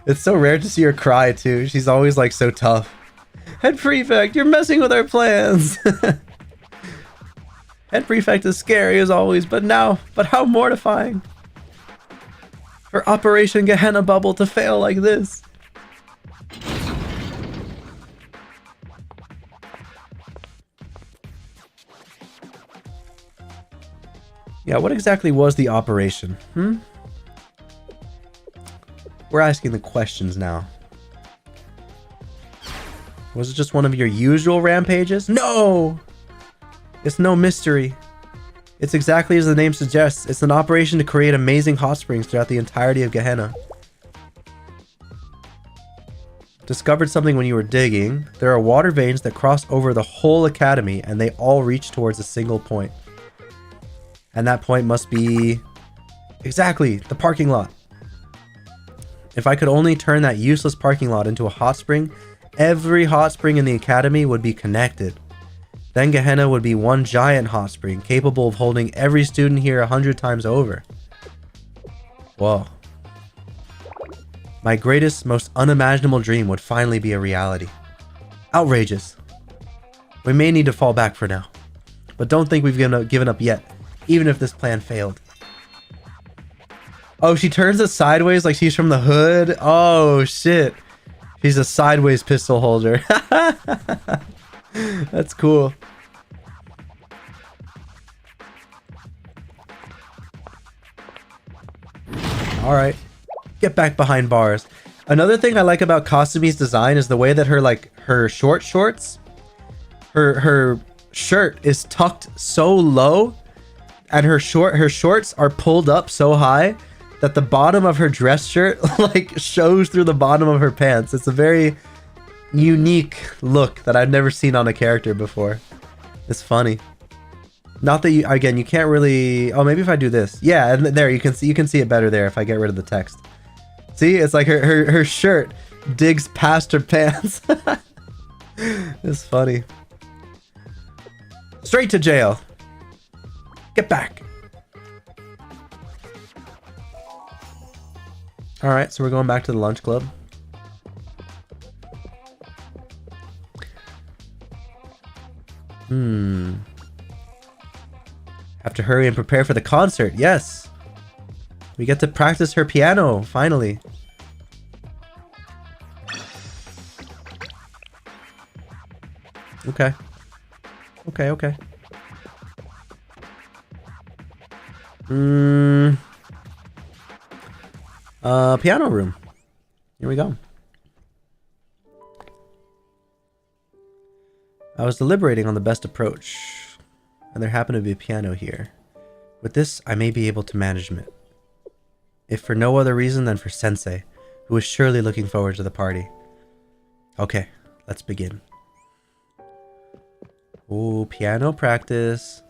It's so rare to see her cry too. She's always like so tough. Head Prefect, you're messing with our plans. Head Prefect is scary as always, but how mortifying. For Operation Gehenna Bubble to fail like this. Yeah, what exactly was the operation? We're asking the questions now. Was it just one of your usual rampages? No! It's no mystery. It's exactly as the name suggests. It's an operation to create amazing hot springs throughout the entirety of Gehenna. Discovered something when you were digging. There are water veins that cross over the whole academy and they all reach towards a single point. And that point must be... exactly, the parking lot. If I could only turn that useless parking lot into a hot spring, every hot spring in the academy would be connected. Then Gehenna would be one giant hot spring, capable of holding every student here 100 times over. Whoa. My greatest, most unimaginable dream would finally be a reality. Outrageous. We may need to fall back for now, but don't think we've given up yet, even if this plan failed. Oh, she turns it sideways like she's from the hood? Oh, shit. She's a sideways pistol holder. That's cool. Alright. Get back behind bars. Another thing I like about Kasumi's design is the way that her short shorts, her shirt is tucked so low, and her shorts are pulled up so high that the bottom of her dress shirt like shows through the bottom of her pants. It's a very unique look that I've never seen on a character before. It's funny. Not that you can't really... Oh, maybe if I do this. Yeah, and there you can see it better there if I get rid of the text. See, it's like her shirt digs past her pants. It's funny. Straight to jail. Get back. All right, so we're going back to the lunch club. hurry and prepare for the concert. Yes. We get to practice her piano, finally. Okay. Okay. Piano room. Here we go. I was deliberating on the best approach, and there happened to be a piano here. With this, I may be able to manage it. If for no other reason than for Sensei, who is surely looking forward to the party. Okay, let's begin. Ooh, piano practice.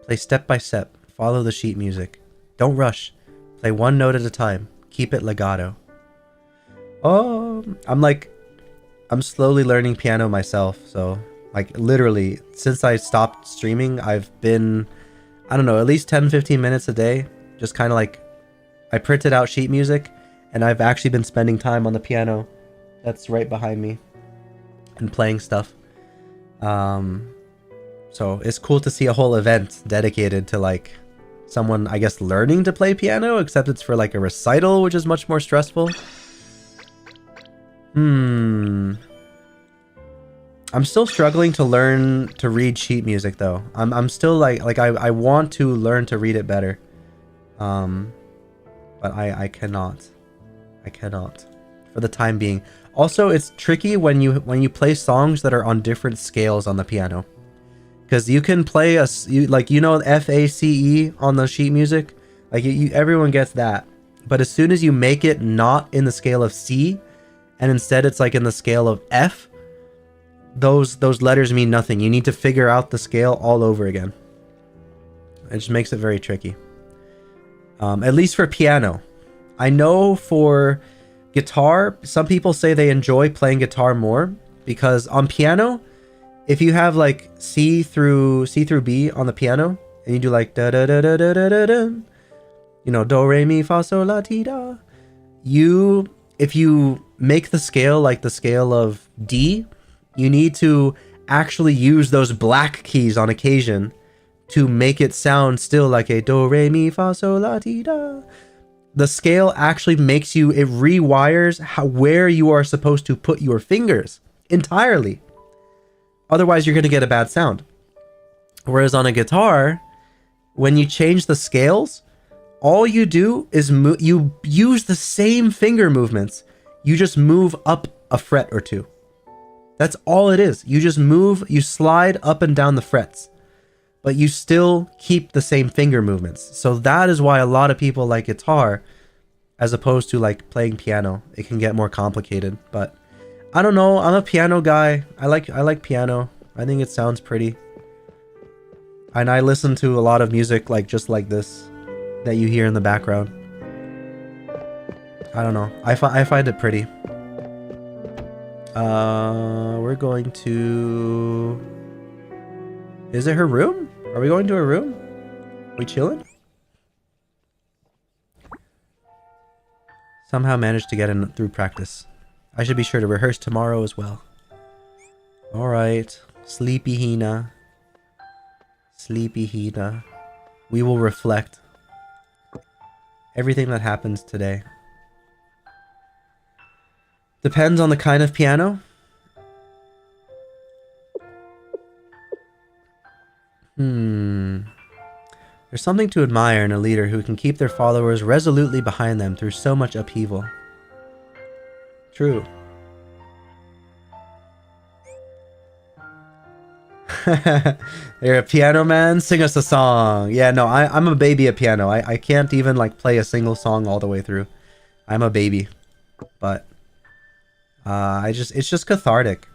Play step by step. Follow the sheet music. Don't rush. Play one note at a time. Keep it legato. Oh, I'm slowly learning piano myself. So, like, literally, since I stopped streaming, I've been, I don't know, at least 10-15 minutes a day. Just kind of like, I printed out sheet music, and I've actually been spending time on the piano that's right behind me and playing stuff. So it's cool to see a whole event dedicated to like someone, I guess, learning to play piano, except it's for like a recital, which is much more stressful. I'm still struggling to learn to read sheet music though. I'm still like I want to learn to read it better. But I cannot. I cannot for the time being. Also, it's tricky when you play songs that are on different scales on the piano. Because you can play F, A, C, E on the sheet music. Like, everyone gets that. But as soon as you make it not in the scale of C, and instead it's like in the scale of F, those letters mean nothing. You need to figure out the scale all over again. It just makes it very tricky. At least for piano. I know for guitar, some people say they enjoy playing guitar more. Because on piano, if you have like C through B on the piano, and you do like da da da da da da da da, you know, do re mi fa sol la ti da, if you make the scale like the scale of D, you need to actually use those black keys on occasion to make it sound still like a do re mi fa sol la ti da. The scale actually makes you, it rewires where you are supposed to put your fingers entirely. Otherwise, you're going to get a bad sound. Whereas on a guitar, when you change the scales, all you do is you use the same finger movements. You just move up a fret or two. That's all it is. You just move, you slide up and down the frets, but you still keep the same finger movements. So that is why a lot of people like guitar as opposed to like playing piano. It can get more complicated, but I don't know. I'm a piano guy. I like piano. I think it sounds pretty. And I listen to a lot of music like just like this that you hear in the background. I don't know. I find it pretty. We're going to... Is it her room? Are we going to her room? We chilling? Somehow managed to get in through practice. I should be sure to rehearse tomorrow as well. Alright. Sleepy Hina. Sleepy Hina. We will reflect. Everything that happens today. Depends on the kind of piano. There's something to admire in a leader who can keep their followers resolutely behind them through so much upheaval. True. You're a piano man? Sing us a song. Yeah, no, I'm a baby at piano. I can't even like play a single song all the way through. I'm a baby. But it's just cathartic.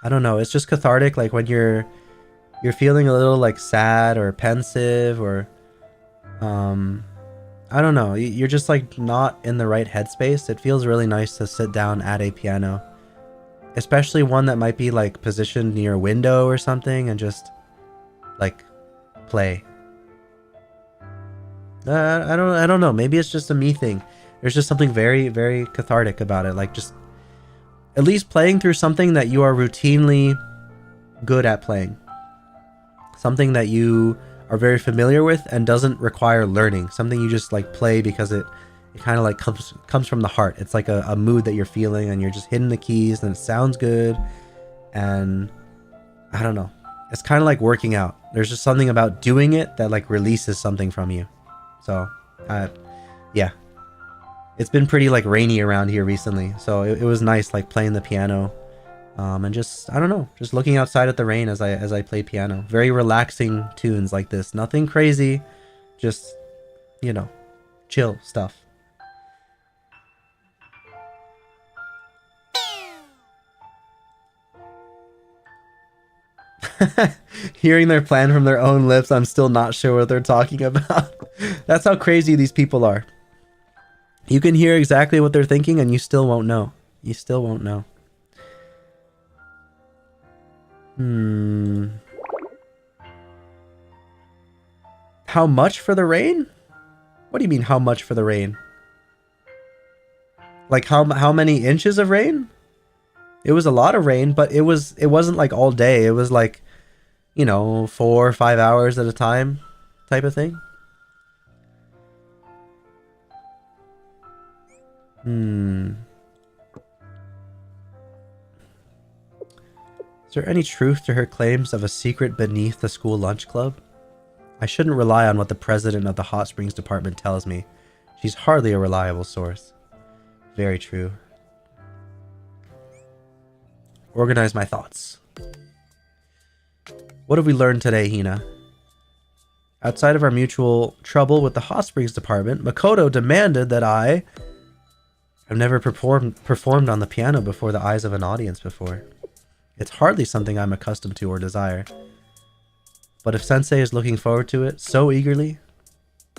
I don't know, it's just cathartic like when you're feeling a little like sad or pensive or I don't know, you're just like not in the right headspace. It feels really nice to sit down at a piano, especially one that might be like positioned near a window or something, and just like play. I don't know, maybe it's just a me thing. There's just something very, very cathartic about it, like just at least playing through something that you are routinely good at playing. Something that you are very familiar with and doesn't require learning. Something you just like play because it kind of like comes from the heart. It's like a mood that you're feeling and you're just hitting the keys and it sounds good. And I don't know. It's kind of like working out. There's just something about doing it that like releases something from you. So, yeah. It's been pretty like rainy around here recently. So it was nice like playing the piano. And just, I don't know, just looking outside at the rain as I play piano. Very relaxing tunes like this. Nothing crazy. Just, you know, chill stuff. Hearing their plan from their own lips, I'm still not sure what they're talking about. That's how crazy these people are. You can hear exactly what they're thinking and you still won't know. You still won't know. How much for the rain? What do you mean, how much for the rain? Like how many inches of rain? It was a lot of rain, but it wasn't like all day. It was like, you know, 4 or 5 hours at a time type of thing. Is there any truth to her claims of a secret beneath the school lunch club? I shouldn't rely on what the president of the hot springs department tells me. She's hardly a reliable source. Very true. Organize my thoughts. What have we learned today, Hina? Outside of our mutual trouble with the hot springs department, Makoto demanded that I've never performed on the piano before the eyes of an audience before. It's hardly something I'm accustomed to or desire. But if Sensei is looking forward to it so eagerly,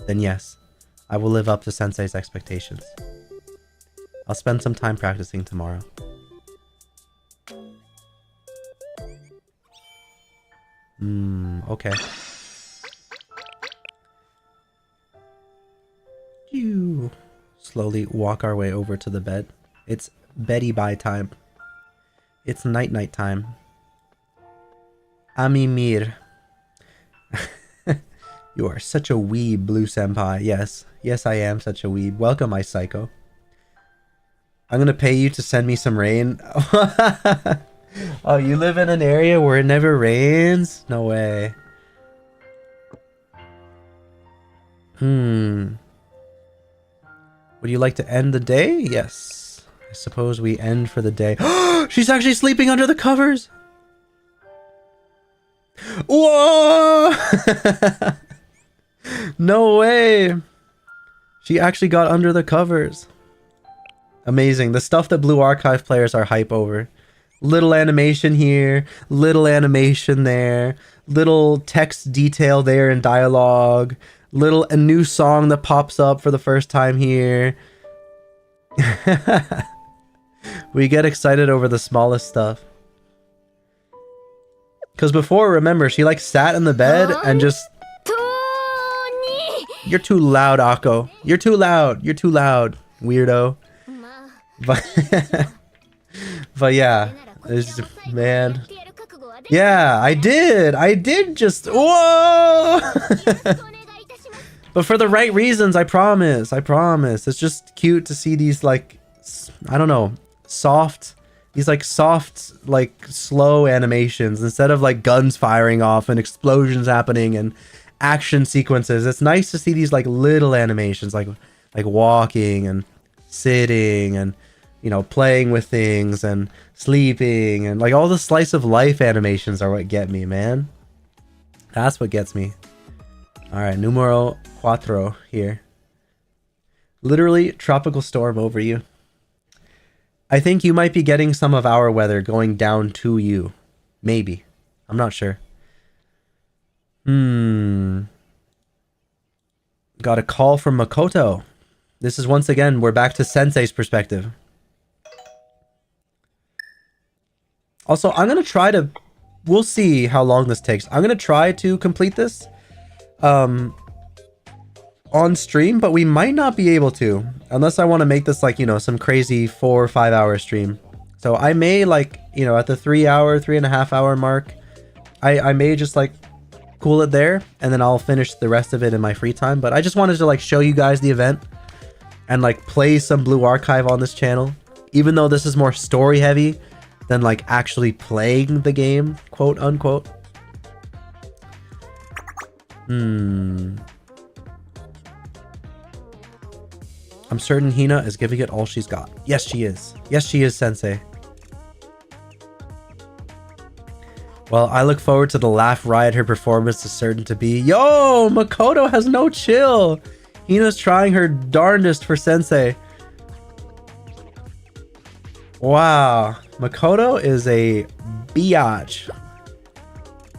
then yes, I will live up to Sensei's expectations. I'll spend some time practicing tomorrow. Okay. You slowly walk our way over to the bed. It's Betty bye time. It's night time. Amimir. You are such a weeb, Blue Senpai. Yes. Yes, I am such a weeb. Welcome, my psycho. I'm gonna pay you to send me some rain. Oh, you live in an area where it never rains? No way. Would you like to end the day? Yes. I suppose we end for the day. She's actually sleeping under the covers! Whoa! No way! She actually got under the covers. Amazing. The stuff that Blue Archive players are hype over. Little animation here, little animation there, little text detail there in dialogue, a new song that pops up for the first time here. We get excited over the smallest stuff. Because before, remember, she like sat in the bed and just... You're too loud, Akko. You're too loud. You're too loud, weirdo. But yeah, it's, man. Yeah, I did just... Whoa! But for the right reasons, I promise. It's just cute to see these, like, I don't know, these like soft, like slow animations instead of like guns firing off and explosions happening and action sequences. It's nice to see these like little animations, like walking and sitting and, you know, playing with things and sleeping, and like all the slice of life animations are what get me, man. That's what gets me. All right, numero cuatro here. Literally tropical storm over you. I think you might be getting some of our weather going down to you. Maybe. I'm not sure. Got a call from Makoto. This is once again, we're back to Sensei's perspective. Also, I'm going to try to... We'll see how long this takes. I'm going to try to complete this on stream, but we might not be able to. Unless I want to make this like, you know, some crazy 4 or 5 hour stream. So I may like, you know, at the 3.5 hour mark, I may just like cool it there, and then I'll finish the rest of it in my free time. But I just wanted to like show you guys the event and like play some Blue Archive on this channel, even though this is more story heavy than like actually playing the game, quote unquote. I'm certain Hina is giving it all she's got. Yes, she is. Yes, she is, Sensei. Well, I look forward to the laugh riot her performance is certain to be. Yo, Makoto has no chill. Hina's trying her darndest for Sensei. Wow, Makoto is a biatch.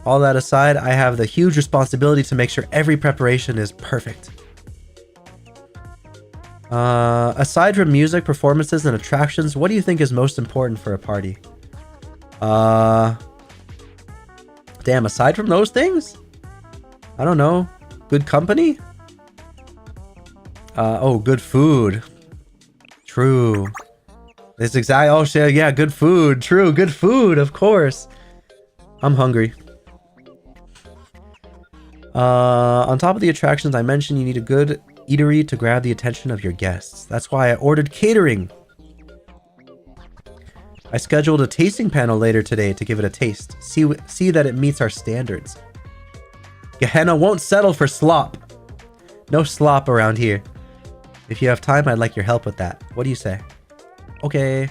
All that aside, I have the huge responsibility to make sure every preparation is perfect. Aside from music, performances, and attractions, what do you think is most important for a party? Damn, aside from those things? I don't know. Good company? Oh, good food. True. This exact. Oh shit, yeah, good food. True, good food, of course. I'm hungry. On top of the attractions I mentioned, you need a good eatery to grab the attention of your guests. That's why I ordered catering. I scheduled a tasting panel later today to give it a taste. See that it meets our standards. Gehenna won't settle for slop. No slop around here. If you have time, I'd like your help with that. What do you say? Okay.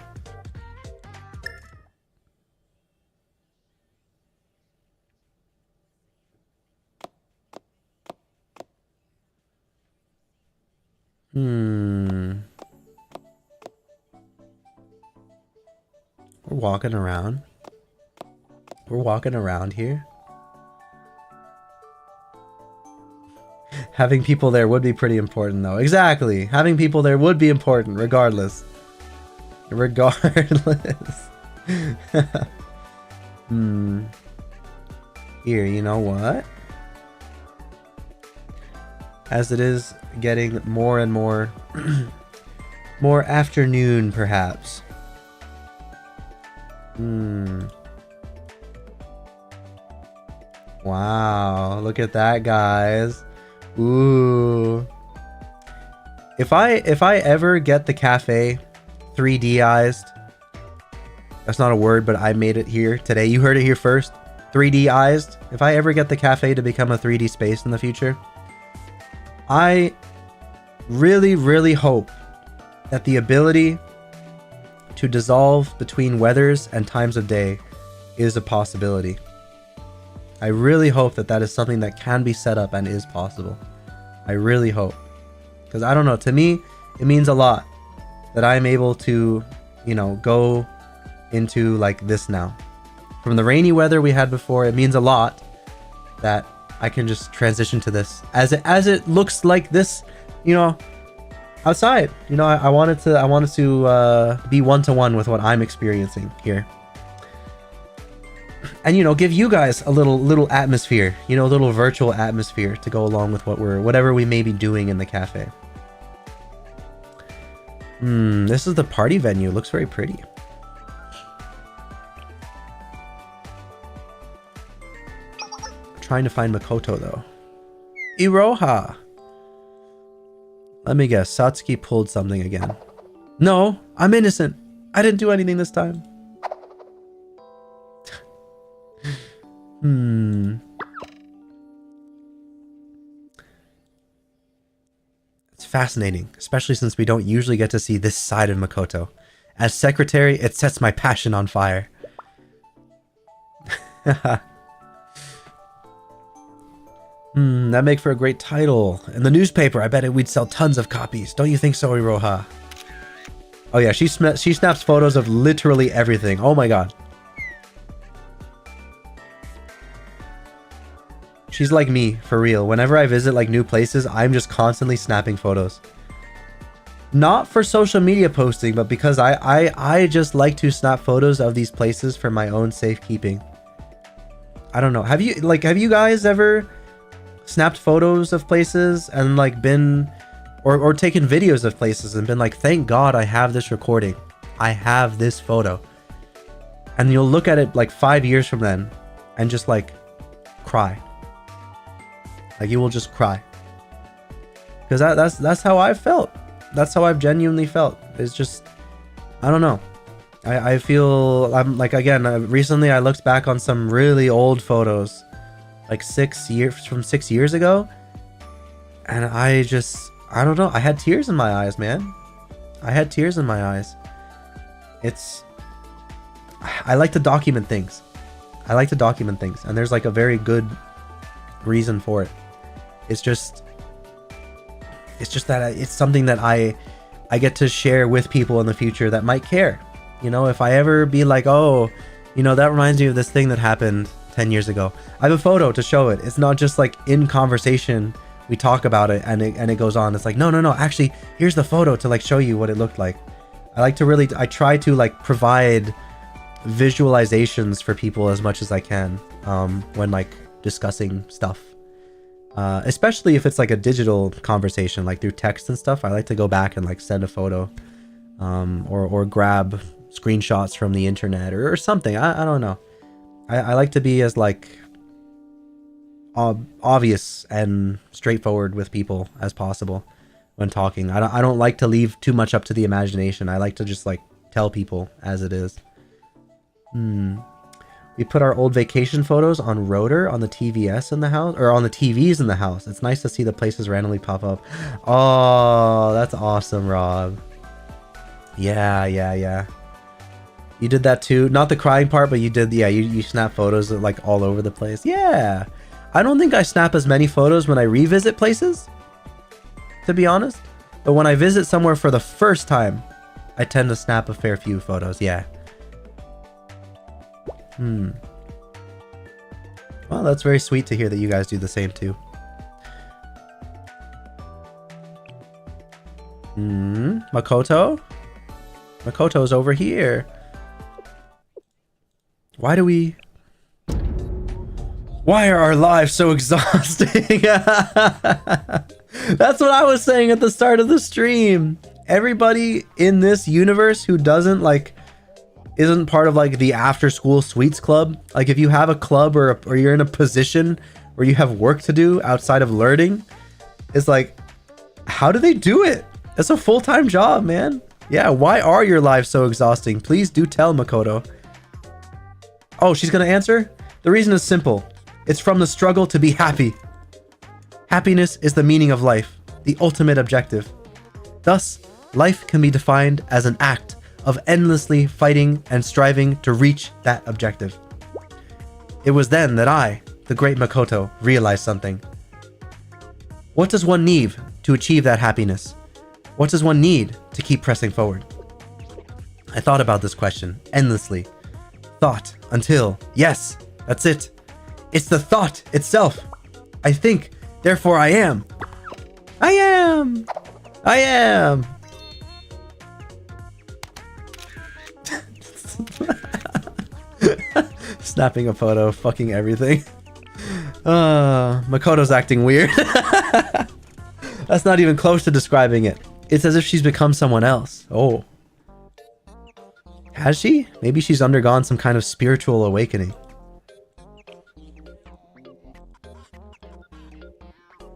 We're walking around. We're walking around here. Having people there would be pretty important, though. Exactly. Having people there would be important, regardless. Regardless. Here, you know what? As it is getting more and more... more afternoon, perhaps. Wow, look at that, guys. Ooh. If I ever get the cafe 3D'ized, that's not a word, but I made it here today. You heard it here first. 3D'ized. If I ever get the cafe to become a 3D space in the future, I really, really hope that the ability to dissolve between weathers and times of day is a possibility. I really hope that that is something that can be set up and is possible. I really hope. Because I don't know, to me, it means a lot that I'm able to, you know, go into like this now. From the rainy weather we had before, it means a lot that I can just transition to this. As it looks like this, you know, outside. You know, I wanted to be one-to-one with what I'm experiencing here. And, you know, give you guys a little atmosphere, you know, a little virtual atmosphere to go along with whatever we may be doing in the cafe. This is the party venue. Looks very pretty. Trying to find Makoto, though. Iroha! Let me guess. Satsuki pulled something again. No, I'm innocent. I didn't do anything this time. It's fascinating, especially since we don't usually get to see this side of Makoto. As secretary, it sets my passion on fire. That'd make for a great title. In the newspaper, I bet we'd sell tons of copies. Don't you think so, Iroha? Oh yeah, she snaps photos of literally everything. Oh my god. She's like me, for real. Whenever I visit like new places, I'm just constantly snapping photos. Not for social media posting, but because I just like to snap photos of these places for my own safekeeping. I don't know. Have you guys ever snapped photos of places and like been or taken videos of places and been like, thank God I have this recording. I have this photo. And you'll look at it like 5 years from then and just like cry. Like you will just cry. Because that's how I've felt. That's how I've genuinely felt. It's just, I don't know. I feel, I'm like, again, recently I looked back on some really old photos, like 6 years ago. And I don't know. I had tears in my eyes, man. I had tears in my eyes. I like to document things. And there's like a very good reason for it. It's just that it's something that I get to share with people in the future that might care. You know, if I ever be like, oh, you know, that reminds me of this thing that happened 10 years ago. I have a photo to show it. It's not just like in conversation we talk about it and it goes on. It's like, no, actually, here's the photo to like show you what it looked like. I try to like provide visualizations for people as much as I can when like discussing stuff. Especially if it's like a digital conversation, like through text and stuff. I like to go back and like send a photo or grab screenshots from the internet or something. I don't know. I like to be as like obvious and straightforward with people as possible when talking. I don't like to leave too much up to the imagination. I like to just like tell people as it is. We put our old vacation photos on Rotor on the TVS in the house, or on the TVs in the house. It's nice to see the places randomly pop up. Oh, that's awesome, Rob. Yeah. You did that too. Not the crying part, but you did, yeah, you snap photos of, like all over the place. Yeah. I don't think I snap as many photos when I revisit places, to be honest. But when I visit somewhere for the first time, I tend to snap a fair few photos, yeah. Well, that's very sweet to hear that you guys do the same too. Makoto? Makoto's over here. Why are our lives so exhausting? That's what I was saying at the start of the stream. Everybody in this universe who doesn't like isn't part of like the after school sweets club, like if you have a club or you're in a position where you have work to do outside of learning, it's like, how do they do it? It's a full-time job, man. Yeah, why are your lives so exhausting? Please do tell, Makoto. Oh, she's gonna answer? The reason is simple. It's from the struggle to be happy. Happiness is the meaning of life, the ultimate objective. Thus, life can be defined as an act of endlessly fighting and striving to reach that objective. It was then that I, the great Makoto, realized something. What does one need to achieve that happiness? What does one need to keep pressing forward? I thought about this question endlessly. Thought until, yes, that's it. It's the thought itself. I think, therefore I am. I am. Snapping a photo, fucking everything. Makoto's acting weird. That's not even close to describing it. It's as if she's become someone else. Oh. Has she? Maybe she's undergone some kind of spiritual awakening.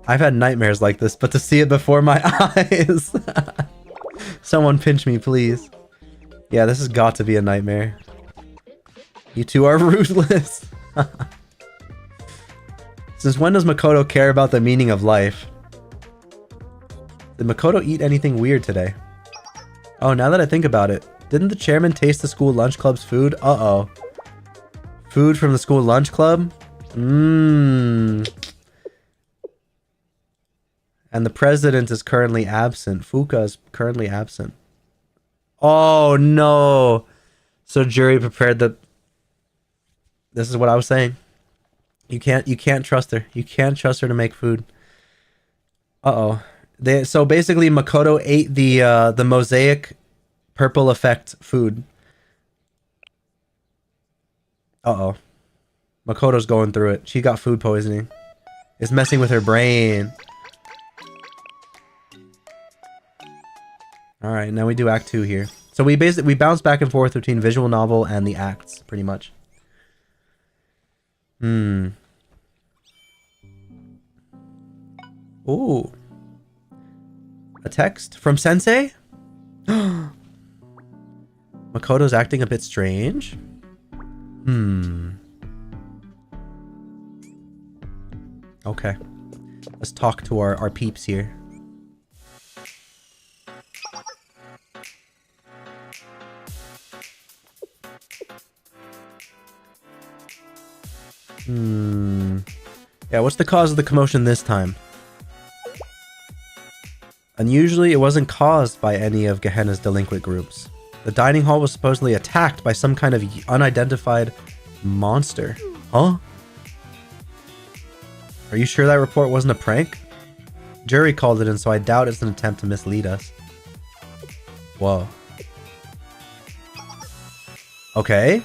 I've had nightmares like this, but to see it before my eyes. Someone pinch me, please. Yeah, this has got to be a nightmare. You two are ruthless. Since when does Makoto care about the meaning of life? Did Makoto eat anything weird today? Oh, now that I think about it, didn't the chairman taste the school lunch club's food? Uh-oh. Food from the school lunch club? And the president is currently absent. Fuka is currently absent. Oh, no. So jury prepared the... This is what I was saying. You can't trust her. You can't trust her to make food. Uh-oh. So basically Makoto ate the mosaic purple effect food. Uh-oh. Makoto's going through it. She got food poisoning. It's messing with her brain. All right, now we do Act 2 here. So we bounce back and forth between visual novel and the acts, pretty much. Ooh. A text from Sensei? Makoto's acting a bit strange. Okay. Let's talk to our peeps here. Yeah, what's the cause of the commotion this time? Unusually, it wasn't caused by any of Gehenna's delinquent groups. The dining hall was supposedly attacked by some kind of unidentified monster. Huh? Are you sure that report wasn't a prank? Jury called it in, so I doubt it's an attempt to mislead us. Whoa. Okay.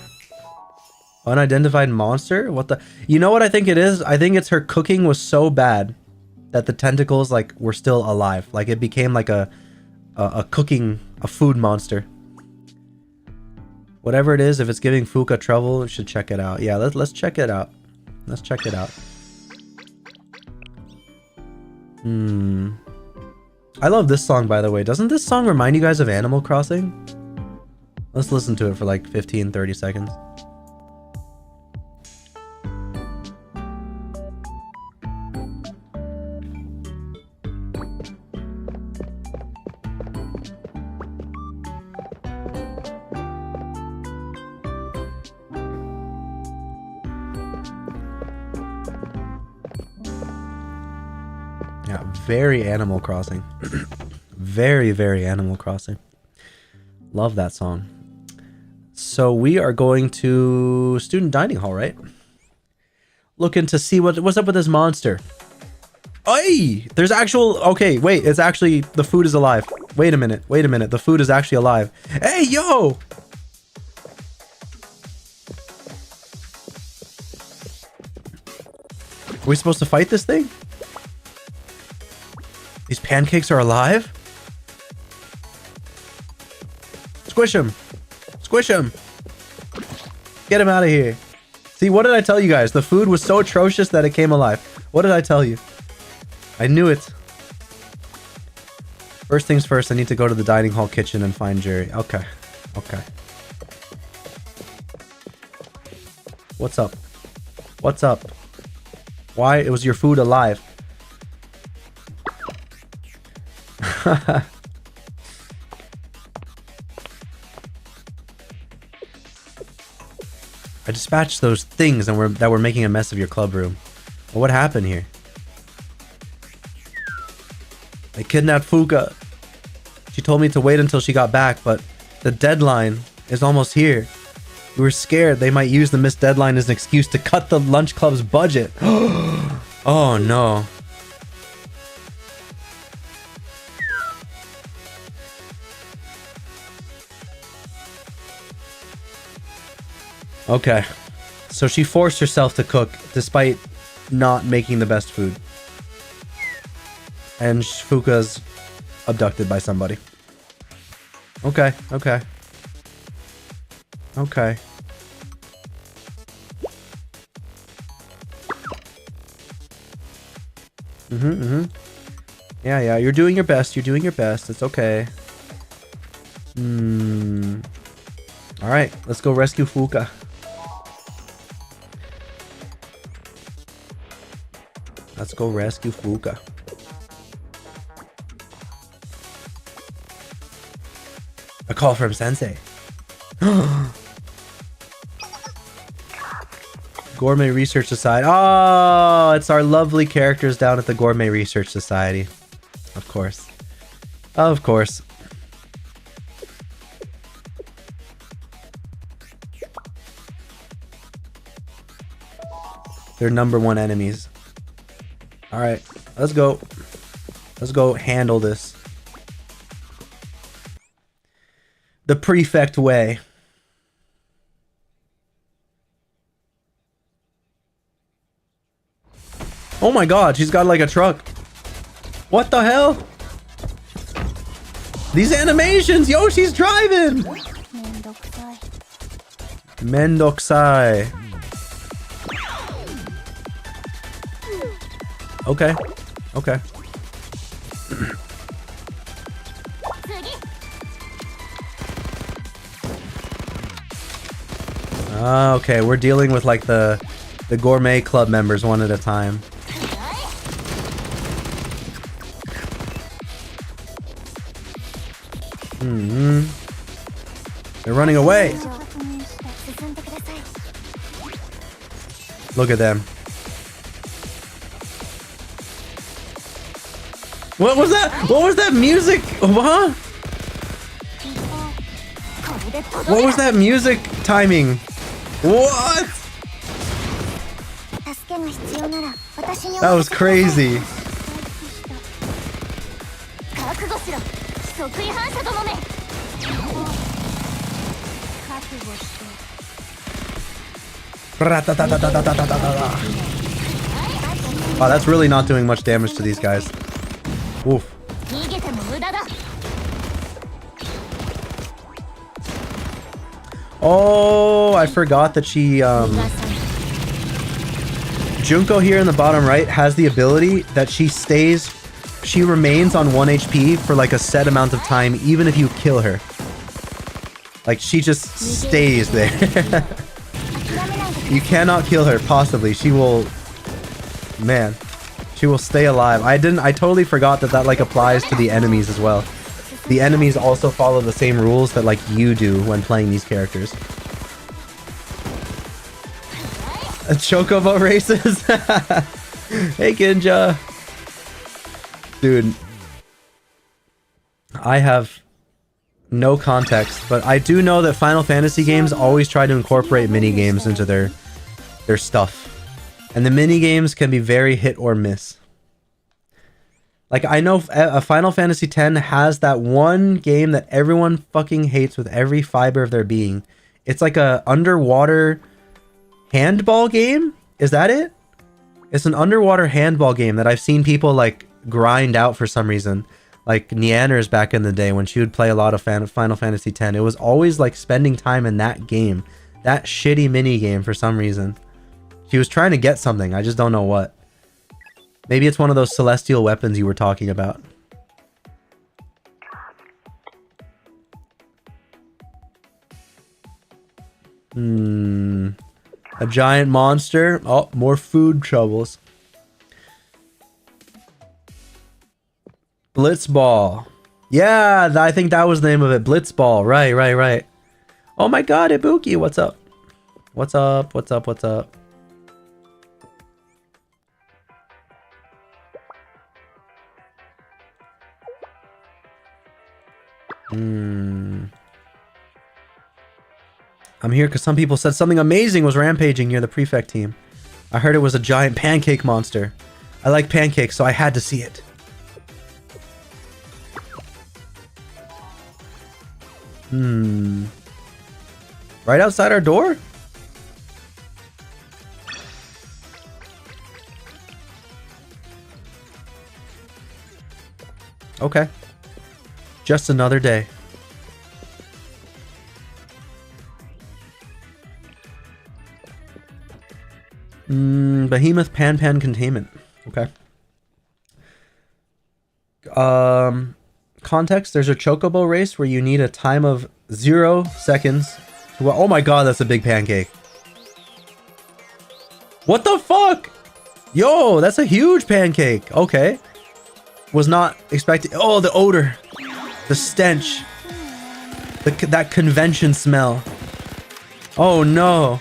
Unidentified monster? What the... You know what I think it is? I think it's her cooking was so bad that the tentacles, like, were still alive. Like, it became like a food monster. Whatever it is, if it's giving Fuka trouble, we should check it out. Yeah, let's check it out. Let's check it out. I love this song, by the way. Doesn't this song remind you guys of Animal Crossing? Let's listen to it for like 15-30 seconds. Very Animal Crossing. Very, very Animal Crossing. Love that song. So we are going to student dining hall, right? Looking to see what's up with this monster. Oi! There's actual... Okay, wait. It's actually... The food is alive. Wait a minute. Wait a minute. The food is actually alive. Hey, yo! Are we supposed to fight this thing? These pancakes are alive? Squish him! Squish him! Get him out of here. See, what did I tell you guys? The food was so atrocious that it came alive. What did I tell you? I knew it. First things first, I need to go to the dining hall kitchen and find Jerry. Okay. Okay. What's up? What's up? Why? It was your food alive. I dispatched those things that were making a mess of your club room. Well, what happened here? They kidnapped Fuka. She told me to wait until she got back, but the deadline is almost here. We were scared they might use the missed deadline as an excuse to cut the lunch club's budget. Oh no. Okay, so she forced herself to cook despite not making the best food. And Fuka's abducted by somebody. Okay, okay. Okay. Yeah, yeah, you're doing your best. You're doing your best. It's okay. Alright, let's go rescue Fuka. Let's go rescue Fuka. A call from Sensei. Gourmet Research Society. Oh, it's our lovely characters down at the Gourmet Research Society. Of course. Of course. They're #1 enemies. Alright, let's go. Let's go handle this. The prefect way. Oh my god, she's got like a truck. What the hell? These animations! Yo, she's driving! Mendokusai. Okay. Okay. Okay, we're dealing with like the gourmet club members one at a time. They're running away. Look at them. What was that? What was that music? Huh? What was that music timing? What? That was crazy. Wow, that's really not doing much damage to these guys. Oof. Oh, I forgot that she, Junko here in the bottom right has the ability that she remains on 1 HP for like a set amount of time, even if you kill her. Like, she just stays there. You cannot kill her, possibly. She will... Man. She will stay alive. I totally forgot that like applies to the enemies as well. The enemies also follow the same rules that like you do when playing these characters. Chocobo races? Hey, Ginja. Dude. I have no context, but I do know that Final Fantasy games always try to incorporate mini games into their stuff. And the mini games can be very hit or miss. Like, I know a Final Fantasy X has that one game that everyone fucking hates with every fiber of their being. It's like a underwater handball game? Is that it? It's an underwater handball game that I've seen people like grind out for some reason. Like Neanners back in the day when she would play a lot of Final Fantasy X. It was always like spending time in that game. That shitty mini game for some reason. She was trying to get something. I just don't know what. Maybe it's one of those celestial weapons you were talking about. A giant monster. Oh, more food troubles. Blitzball. Yeah, I think that was the name of it. Blitzball. Right. Oh my god, Ibuki, what's up? What's up? I'm here because some people said something amazing was rampaging near the prefect team. I heard it was a giant pancake monster. I like pancakes, so I had to see it. Right outside our door? Okay. Just another day. Behemoth Pan containment. Okay. Context, there's a chocobo race where you need a time of 0 seconds. Oh my god, that's a big pancake. What the fuck? Yo, that's a huge pancake. Okay. Was not expecting. Oh, the odor. The stench. That convention smell. Oh no.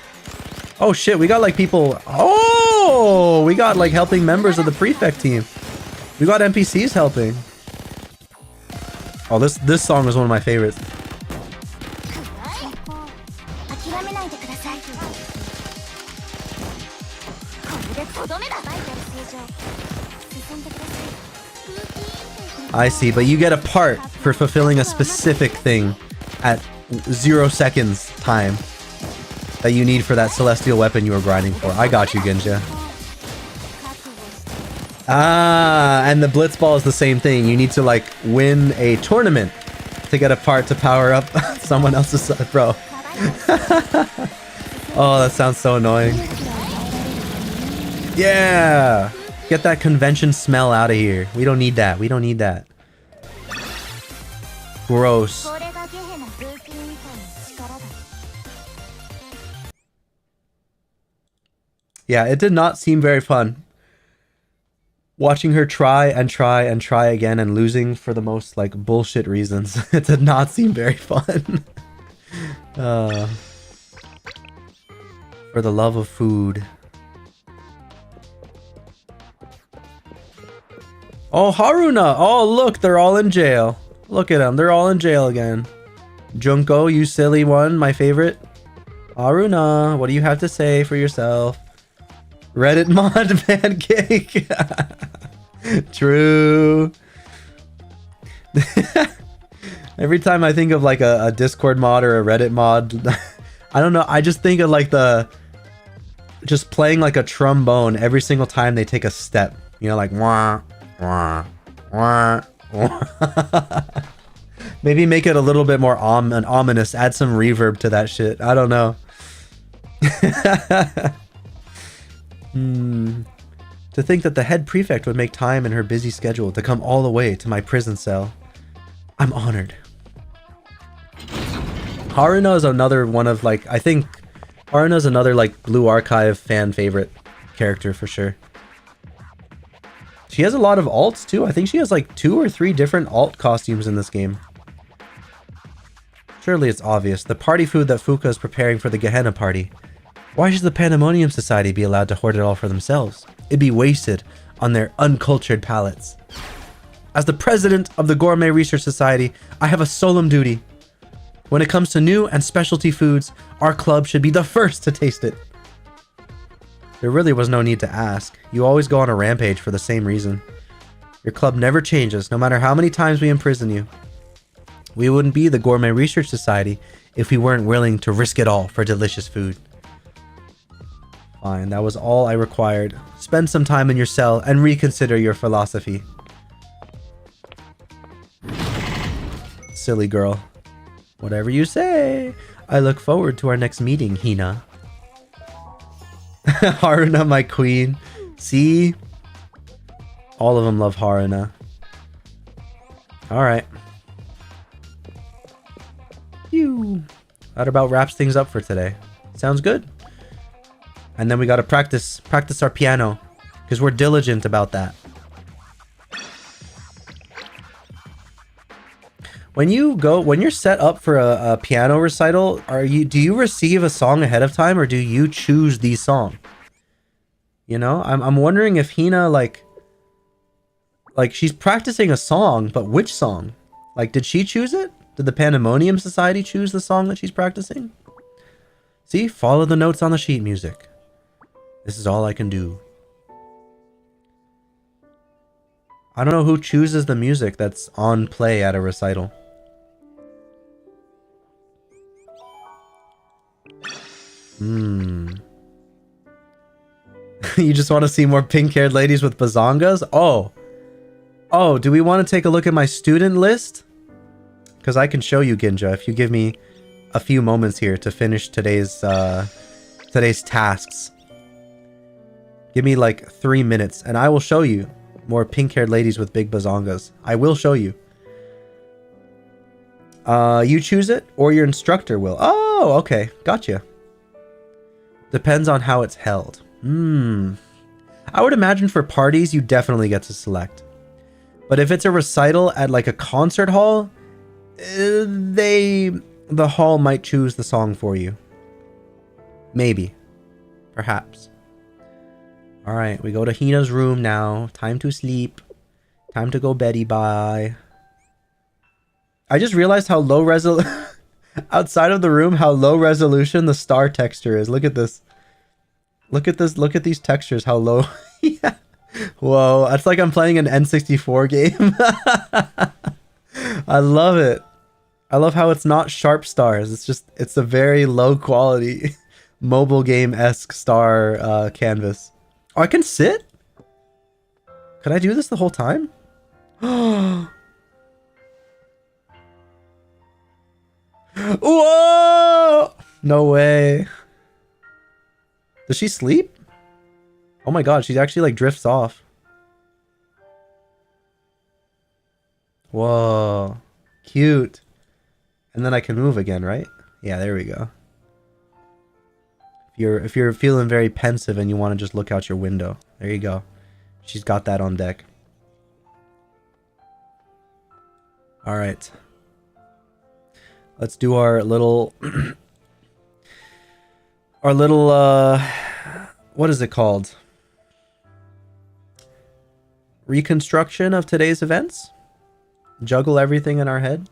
Oh shit, we got like people. Oh, we got like helping members of the prefect team. We got NPCs helping. Oh, this song is one of my favorites. I see, but you get a part for fulfilling a specific thing at 0 seconds time that you need for that celestial weapon you were grinding for. I got you, Ginja. Ah, and the Blitzball is the same thing. You need to like win a tournament to get a part to power up someone else's bro. Oh, that sounds so annoying. Yeah. Get that convention smell out of here. We don't need that. We don't need that. Gross. Yeah, it did not seem very fun. Watching her try and try and try again and losing for the most like bullshit reasons. It did not seem very fun. For the love of food. Oh, Haruna! Oh, look, they're all in jail. Look at them, they're all in jail again. Junko, you silly one, my favorite. Haruna, what do you have to say for yourself? Reddit mod pancake. True. Every time I think of like a Discord mod or a Reddit mod, I don't know, I just think of like just playing like a trombone every single time they take a step. You know, like wah, wah, wah, wah. Maybe make it a little bit more ominous, add some reverb to that shit. I don't know. To think that the head prefect would make time in her busy schedule to come all the way to my prison cell. I'm honored. Haruna is another one of like, I think Haruna is another like Blue Archive fan favorite character for sure. She has a lot of alts too. I think she has like 2 or 3 different alt costumes in this game. Surely it's obvious. The party food that Fuka is preparing for the Gehenna party. Why should the Pandemonium Society be allowed to hoard it all for themselves? It'd be wasted on their uncultured palates. As the president of the Gourmet Research Society, I have a solemn duty. When it comes to new and specialty foods, our club should be the first to taste it. There really was no need to ask. You always go on a rampage for the same reason. Your club never changes, no matter how many times we imprison you. We wouldn't be the Gourmet Research Society if we weren't willing to risk it all for delicious food. Fine, that was all I required. Spend some time in your cell and reconsider your philosophy. Silly girl. Whatever you say. I look forward to our next meeting, Hina. Haruna, my queen. See? All of them love Haruna. Alright. Phew. That about wraps things up for today. Sounds good. And then we gotta practice our piano. Because we're diligent about that. When you're set up for a piano recital, do you receive a song ahead of time or do you choose the song? You know, I'm wondering if Hina like she's practicing a song, but which song? Like, did she choose it? Did the Pandemonium Society choose the song that she's practicing? See, follow the notes on the sheet music. This is all I can do. I don't know who chooses the music that's on play at a recital. You just want to see more pink-haired ladies with bazongas? Oh, do we want to take a look at my student list? Because I can show you, Ginja, if you give me a few moments here to finish today's tasks. Give me like 3 minutes and I will show you more pink-haired ladies with big bazongas. I will show you. You choose it or your instructor will. Oh, okay. Gotcha. Depends on how it's held. I would imagine for parties, you definitely get to select. But if it's a recital at like a concert hall, the hall might choose the song for you. Maybe. Perhaps. Alright, we go to Hina's room now. Time to sleep. Time to go beddy bye. I just realized how low resolution... outside of the room, how low resolution the star texture is. Look at this. Look at this. Look at these textures. How low. Yeah. Whoa. That's like I'm playing an N64 game. I love it. I love how it's not sharp stars. It's a very low quality mobile game-esque star canvas. Oh, I can sit? Could I do this the whole time? Whoa! No way. Does she sleep? Oh my god, she actually like drifts off. Whoa. Cute. And then I can move again, right? Yeah, there we go. If you're feeling very pensive and you want to just look out your window, there you go. She's got that on deck. All right. Let's do our little what is it called? Reconstruction of today's events? Juggle everything in our head?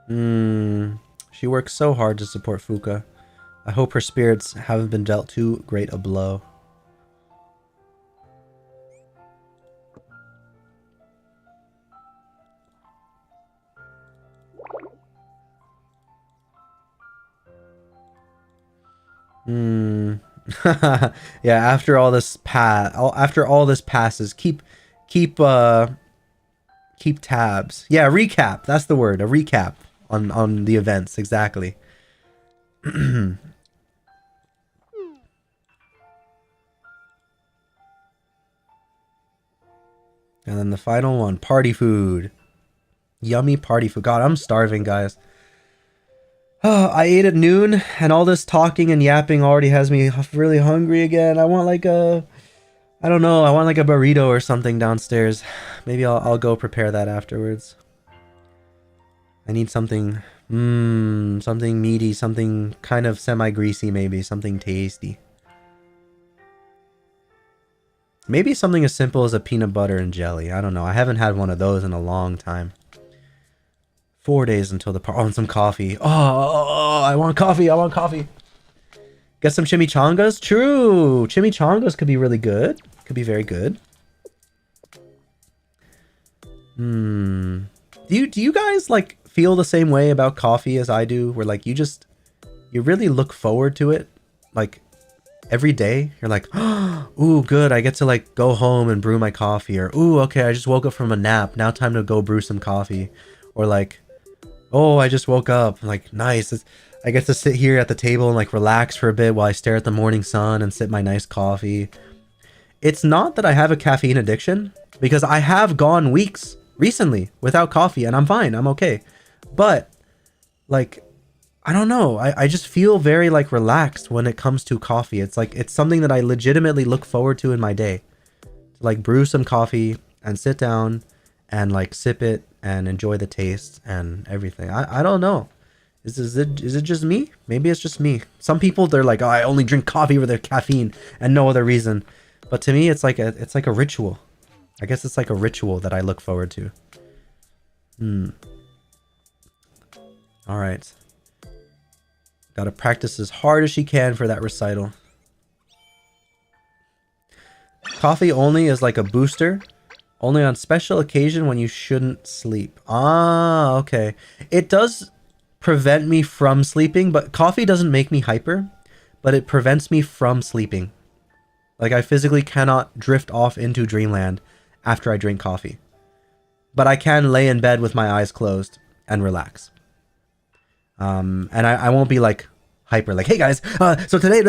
She works so hard to support Fuka. I hope her spirits haven't been dealt too great a blow. Yeah, after all this passes, keep tabs. Yeah, recap. That's the word. A recap on the events, exactly. And then the final one, party food. Yummy party food. God, I'm starving, guys. I ate at noon, and all this talking and yapping already has me really hungry again. I want like a, I don't know, I want like a burrito or something downstairs. Maybe I'll go prepare that afterwards. I need something, something meaty, something kind of semi-greasy maybe, something tasty. Maybe something as simple as a peanut butter and jelly. I don't know. I haven't had one of those in a long time. 4 days until the party. Oh, and some coffee. Oh, I want coffee. I want coffee. Get some chimichangas. True. Chimichangas could be really good. Could be very good. Do you guys like feel the same way about coffee as I do? Where like you really look forward to it, like every day. You're like, ooh, good. I get to like go home and brew my coffee. Or ooh, okay, I just woke up from a nap. Now time to go brew some coffee. Or like, oh, I just woke up. Like, nice. I get to sit here at the table and like relax for a bit while I stare at the morning sun and sip my nice coffee. It's not that I have a caffeine addiction, because I have gone weeks recently without coffee and I'm fine. I'm okay. But like, I don't know. I just feel very like relaxed when it comes to coffee. It's like, it's something that I legitimately look forward to in my day. To like brew some coffee and sit down and like sip it and enjoy the taste and everything. I don't know. Is it just me? Maybe it's just me. Some people, they're like, oh, I only drink coffee with their caffeine and no other reason. But to me, it's like a ritual. I guess it's like a ritual that I look forward to. All right. Gotta practice as hard as she can for that recital. Coffee only is like a booster. Only on special occasion when you shouldn't sleep. Ah, okay. It does prevent me from sleeping, but coffee doesn't make me hyper, but it prevents me from sleeping. Like I physically cannot drift off into dreamland after I drink coffee. But I can lay in bed with my eyes closed and relax. And I won't be like hyper, like, hey guys, so today,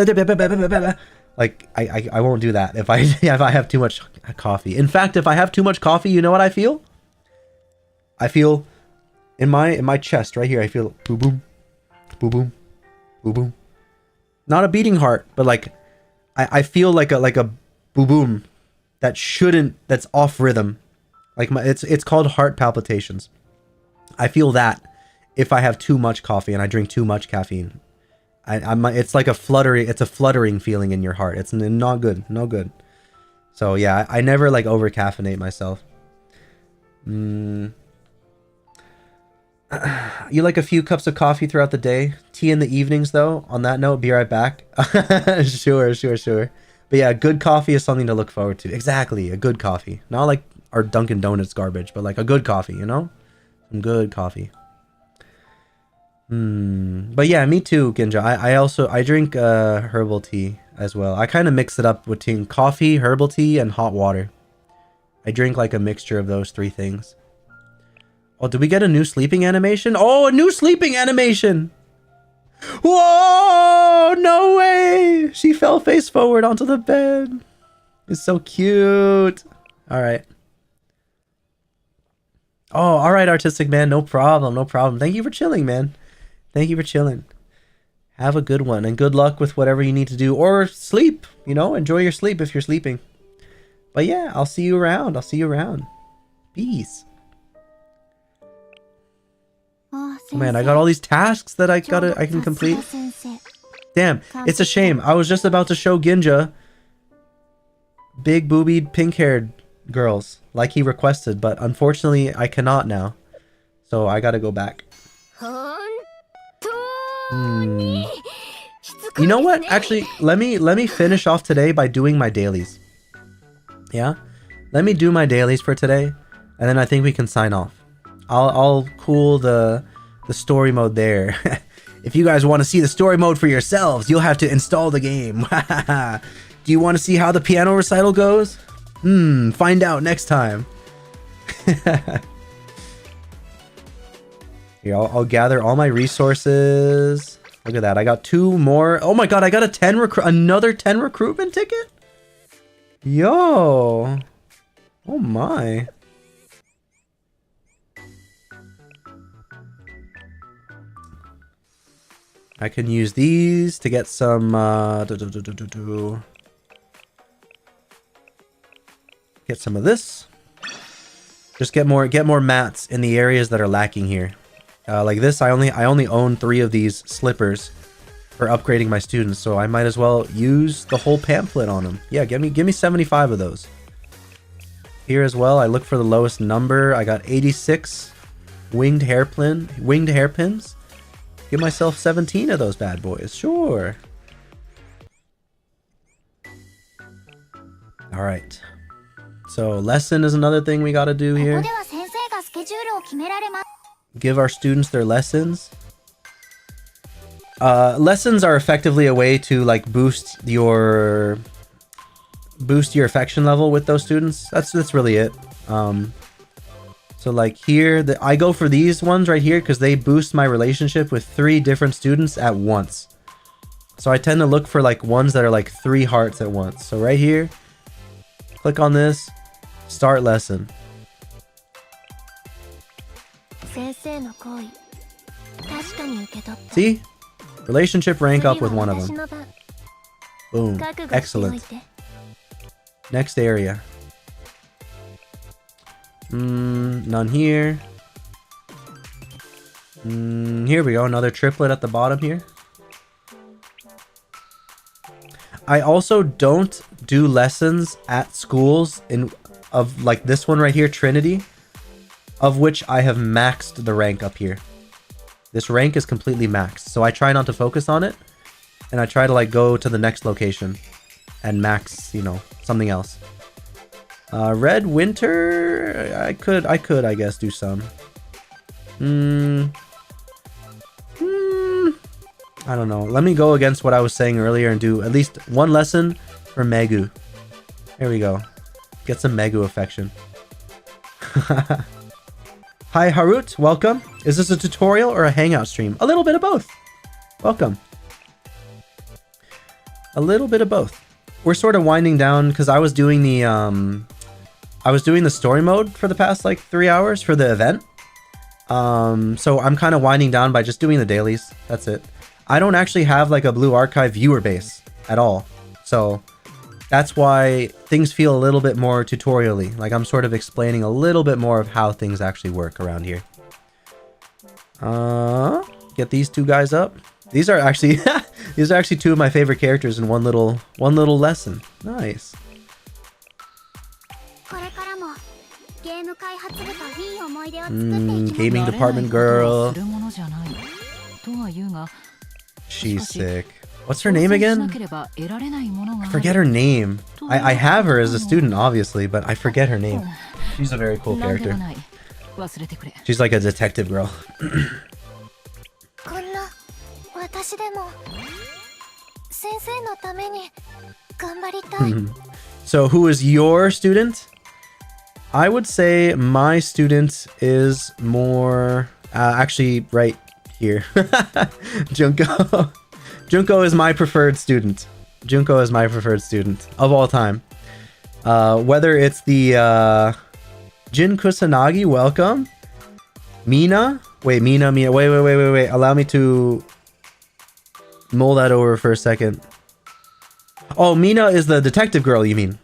like I won't do that if I have too much coffee. In fact, if I have too much coffee, you know what I feel? I feel in my chest right here. I feel boom boom, boom boom, boom boom. Not a beating heart, but like I feel like a boom boom that's off rhythm. Like it's called heart palpitations. I feel that if I have too much coffee and I drink too much caffeine. It's like a fluttering feeling in your heart. It's not good, no good. So yeah, I never like over caffeinate myself. You like a few cups of coffee throughout the day, tea in the evenings though. On that note, be right back. Sure. But yeah, good coffee is something to look forward to. Exactly, a good coffee, not like our Dunkin' Donuts garbage, but like a good coffee, you know, some good coffee. But yeah, me too, Ginja. I drink herbal tea as well. I kind of mix it up between coffee, herbal tea, and hot water. I drink like a mixture of those three things. Oh, did we get a new sleeping animation? Oh, a new sleeping animation! Whoa! No way! She fell face forward onto the bed. It's so cute. All right. Oh, all right, artistic man. No problem. No problem. Thank you for chilling, man. Thank you for chilling. Have a good one and good luck with whatever you need to do or sleep. You know, enjoy your sleep if you're sleeping. But yeah, I'll see you around. I'll see you around. Peace. Oh man, I got all these tasks that I can complete. Damn, it's a shame. I was just about to show Ginja big boobied pink haired girls like he requested, but unfortunately I cannot now. So I gotta go back. You know what? Actually, let me finish off today by doing my dailies. Yeah? Let me do my dailies for today, and then I think we can sign off. I'll cool the story mode there. If you guys want to see the story mode for yourselves, you'll have to install the game. Do you want to see how the piano recital goes? Find out next time. Here, I'll gather all my resources. Look at that. I got 2 more. Oh my god, I got another 10 recruitment ticket? Yo. Oh my. I can use these to get some get some of this. Just get more mats in the areas that are lacking here. Like this, I only own 3 of these slippers for upgrading my students, so I might as well use the whole pamphlet on them. Yeah, give me 75 of those. Here as well, I look for the lowest number. I got 86 winged hairpins. Give myself 17 of those bad boys. Sure. All right. So lesson is another thing we got to do here. Give our students their lessons. Lessons are effectively a way to like boost your affection level with those students. That's really it. So like here, I go for these ones right here because they boost my relationship with 3 different students at once. So I tend to look for like ones that are like 3 hearts at once. So right here, click on this, start lesson. See? Relationship rank up with one of them. Boom. Excellent. Next area. None here. Here we go. Another triplet at the bottom here. I also don't do lessons at schools of like this one right here, Trinity, of which I have maxed the rank up here. This rank is completely maxed, so I try not to focus on it, and I try to like go to the next location and max, you know, something else. Red Winter, I could, I guess, do some. I don't know. Let me go against what I was saying earlier and do at least 1 lesson for Megu. Here we go. Get some Megu affection. Hi, Harut. Welcome. Is this a tutorial or a hangout stream? A little bit of both. Welcome. A little bit of both. We're sort of winding down because I was doing the story mode for the past like 3 hours for the event. So I'm kind of winding down by just doing the dailies. That's it. I don't actually have like a Blue Archive viewer base at all. So that's why things feel a little bit more tutorially. Like I'm sort of explaining a little bit more of how things actually work around here. Get these 2 guys up. These are actually 2 of my favorite characters in one little lesson. Nice. Gaming department girl. She's sick. What's her name again? I forget her name. I have her as a student, obviously, but I forget her name. She's a very cool character. She's like a detective girl. So who is your student? I would say my student is more actually right here. Junko. Junko is my preferred student. Junko is my preferred student of all time. Whether it's the Jin Kusanagi, welcome. Mina. Wait, Mina. Wait. Allow me to mull that over for a second. Oh, Mina is the detective girl, you mean?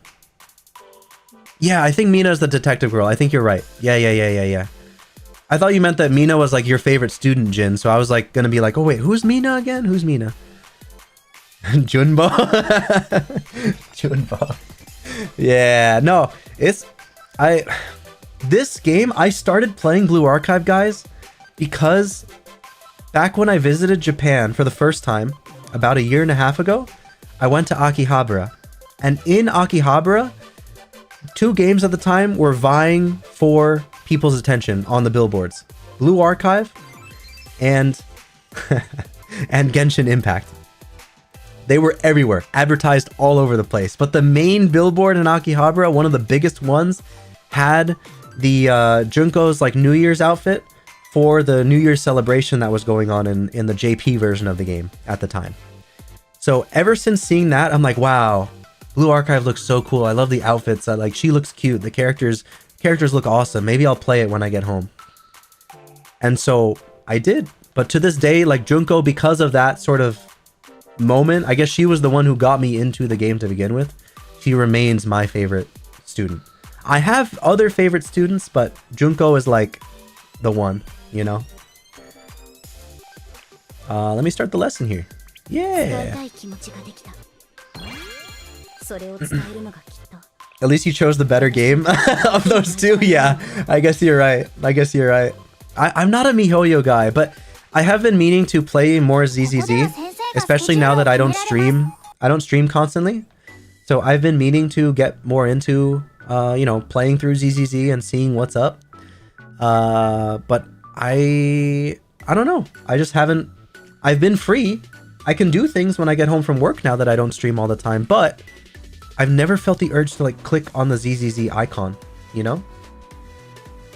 Yeah, I think Mina is the detective girl. I think you're right. Yeah. I thought you meant that Mina was like your favorite student, Jin. So I was like gonna be like, oh wait, who's Mina again? Who's Mina? Junbo. Junbo. Yeah, no, this game, I started playing Blue Archive, guys, because back when I visited Japan for the first time, about a year and a half ago, I went to Akihabara. And in Akihabara, 2 games at the time were vying for people's attention on the billboards. Blue Archive and and Genshin Impact. They were everywhere, advertised all over the place. But the main billboard in Akihabara, one of the biggest ones, had the Junko's like New Year's outfit for the New Year's celebration that was going on in the JP version of the game at the time. So ever since seeing that, I'm like, wow, Blue Archive looks so cool. I love the outfits. Like, she looks cute. The characters look awesome. Maybe I'll play it when I get home. And so I did. But to this day, like Junko, because of that sort of moment, I guess she was the one who got me into the game to begin with. She remains my favorite student. I have other favorite students, but Junko is like the one, you know? Let me start the lesson here. Yeah. At least you chose the better game of those two. Yeah, I guess you're right. I'm not a MiHoYo guy, but I have been meaning to play more ZZZ, especially now that I don't stream. I don't stream constantly. So I've been meaning to get more into, you know, playing through ZZZ and seeing what's up. But I don't know. I just haven't. I've been free. I can do things when I get home from work now that I don't stream all the time, but I've never felt the urge to like click on the ZZZ icon, you know?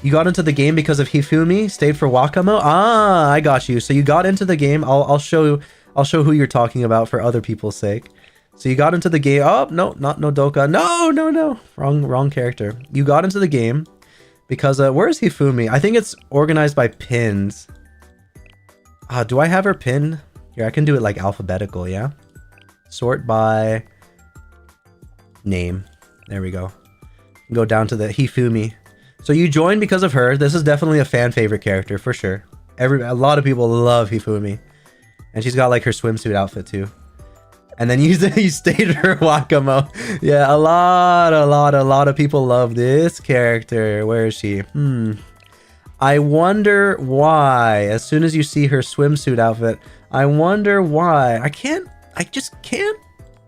You got into the game because of Hifumi, stayed for Wakamo? Ah, I got you. So you got into the game. I'll show who you're talking about for other people's sake. So you got into the game. Oh, no, not Nodoka. No. Wrong character. You got into the game because where's Hifumi? I think it's organized by pins. Do I have her pinned? Here, I can do it like alphabetical, yeah? Sort by name. There we go. Go down to the Hifumi. So you joined because of her. This is definitely a fan favorite character for sure. A lot of people love Hifumi. And she's got like her swimsuit outfit too. And then you stayed her Wakamo. Yeah, a lot of people love this character. Where is she? I wonder why. As soon as you see her swimsuit outfit, I wonder why. I just can't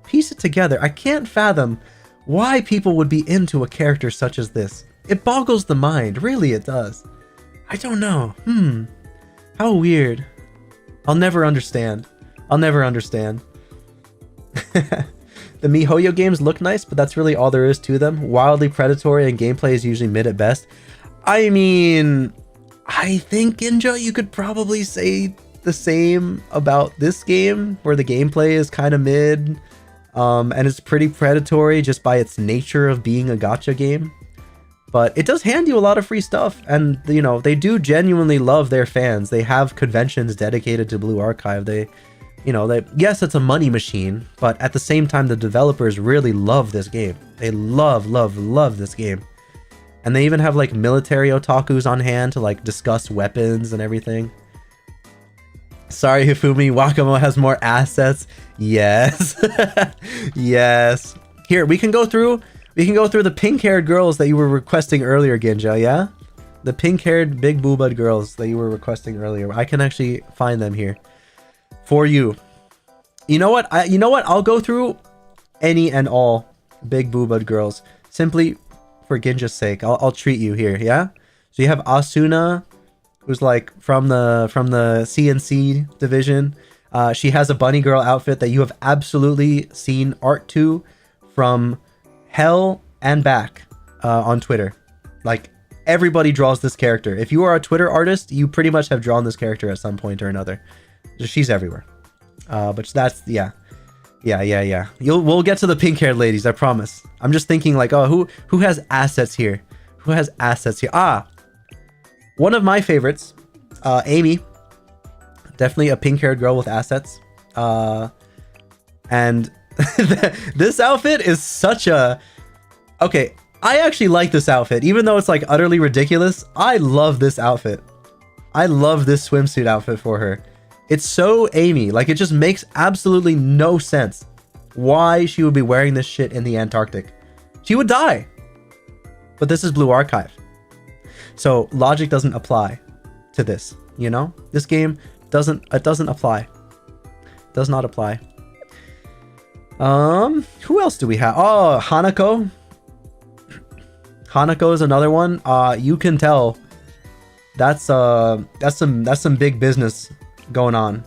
piece it together. I can't fathom why people would be into a character such as this. It boggles the mind. Really, it does. I don't know. How weird. I'll never understand. The MiHoYo games look nice, but that's really all there is to them. Wildly predatory and gameplay is usually mid at best. I mean, I think, Ginja, you could probably say the same about this game, where the gameplay is kind of mid, and it's pretty predatory just by its nature of being a gacha game. But it does hand you a lot of free stuff, and you know, they do genuinely love their fans. They have conventions dedicated to Blue Archive. Yes, it's a money machine, but at the same time, the developers really love this game. They love this game. And they even have like military otakus on hand to like discuss weapons and everything. Sorry, Hifumi, Wakamo has more assets. Yes. Yes. Here, we can go through the pink-haired girls that you were requesting earlier, Ginja, yeah? The pink-haired big boobad girls that you were requesting earlier. I can actually find them here for you. You know what? I'll go through any and all big boobad girls simply for Ginja's sake. I'll treat you here, yeah? So you have Asuna, who's like from the CNC division. She has a bunny girl outfit that you have absolutely seen art to from hell and back on Twitter. Like everybody draws this character. If you are a Twitter artist, you pretty much have drawn this character at some point or another. She's everywhere. But that's, yeah. We'll get to the pink-haired ladies, I promise. I'm just thinking like, oh, who has assets here? Who has assets here? One of my favorites, Amy. Definitely a pink-haired girl with assets. And this outfit is such a... Okay, I actually like this outfit. Even though it's like utterly ridiculous, I love this outfit. I love this swimsuit outfit for her. It's so Amy. Like, it just makes absolutely no sense why she would be wearing this shit in the Antarctic. She would die. But this is Blue Archive. So logic doesn't apply to this, you know? This game doesn't apply. Does not apply. Who else do we have? Oh, Hanako. Hanako is another one. You can tell that's some big business going on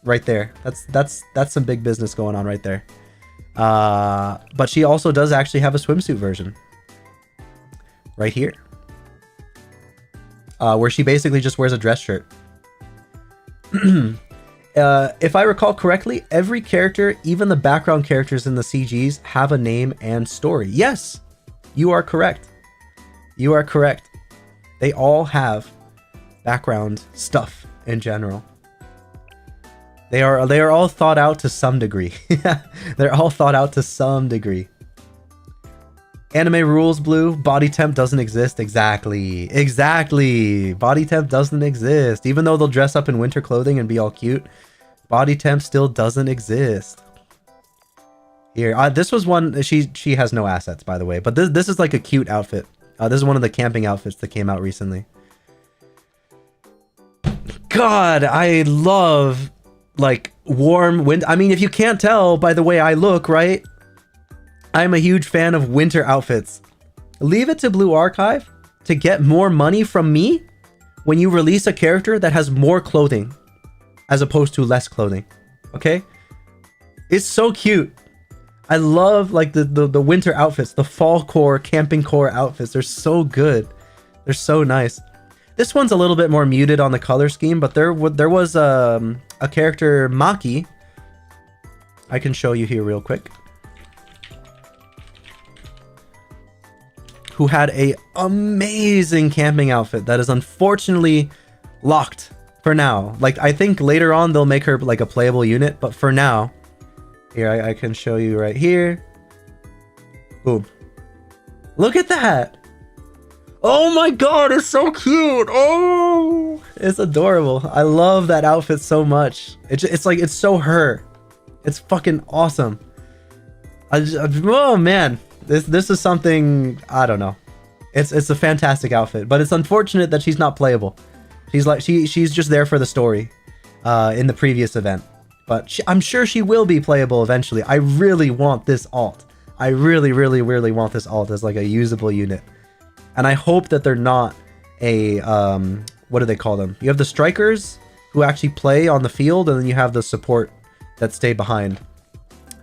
right there. That's some big business going on right there. But she also does actually have a swimsuit version right here, where she basically just wears a dress shirt. If I recall correctly, every character, even the background characters in the CGs, have a name and story. Yes, you are correct. You are correct. They all have background stuff in general. They are all thought out to some degree. They're all thought out to some degree. Anime rules, Blue. Body temp doesn't exist. Exactly. Body temp doesn't exist. Even though they'll dress up in winter clothing and be all cute, body temp still doesn't exist. Here, this was one. She has no assets, by the way. But this is like a cute outfit. This is one of the camping outfits that came out recently. God, I love like warm wind. I mean, if you can't tell by the way I look, right? I'm a huge fan of winter outfits. Leave it to Blue Archive to get more money from me when you release a character that has more clothing as opposed to less clothing. Okay? It's so cute. I love like the winter outfits, the fall core, camping core outfits. They're so good. They're so nice. This one's a little bit more muted on the color scheme, but there was a character, Maki. I can show you here real quick. Who had a amazing camping outfit that is unfortunately locked for now. Like, I think later on they'll make her like a playable unit, but for now, here, I can show you right here. Boom. Look at that. Oh my god, it's so cute. Oh, it's adorable. I love that outfit so much. It's like, it's so her. It's fucking awesome. Oh man, this is something, I don't know. It's a fantastic outfit, but it's unfortunate that she's not playable. She's just there for the story in the previous event. But I'm sure she will be playable eventually. I really want this alt. I really want this alt as like a usable unit. And I hope that they're not a, what do they call them? You have the strikers who actually play on the field, and then you have the support that stay behind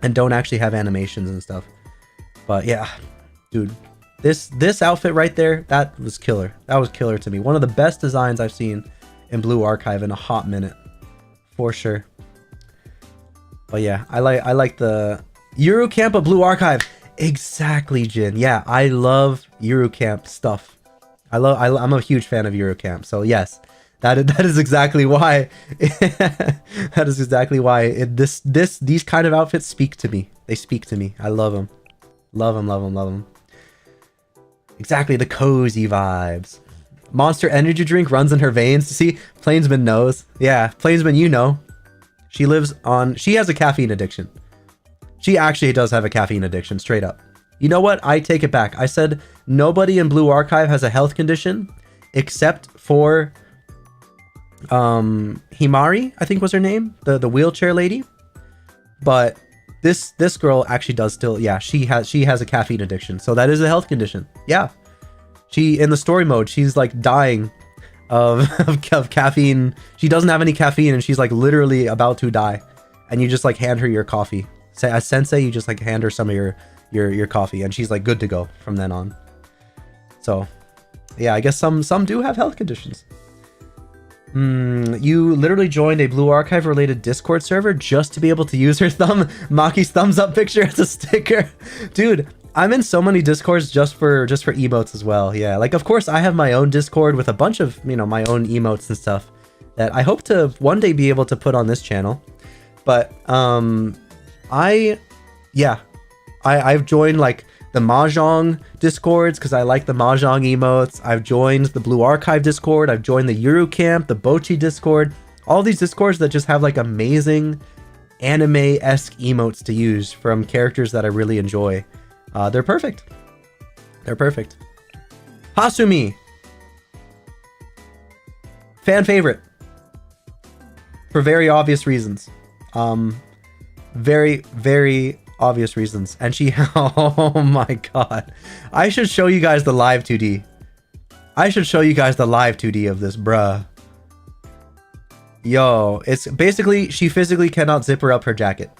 and don't actually have animations and stuff. But yeah, dude, this outfit right there, that was killer. That was killer to me. One of the best designs I've seen in Blue Archive in a hot minute, for sure. But yeah, I like the Eurocamp of Blue Archive. Exactly, Jin. Yeah, I love Eurocamp stuff. I'm a huge fan of Eurocamp. So yes, that is exactly why. That is exactly why these kind of outfits speak to me. They speak to me. I love them. Love them. Exactly, the cozy vibes. Monster energy drink runs in her veins. See, Plainsman knows. Yeah, Plainsman, you know. She has a caffeine addiction. She actually does have a caffeine addiction, straight up. You know what? I take it back. I said nobody in Blue Archive has a health condition except for Himari, I think was her name, the wheelchair lady. But this girl actually does still, yeah, she has a caffeine addiction. So that is a health condition. Yeah. She, in the story mode, she's like dying of caffeine. She doesn't have any caffeine and she's like literally about to die. And you just like hand her your coffee. As Sensei, you just like hand her some of your coffee and she's like good to go from then on. So Yeah, I guess some do have health conditions. You literally joined a Blue Archive related Discord server just to be able to use her Maki's thumbs up picture as a sticker. Dude, I'm in so many Discords just for emotes as well. Yeah, like of course I have my own Discord with a bunch of, you know, my own emotes and stuff that I hope to one day be able to put on this channel. But I've joined like the Mahjong Discords because I like the Mahjong emotes. I've joined the Blue Archive Discord. I've joined the Yuru Camp, the Bochi Discord. All these Discords that just have like amazing anime-esque emotes to use from characters that I really enjoy. They're perfect. They're perfect. Hasumi. Fan favorite. For very obvious reasons. Very, very obvious reasons. And she, oh my god. I should show you guys the live 2D. I should show you guys the live 2D of this, bruh. Yo, it's basically, she physically cannot zipper up her jacket.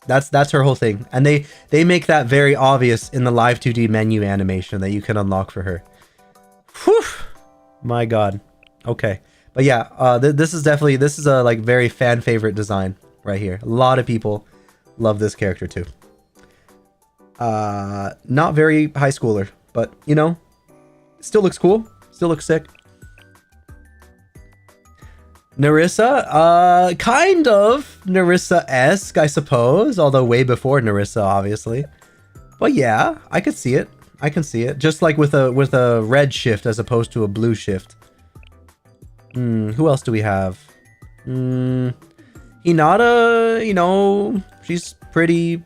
That's her whole thing. And they make that very obvious in the live 2D menu animation that you can unlock for her. Whew. My god. Okay. But yeah, this is a like very fan favorite design right here. A lot of people love this character too. Not very high schooler, but you know, still looks cool. Still looks sick. Narissa, kind of Narissa-esque, I suppose, although way before Narissa, obviously. But yeah, I could see it. I can see it. Just like with a red shift as opposed to a blue shift. Who else do we have? Hinata, you know, she's pretty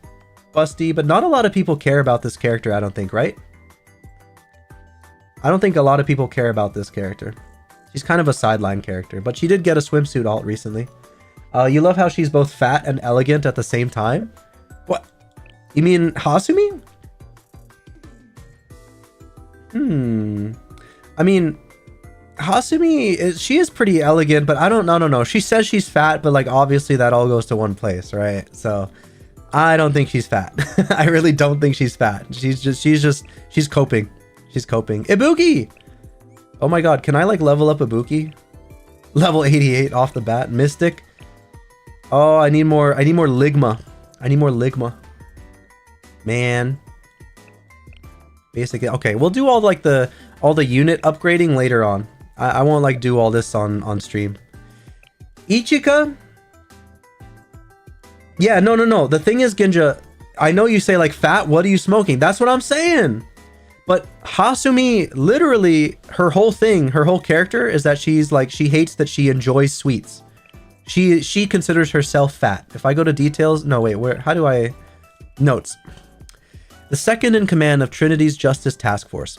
busty, but not a lot of people care about this character, I don't think, right? I don't think a lot of people care about this character. She's kind of a sideline character, but she did get a swimsuit alt recently. You love how she's both fat and elegant at the same time? What? You mean Hasumi? I mean, Hasumi, she is pretty elegant, but I don't know. She says she's fat, but like obviously that all goes to one place, right? So I don't think she's fat. I really don't think she's fat. She's coping. She's coping. Ibuki! Oh my god, can I like level up Ibuki? Level 88 off the bat. Mystic. Oh, I need more Ligma. I need more Ligma. Man. Basically, okay, we'll do all like all the unit upgrading later on. I won't like do all this on stream. Ichika? Yeah, no. The thing is, Ginja, I know you say like fat, what are you smoking? That's what I'm saying. But Hasumi, literally, her whole thing, her whole character is that she's like, she hates that she enjoys sweets. She considers herself fat. If I go to details, no, wait, how do I... Notes. The second in command of Trinity's Justice Task Force.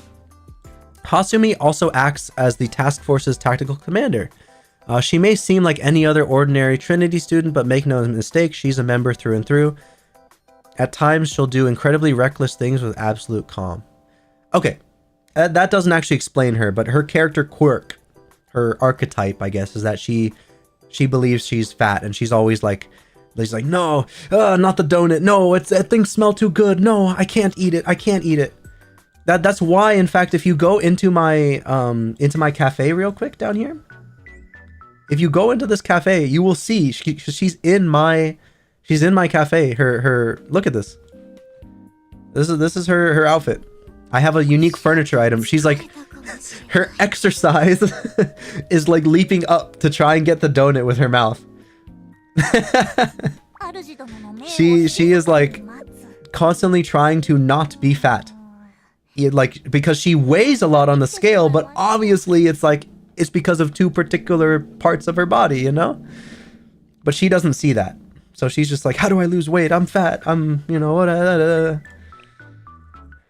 Hasumi also acts as the task force's tactical commander. She may seem like any other ordinary Trinity student, but make no mistake, she's a member through and through. At times, she'll do incredibly reckless things with absolute calm. Okay, that doesn't actually explain her, but her character quirk, her archetype, I guess, is that she believes she's fat, and she's always like, no, not the donut, no, that thing smells too good, no, I can't eat it, I can't eat it. That's why, in fact, if you go into my cafe real quick down here, if you go into this cafe, you will see she's in my cafe. Her look at this. This is her outfit. I have a unique furniture item. She's like, her exercise is like leaping up to try and get the donut with her mouth. she is like constantly trying to not be fat. Like, because she weighs a lot on the scale, but obviously it's because of two particular parts of her body, you know? But she doesn't see that. So she's just like, how do I lose weight? I'm fat. I'm, you know, what?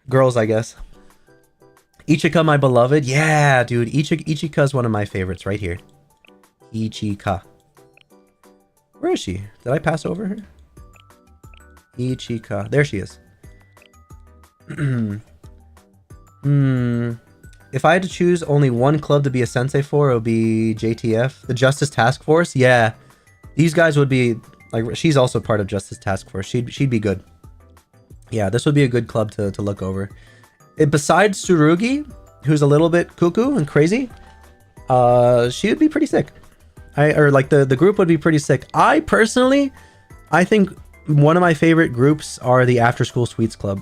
Girls, I guess. Ichika, my beloved. Yeah, dude. Ichika is one of my favorites right here. Ichika. Where is she? Did I pass over her? Ichika. There she is. If I had to choose only one club to be a sensei for, it would be JTF. The Justice Task Force? Yeah. These guys would be... like, she's also part of Justice Task Force. She'd be good. Yeah, this would be a good club to look over. Besides Tsurugi, who's a little bit cuckoo and crazy, she would be pretty sick. Or like the group would be pretty sick. I personally, I think one of my favorite groups are the After School Sweets Club.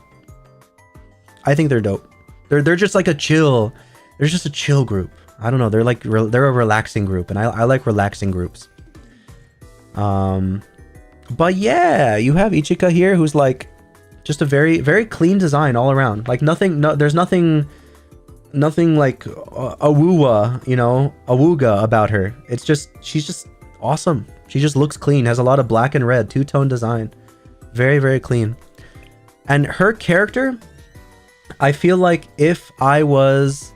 I think they're dope. They're just like a chill. They're just a chill group. I don't know. They're like they're a relaxing group, and I like relaxing groups. But yeah, you have Ichika here, who's like just a very, very clean design all around. Like nothing. No, there's nothing like awooga, you know, awooga about her. It's just, she's just awesome. She just looks clean, has a lot of black and red, two-tone design. Very, very clean. And her character, I feel like if I was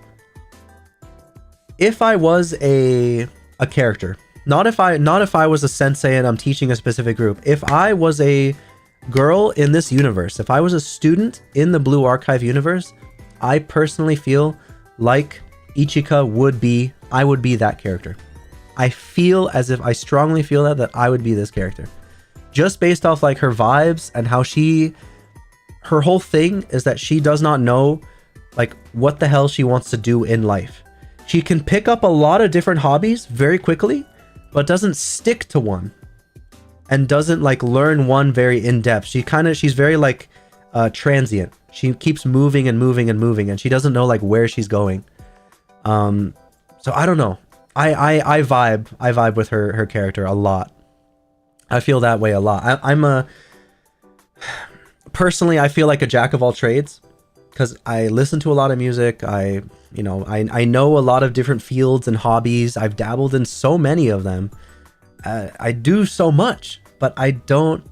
a character, not if I was a sensei and I'm teaching a specific group, if I was a girl in this universe, if I was a student in the Blue Archive universe, I personally feel like Ichika would be, I would be that character. I feel as if, I strongly feel that I would be this character. Just based off like her vibes and how her whole thing is that she does not know like what the hell she wants to do in life. She can pick up a lot of different hobbies very quickly, but doesn't stick to one. And doesn't like learn one very in depth. She's very like transient. She keeps moving and moving and moving, and she doesn't know like where she's going. So I don't know. I vibe with her character a lot. I feel that way a lot. Personally, I feel like a jack of all trades because I listen to a lot of music. I know a lot of different fields and hobbies. I've dabbled in so many of them. I do so much, but I don't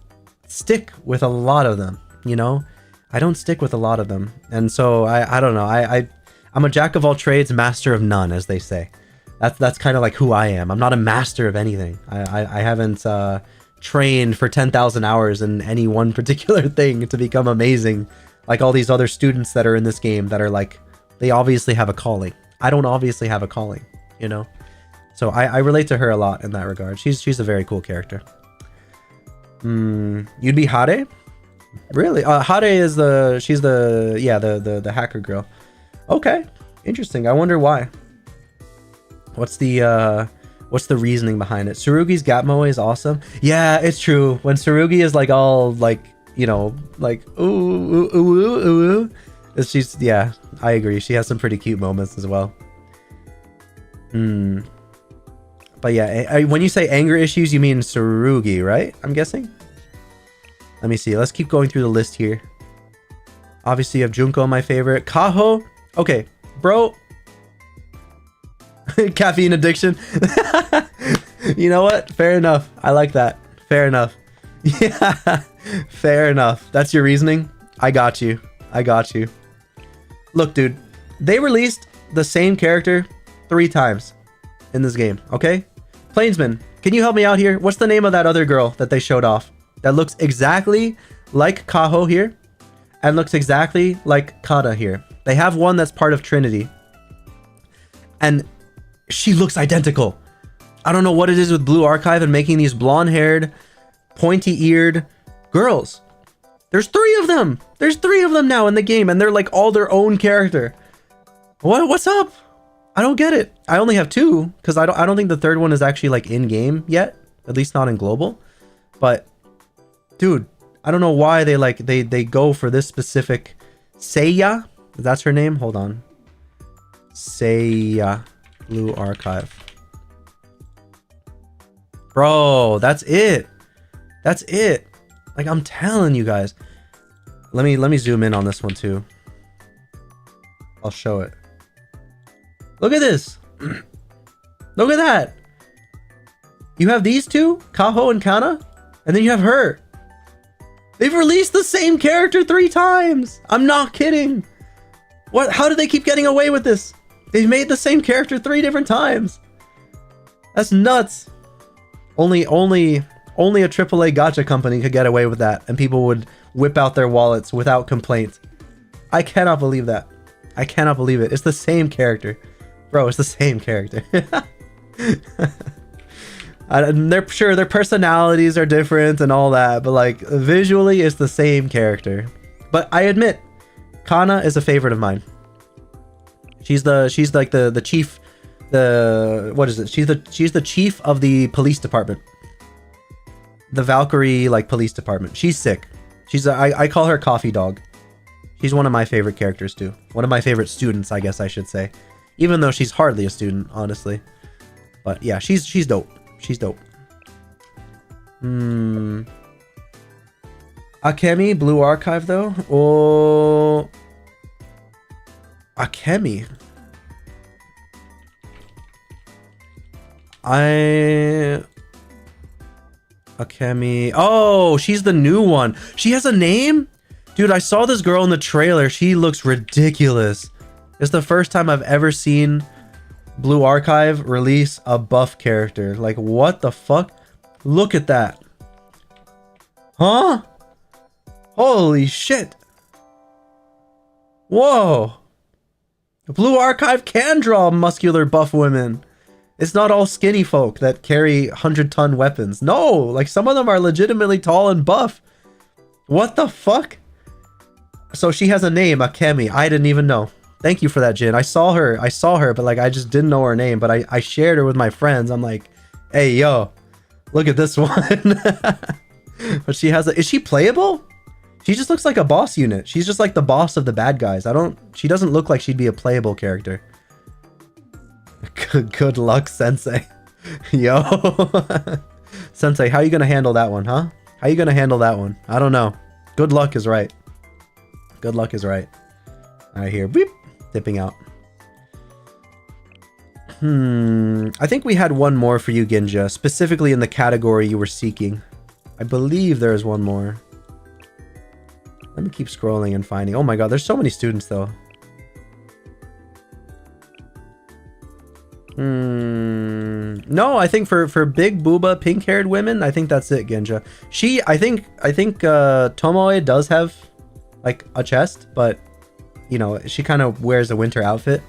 stick with a lot of them, you know? I don't stick with a lot of them. And so I don't know. I'm a jack of all trades, master of none, as they say. That's kind of like who I am. I'm not a master of anything. I haven't trained for 10,000 hours in any one particular thing to become amazing. Like all these other students that are in this game that are like, they obviously have a calling. I don't obviously have a calling, you know? So I relate to her a lot in that regard. She's a very cool character. You'd be Hare? Really? Hare is she's the hacker girl. Okay, interesting. I wonder why. What's the reasoning behind it? Tsurugi's Gatmoe is awesome. Yeah, it's true. When Tsurugi is like all like, you know, like ooh ooh ooh ooh, she's, yeah, I agree. She has some pretty cute moments as well. But yeah, when you say anger issues, you mean Tsurugi, right? I'm guessing. Let me see. Let's keep going through the list here. Obviously, you have Junko, my favorite. Kaho. Okay, bro. Caffeine addiction. You know what? Fair enough. I like that. Fair enough. Yeah, fair enough. That's your reasoning? I got you. I got you. Look, dude. They released the same character 3 times in this game, okay? Plainsman, can you help me out here? What's the name of that other girl that they showed off? That looks exactly like Kaho here and looks exactly like Kada here. They have one that's part of Trinity. And she looks identical. I don't know what it is with Blue Archive and making these blonde-haired, pointy-eared girls. There's 3 of them. There's 3 of them now in the game, and they're like all their own character. What's up? I don't get it. I only have 2 because I don't think the third one is actually like in game yet, at least not in global. But dude, I don't know why they go for this specific Seiya. That's her name. Hold on. Seiya, Blue Archive. Bro, that's it. That's it. Like I'm telling you guys. Let me zoom in on this one too. I'll show it. Look at this. Look at that. You have these 2, Kaho and Kana, and then you have her. They've released the same character 3 times. I'm not kidding. What? How do they keep getting away with this? They've made the same character 3 different times. That's nuts. Only a AAA gacha company could get away with that, and people would whip out their wallets without complaint. I cannot believe that. I cannot believe it. It's the same character. Bro, it's the same character. They're sure their personalities are different and all that, but like visually it's the same character. But I admit, Kana is a favorite of mine. She's like the chief, what is it? She's the chief of the police department. The Valkyrie like police department. She's sick. I call her Coffee Dog. She's one of my favorite characters too. One of my favorite students, I guess I should say. Even though she's hardly a student, honestly. But yeah, she's dope. She's dope. Akemi, Blue Archive though? Oh, Akemi. Akemi. Oh, she's the new one. She has a name? Dude, I saw this girl in the trailer. She looks ridiculous. It's the first time I've ever seen Blue Archive release a buff character. Like, what the fuck? Look at that. Huh? Holy shit. Whoa. Blue Archive can draw muscular buff women. It's not all skinny folk that carry 100-ton weapons. No, like some of them are legitimately tall and buff. What the fuck? So she has a name, Akemi. I didn't even know. Thank you for that, Jin. I saw her, but like I just didn't know her name, but I shared her with my friends. I'm like, hey, yo, look at this one. But she has is she playable? She just looks like a boss unit. She's just like the boss of the bad guys. She doesn't look like she'd be a playable character. Good luck, Sensei. Yo. Sensei, how are you gonna handle that one, huh? How are you gonna handle that one? I don't know. Good luck is right. Good luck is right. I hear beep, dipping out. I think we had one more for you, Ginja, specifically in the category you were seeking. I believe there is one more. Let me keep scrolling and finding. Oh my god, there's so many students though. No, I think for big booba pink-haired women, I think that's it, Genja. I think Tomoe does have like a chest, but you know, she kind of wears a winter outfit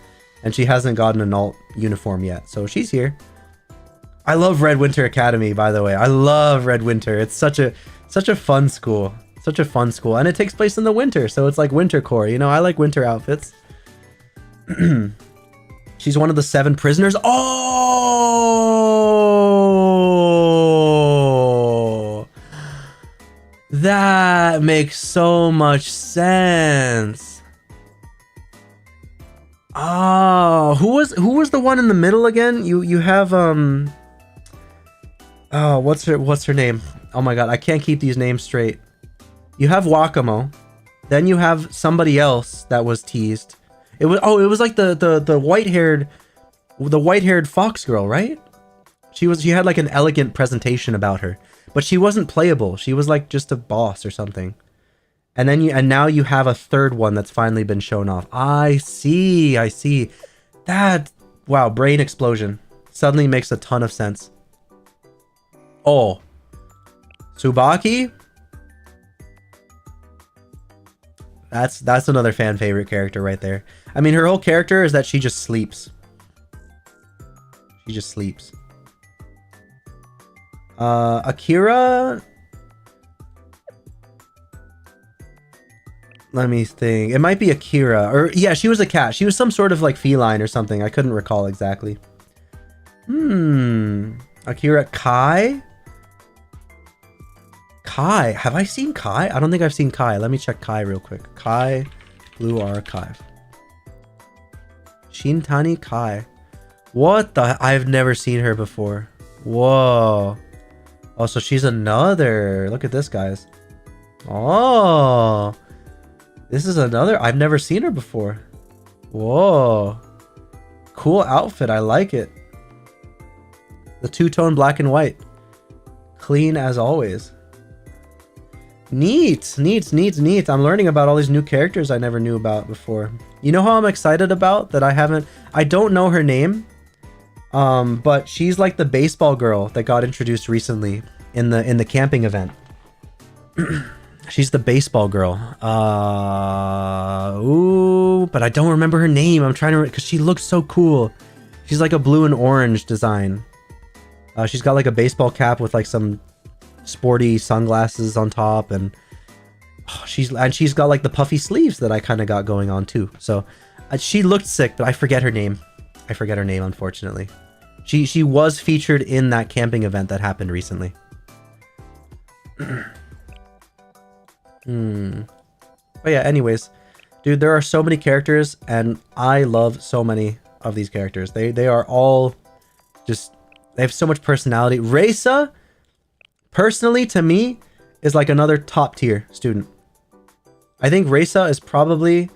and she hasn't gotten an alt uniform yet. So she's here. I love Red Winter Academy, by the way. I love Red Winter. It's such a fun school. Such a fun school. And it takes place in the winter, so it's like winter core. You know, I like winter outfits. She's one of the 7 prisoners. Oh! That makes so much sense. Oh, who was the one in the middle again? You have oh, what's her name? Oh my god, I can't keep these names straight. You have Wakamo, then you have somebody else that was teased. It was like the white-haired fox girl, right? She had like an elegant presentation about her, but she wasn't playable. She was like just a boss or something. And now you have a third one that's finally been shown off. I see. That, wow, brain explosion. Suddenly makes a ton of sense. Oh. Tsubaki? That's another fan favorite character right there. I mean, her whole character is that she just sleeps. She just sleeps. Akira? Let me think. It might be Akira. Or yeah, she was a cat. She was some sort of like feline or something. I couldn't recall exactly. Akira Kai? Kai. Have I seen Kai? I don't think I've seen Kai. Let me check Kai real quick. Kai, Blue Archive. Shintani Kai. What the? I've never seen her before. Whoa. Oh, so she's another. Look at this, guys. Oh. This is another. I've never seen her before. Whoa. Cool outfit. I like it. The two-tone black and white. Clean as always. Neat. I'm learning about all these new characters I never knew about before. You know how I'm excited about that I don't know her name. But she's like the baseball girl that got introduced recently in the camping event. She's the baseball girl. Ooh, but I don't remember her name. I'm trying to, because she looks so cool. She's like a blue and orange design. She's got like a baseball cap with like some sporty sunglasses on top, and Oh, she's got like the puffy sleeves that I kind of got going on too. So she looked sick, but I forget her name. I forget her name, unfortunately. She was featured in that camping event that happened recently. But yeah, anyways, dude, there are so many characters, and I love so many of these characters. They are all just, they have so much personality. Reisa, personally, to me, is like another top tier student. I think Reisa is probably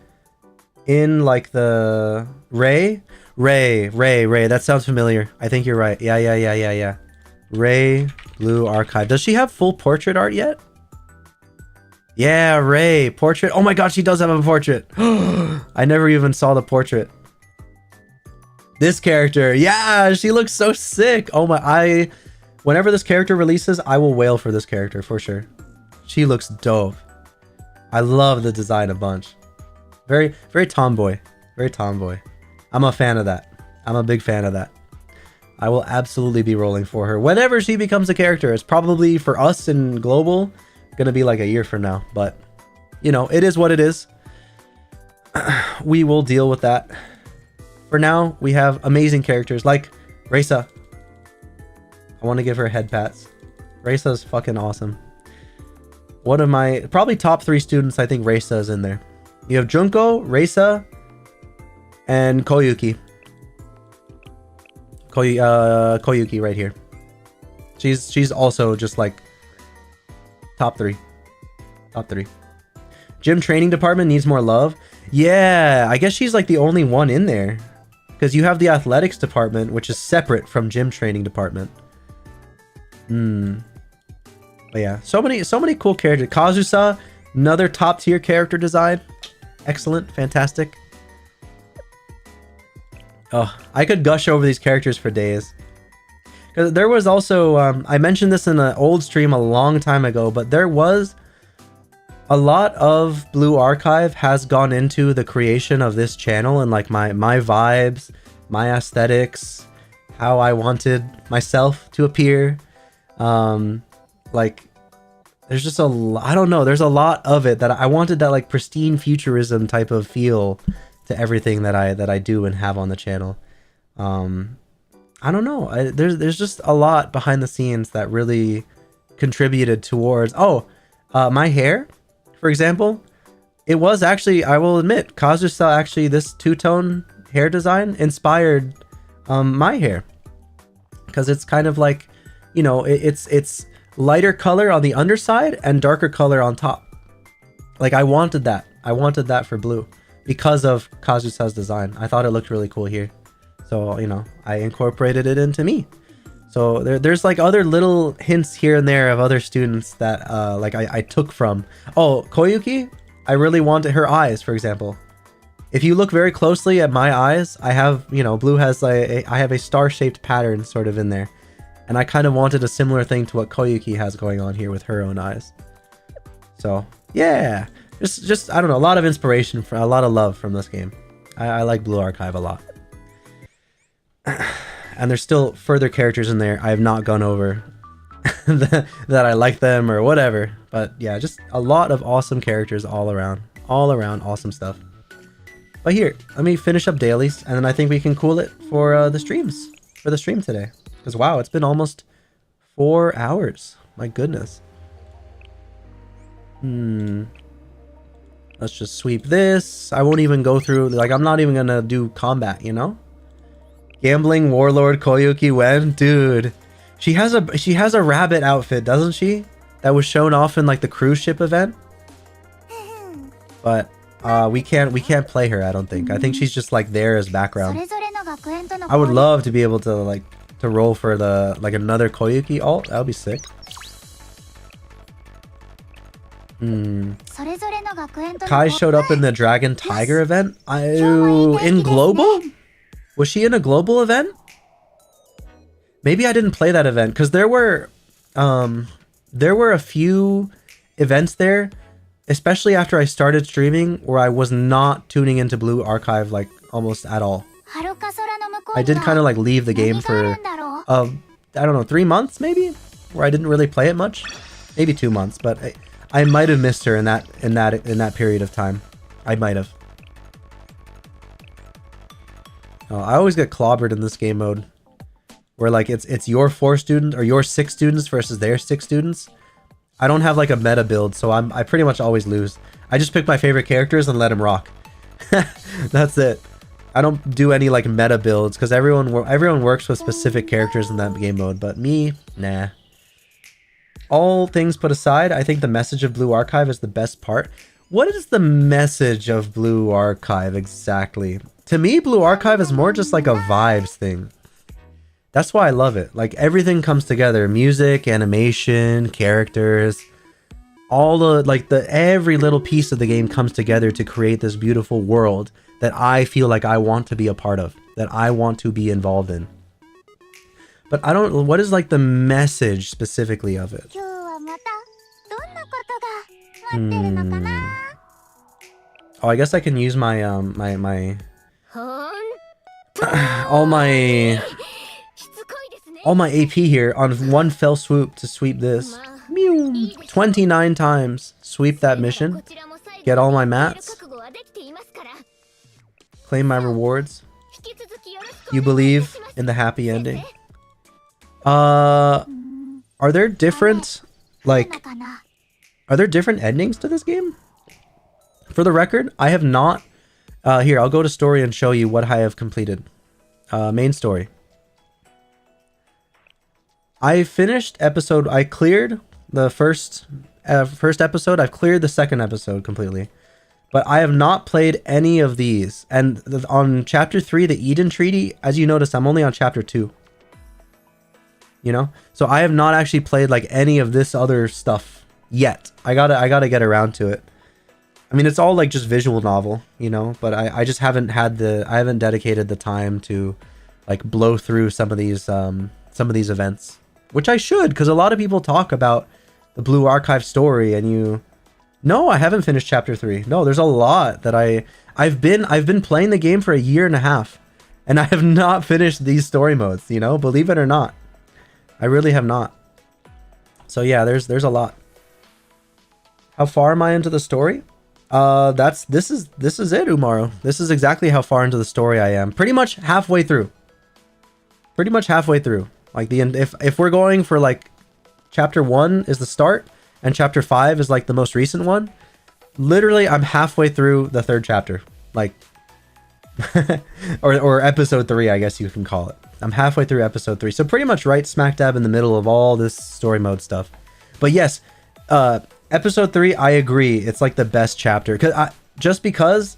in like the Ray. That sounds familiar. I think you're right. Yeah. Ray, Blue Archive. Does she have full portrait art yet? Yeah, Ray, portrait. Oh my god, she does have a portrait. I never even saw the portrait. This character. Yeah, she looks so sick. Oh my, whenever this character releases, I will wail for this character for sure. She looks dope. I love the design a bunch. Very, very tomboy. Very tomboy. I'm a fan of that. I'm a big fan of that. I will absolutely be rolling for her whenever she becomes a character. It's probably for us in global gonna be like a year from now, but you know, it is what it is. We will deal with that. For now, we have amazing characters like Reisa. I want to give her head pats. Reisa is fucking awesome. One of my probably top 3 students, I think Reisa is in there. You have Junko, Reisa, and Koyuki. Koyuki right here. She's also just like top 3. Gym training department needs more love. Yeah, I guess she's like the only one in there, because you have the athletics department, which is separate from gym training department. But yeah, so many cool characters. Kazusa, another top tier character design. Excellent, fantastic. Oh, I could gush over these characters for days. Because there was also, I mentioned this in an old stream a long time ago, but there was a lot of Blue Archive has gone into the creation of this channel, and like my vibes, my aesthetics, how I wanted myself to appear. Like there's just I don't know, there's a lot of it that I wanted, that like pristine futurism type of feel to everything that I do and have on the channel. I don't know. There's just a lot behind the scenes that really contributed towards. My hair, for example, it was actually, I will admit, Kazusa actually, this two-tone hair design inspired my hair, because it's kind of like, you know, it's lighter color on the underside and darker color on top. Like I wanted that for blue because of Kazusa's design. I thought it looked really cool here. So, you know, I incorporated it into me. So there's like other little hints here and there of other students that like I took from. Oh, Koyuki, I really wanted her eyes, for example. If you look very closely at my eyes, I have, you know, blue has I have a star-shaped pattern sort of in there. And I kind of wanted a similar thing to what Koyuki has going on here with her own eyes. So, yeah. Just I don't know, a lot of inspiration, a lot of love from this game. I like Blue Archive a lot. And there's still further characters in there I have not gone over that I like them or whatever. But yeah, just a lot of awesome characters all around awesome stuff. But here, let me finish up dailies, and then I think we can cool it for the stream today. Because wow, it's been almost 4 hours. My goodness. Let's just sweep this. I won't even go through, like, I'm not even gonna do combat, you know? Gambling Warlord Koyuki Wen, dude. She has a rabbit outfit, doesn't she? That was shown off in like the cruise ship event. But we can't play her, I don't think. I think she's just like there as background. I would love to be able to like roll for the like another Koyuki alt. That would be sick. Kai showed up in the Dragon Tiger event. In global? Was she in a global event? Maybe I didn't play that event, because there were a few events there, especially after I started streaming, where I was not tuning into Blue Archive like almost at all. I did kind of like leave the game for I don't know, 3 months maybe, where I didn't really play it much. Maybe 2 months, but I might have missed her in that period of time. I might have. Oh, I always get clobbered in this game mode, where like it's your 4 students or your 6 students versus their 6 students. I don't have like a meta build, so I pretty much always lose. I just pick my favorite characters and let them rock. That's it. I don't do any like meta builds because everyone works with specific characters in that game mode, but me, nah. All things put aside, I think the message of Blue Archive is the best part. What is the message of Blue Archive exactly? To me, Blue Archive is more just like a vibes thing. That's why I love it. Like everything comes together. Music, animation, characters, all the every little piece of the game comes together to create this beautiful world that I feel like I want to be a part of, that I want to be involved in. But I don't, what is like the message specifically of it? Oh, I guess I can use my all my AP here on one fell swoop to sweep this. 29 times. Sweep that mission. Get all my mats. Claim my rewards. You believe in the happy ending. Are there different endings to this game? For the record, I have not. Here, I'll go to story and show you what I have completed. Main story. I finished episode. I cleared the first episode. I've cleared the second episode completely, but I have not played any of these. And on chapter 3, the Eden Treaty, as you notice, I'm only on chapter 2. You know, so I have not actually played like any of this other stuff yet. I gotta get around to it. I mean, it's all like just visual novel, you know, but I just haven't dedicated the time to like blow through some of these events, which I should, because a lot of people talk about the Blue Archive story, and no, I haven't finished chapter 3. No, there's a lot that I've been playing the game for a year and a half, and I have not finished these story modes, you know, believe it or not. I really have not. So yeah, there's a lot. How far am I into the story? This is it, Umaru. This is exactly how far into the story I am. Pretty much halfway through. Like if we're going for like chapter 1 is the start and chapter 5 is like the most recent one, literally I'm halfway through the 3rd chapter. Like or episode 3, I guess you can call it. I'm halfway through episode 3. So pretty much right smack dab in the middle of all this story mode stuff. But yes, episode 3, I agree. It's like the best chapter. Just because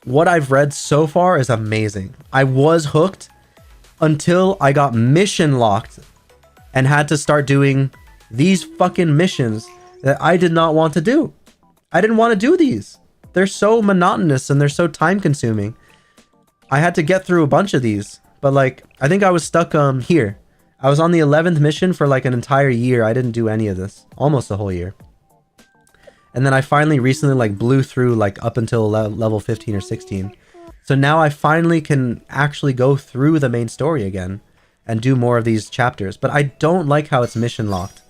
what I've read so far is amazing. I was hooked until I got mission locked and had to start doing these fucking missions that I did not want to do. I didn't want to do these. They're so monotonous and they're so time consuming. I had to get through a bunch of these. But like, I think I was stuck here. I was on the 11th mission for like an entire year. I didn't do any of this. Almost a whole year. And then I finally recently like blew through like up until level 15 or 16. So now I finally can actually go through the main story again and do more of these chapters. But I don't like how it's mission locked.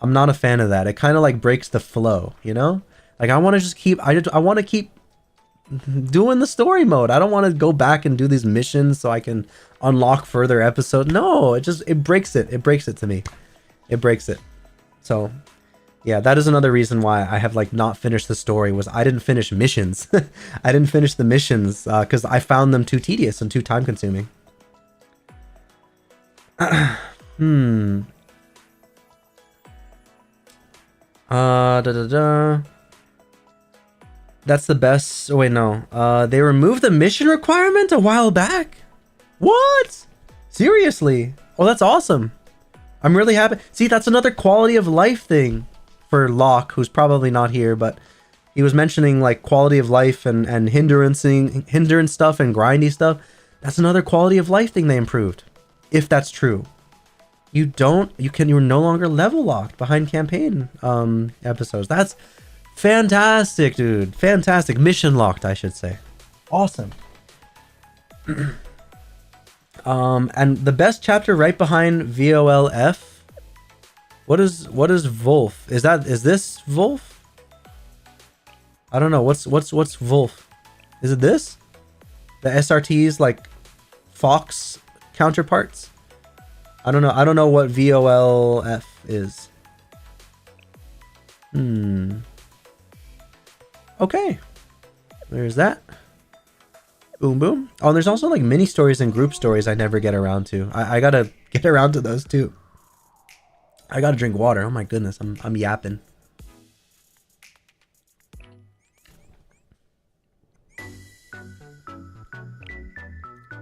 I'm not a fan of that. It kind of like breaks the flow, you know? Like I want to just keep, I want to keep doing the story mode. I don't want to go back and do these missions so I can unlock further episodes. No, it breaks it. It breaks it to me. It breaks it. So yeah, that is another reason why I have like not finished the story, was I didn't finish missions. I didn't finish the missions because I found them too tedious and too time consuming. That's the best. Oh wait, no. They removed the mission requirement a while back. What? Seriously? Oh, that's awesome. I'm really happy. See, that's another quality of life thing for Locke, who's probably not here, but he was mentioning like quality of life and hindrance stuff and grindy stuff. That's another quality of life thing they improved. If that's true. You're no longer level locked behind campaign episodes. That's fantastic, dude. Fantastic. Mission locked, I should say. Awesome. And the best chapter right behind VOLF. What is Wolf? Is this Wolf? I don't know. What's Wolf? Is it this? The SRT's like Fox counterparts? I don't know. I don't know what VOLF is. Okay. There's that. Boom, boom. Oh, and there's also like mini stories and group stories I never get around to. I gotta get around to those too. I gotta drink water. Oh my goodness, I'm yapping.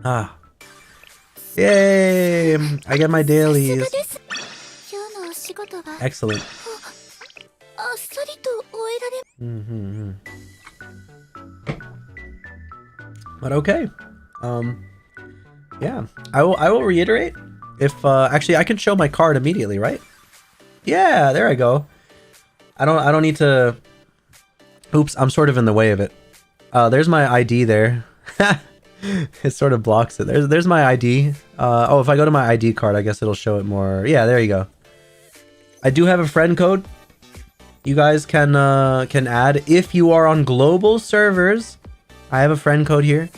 Ah. Yay! I get my dailies. Excellent. But okay. Yeah. I will reiterate. If actually I can show my card immediately, right? Yeah, there I go. I don't need to. Oops, I'm sort of in the way of it. There's my ID there. It sort of blocks it. There's my ID. Oh, if I go to my ID card, I guess it'll show it more. Yeah, there you go. I do have a friend code. You guys can add if you are on global servers. I have a friend code here.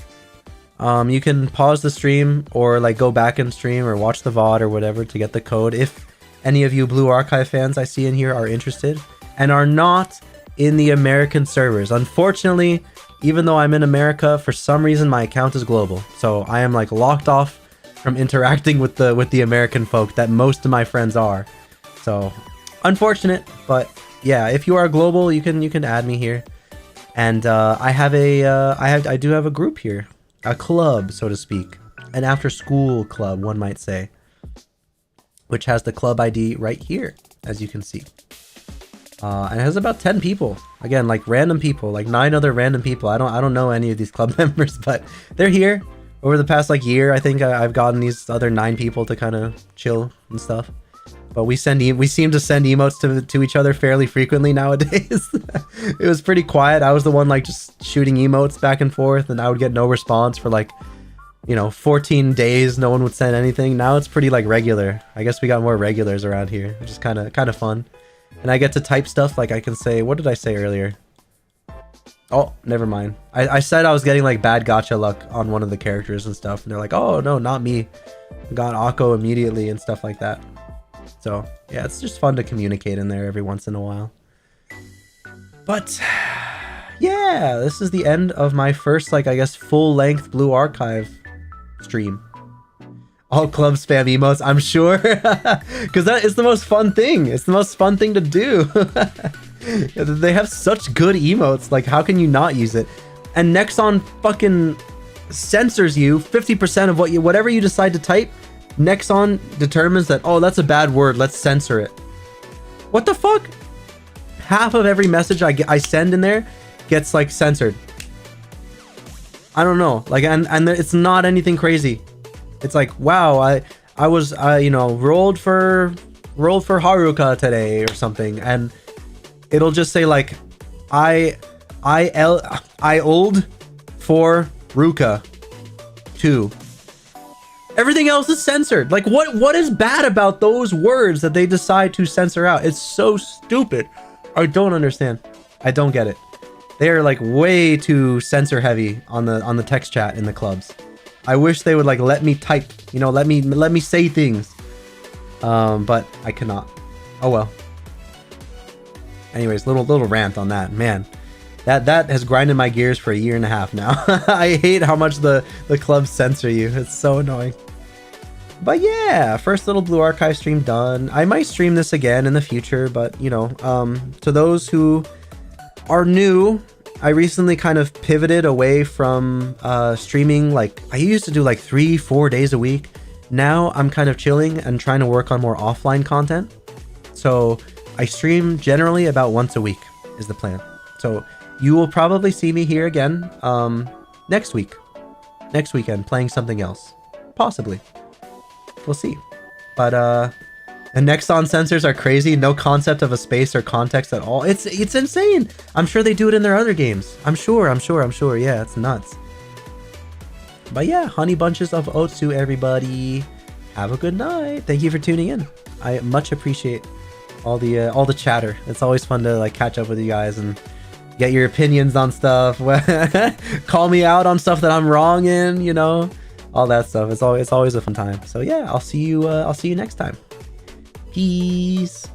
You can pause the stream or like go back and stream or watch the VOD or whatever to get the code. If any of you Blue Archive fans I see in here are interested and are not in the American servers. Unfortunately, even though I'm in America, for some reason my account is global. So I am like locked off from interacting with the American folk that most of my friends are. So unfortunate, but yeah, if you are global, you can add me here. And I do have a group here, a club, so to speak, an after-school club, one might say, which has the club ID right here, as you can see. And it has about 10 people. Again, like random people, like 9 other random people. I don't know any of these club members, but they're here. Over the past like year, I think I've gotten these other 9 people to kind of chill and stuff. But we seem to send emotes to each other fairly frequently nowadays. It was pretty quiet. I was the one like just shooting emotes back and forth, and I would get no response for like, 14 days. No one would send anything. Now it's pretty like regular. I guess we got more regulars around here, which is kind of fun. And I get to type stuff like I can say, what did I say earlier? Oh, never mind. I said I was getting like bad gacha luck on one of the characters and stuff, and they're like, oh no, not me. I got Akko immediately and stuff like that. So yeah, it's just fun to communicate in there every once in a while. But yeah, this is the end of my first, like, I guess full-length Blue Archive stream. All club spam emotes, I'm sure, because that is the most fun thing. It's the most fun thing to do. They have such good emotes. Like, how can you not use it? And Nexon fucking censors you 50% of whatever you decide to type. Nexon determines that, oh, that's a bad word, let's censor it. What the fuck? Half of every message I send in there gets like censored. I don't know, like, and it's not anything crazy. It's like, wow, I was rolled for Haruka today or something, and it'll just say like I old for Ruka 2. Everything else is censored. Like, what is bad about those words that they decide to censor out? It's so stupid. I don't understand. I don't get it. They are like way too censor heavy on the text chat in the clubs. I wish they would like let me type, let me say things. But I cannot. Oh well. Anyways, little rant on that. Man, that has grinded my gears for a year and a half now. I hate how much the clubs censor you. It's so annoying. But yeah, first little Blue Archive stream done. I might stream this again in the future, but to those who are new, I recently kind of pivoted away from streaming. Like, I used to do like 3-4 days a week. Now I'm kind of chilling and trying to work on more offline content. So I stream generally about once a week is the plan. So you will probably see me here again next weekend playing something else, possibly. We'll see. But the Nexon sensors are crazy. No concept of a space or context at all. It's insane. I'm sure they do it in their other games. I'm sure. Yeah, it's nuts. But yeah, honey bunches of Otsu, everybody. Have a good night. Thank you for tuning in. I much appreciate all the chatter. It's always fun to like catch up with you guys and get your opinions on stuff, call me out on stuff that I'm wrong in, you know, all that stuff. It's always a fun time. So yeah, I'll see you next time. Peace.